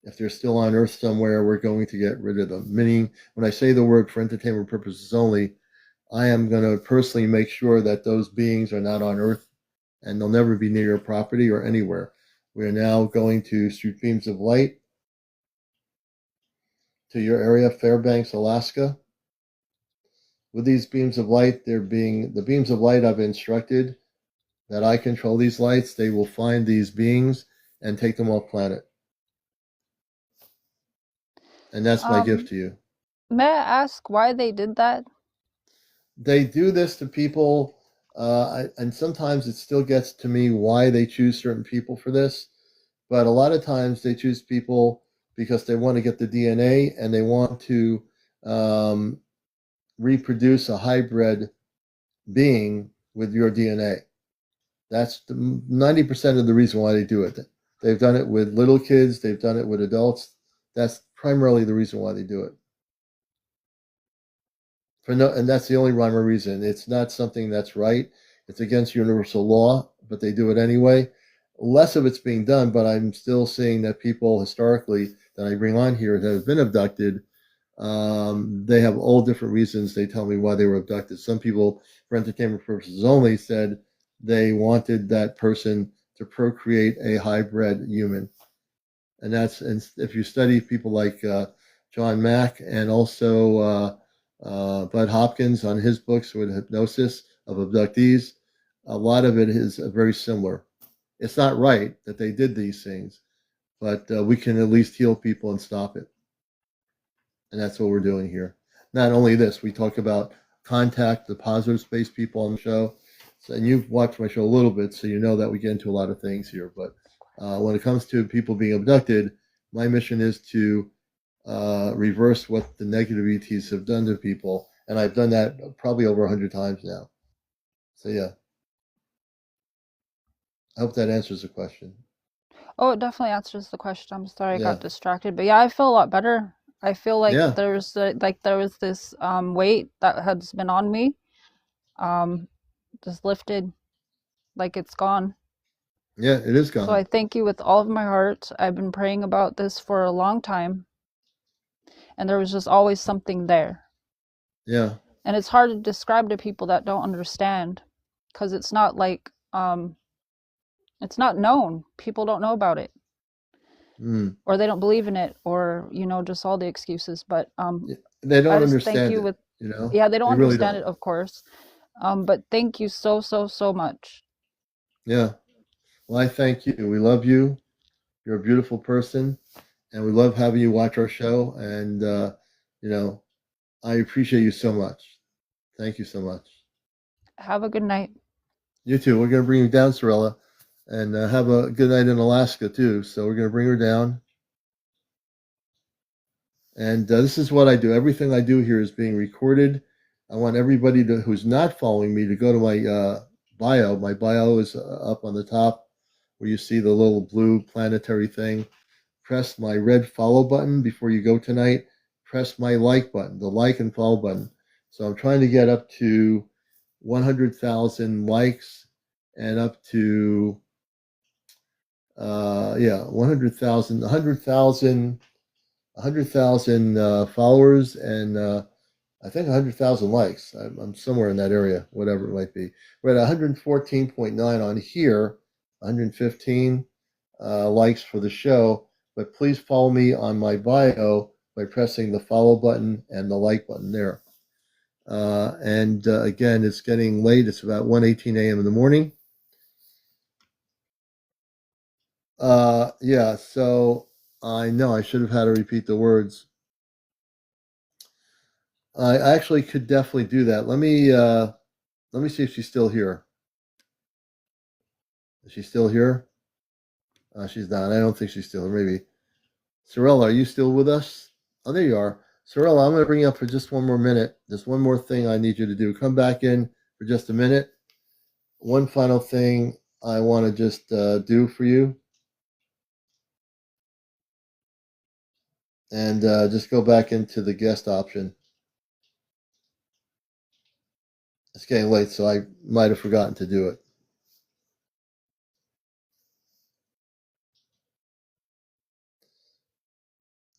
If they're still on Earth somewhere, we're going to get rid of them. Meaning, when I say the word for entertainment purposes only, I am going to personally make sure that those beings are not on Earth and they'll never be near your property or anywhere. We are now going to shoot beams of light to your area, Fairbanks, Alaska. With these beams of light, they're being the beams of light I've instructed that I control these lights. They will find these beings and take them off planet. And that's my gift to you. May I ask why they did that? They do this to people, and sometimes it still gets to me why they choose certain people for this. But a lot of times they choose people because they want to get the DNA and they want to um, reproduce a hybrid being with your DNA. That's 90% of the reason why they do it. They've done it with little kids, they've done it with adults. That's primarily the reason why they do it. And that's the only rhyme or reason. It's not something that's right. It's against universal law, but they do it anyway. Less of it's being done, but I'm still seeing that people historically that I bring on here that have been abducted, they have all different reasons. They tell me why they were abducted. Some people, for entertainment purposes only, said they wanted that person to procreate a hybrid human. And if you study people like John Mack and also Bud Hopkins on his books with hypnosis of abductees, a lot of it is very similar. It's not right that they did these things, but we can at least heal people and stop it. And that's what we're doing here. Not only this, we talk about contact, the positive space people on the show. So, and you've watched my show a little bit, so you know that we get into a lot of things here. But when it comes to people being abducted, my mission is to reverse what the negative ETs have done to people. And I've done that probably over 100 times now. So, yeah. I hope that answers the question. Oh, it definitely answers the question. I'm sorry I Yeah. got distracted, but yeah, I feel a lot better. I feel like Yeah. there was this weight that has been on me, just lifted, like it's gone. Yeah, it is So I gone. thank you with all of my heart. I've been praying about this for a long time, and there was just always something there. Yeah. And it's hard to describe to people that don't understand, because it's not like it's not known. People don't know about it. Mm. Or they don't believe in it, or just all the excuses. But They don't I just thank understand you it, with They they don't really understand don't. it, of course. But thank you so much. Yeah. Well, I thank you. We love you. You're a beautiful person, and we love having you watch our show. And I appreciate you so much. Thank you so much. Have a good night. You too. We're going to bring you down, Sorella, and have a good night in Alaska too. So we're going to bring her down. And this is what I do. Everything I do here is being recorded. I want everybody who's not following me to go to my bio. My bio is up on the top where you see the little blue planetary thing. Press my red follow button before you go tonight. Press my like button, the like and follow button. So I'm trying to get up to 100,000 likes and up to 100,000 followers and I think 100,000 likes. I'm somewhere in that area, whatever it might be. We're at 114.9 on here, 115 likes for the show. But please follow me on my bio by pressing the follow button and the like button there. And again, it's getting late. It's about 1:18 a.m. in the morning. Yeah, so I know I should have had to repeat the words. I actually could definitely do that. Let me see if she's still here. Is she still here? She's not. I don't think she's still here. Maybe. Sorella, are you still with us? Oh, there you are. Sorella, I'm going to bring you up for just one more minute. There's one more thing I need you to do. Come back in for just a minute. One final thing I want to just do for you. And just go back into the guest option. It's getting late, so I might have forgotten to do it.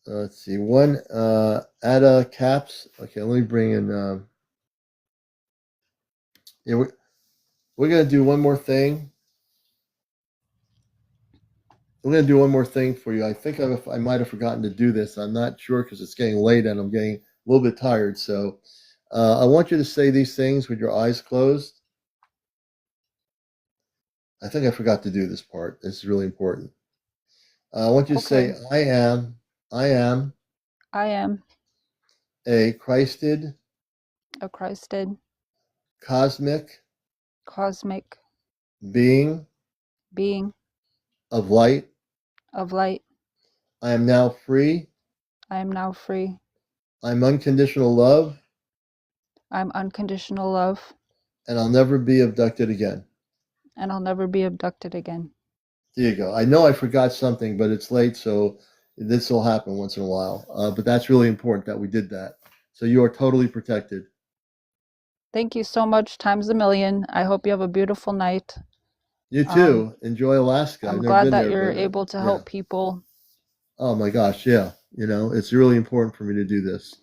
Let's see. One, Ada Caps. Okay, let me bring in. Yeah, we're going to do one more thing. We're going to do one more thing for you. I think I might have forgotten to do this. I'm not sure because it's getting late and I'm getting a little bit tired. So I want you to say these things with your eyes closed. I think I forgot to do this part. This is really important. I want you to say, Okay. I am I am a Christed, a Christed, cosmic cosmic being being of light. of light. I am now free. I am now free. I'm unconditional love, I'm unconditional love, and I'll never be abducted again. and I'll never be abducted again. There you go. I know I forgot something, but it's late, so this will happen once in a while. But that's really important that we did that. So you are totally protected. Thank you so much, times a million. I hope you have a beautiful night. You too. Enjoy Alaska. I've I'm never glad been that there, you're but able to yeah. help people. Oh my gosh, yeah. It's really important for me to do this.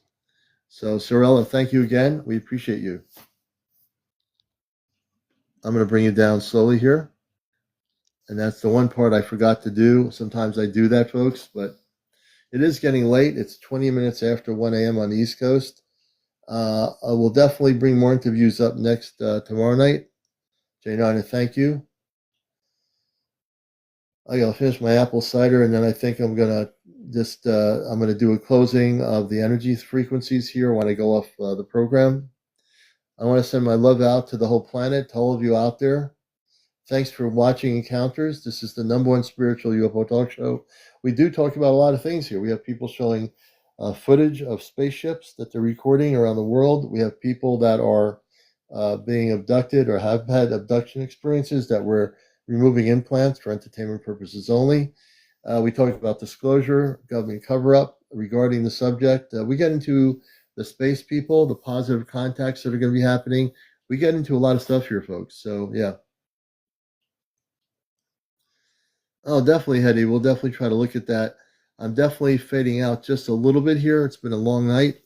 So, Sorella, thank you again. We appreciate you. I'm going to bring you down slowly here. And that's the one part I forgot to do. Sometimes I do that, folks, but it is getting late. It's 20 minutes after 1 a.m. on the East Coast. I will definitely bring more interviews up next tomorrow night. J9, thank you. I gotta finish my apple cider, and then I think I'm gonna I'm gonna do a closing of the energy frequencies here when I go off the program. I want to send my love out to the whole planet, to all of you out there. Thanks for watching Encounters. This is the #1 spiritual UFO talk show. We do talk about a lot of things here. We have people showing footage of spaceships that they're recording around the world. We have people that are being abducted or have had abduction experiences that we're removing implants for entertainment purposes only. We talk about disclosure, government cover-up regarding the subject. We get into the space people, the positive contacts that are going to be happening. We get into a lot of stuff here, folks. So, yeah. Oh, definitely, Hetty. We'll definitely try to look at that. I'm definitely fading out just a little bit here. It's been a long night.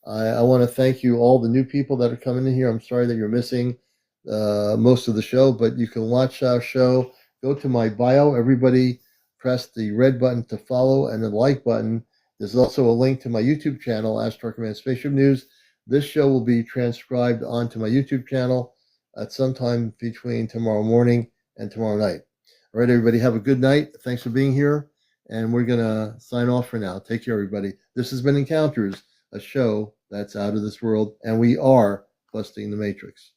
I want to thank you, all the new people that are coming in here. I'm sorry that you're missing most of the show, but you can watch our show. Go to my bio. Everybody press the red button to follow and the like button. There's also a link to my YouTube channel, Ask Trucker Man Spaceship News. This show will be transcribed onto my YouTube channel at some time between tomorrow morning and tomorrow night. All right, everybody, have a good night. Thanks for being here. And we're going to sign off for now. Take care, everybody. This has been Encounters, a show that's out of this world, and we are busting the matrix.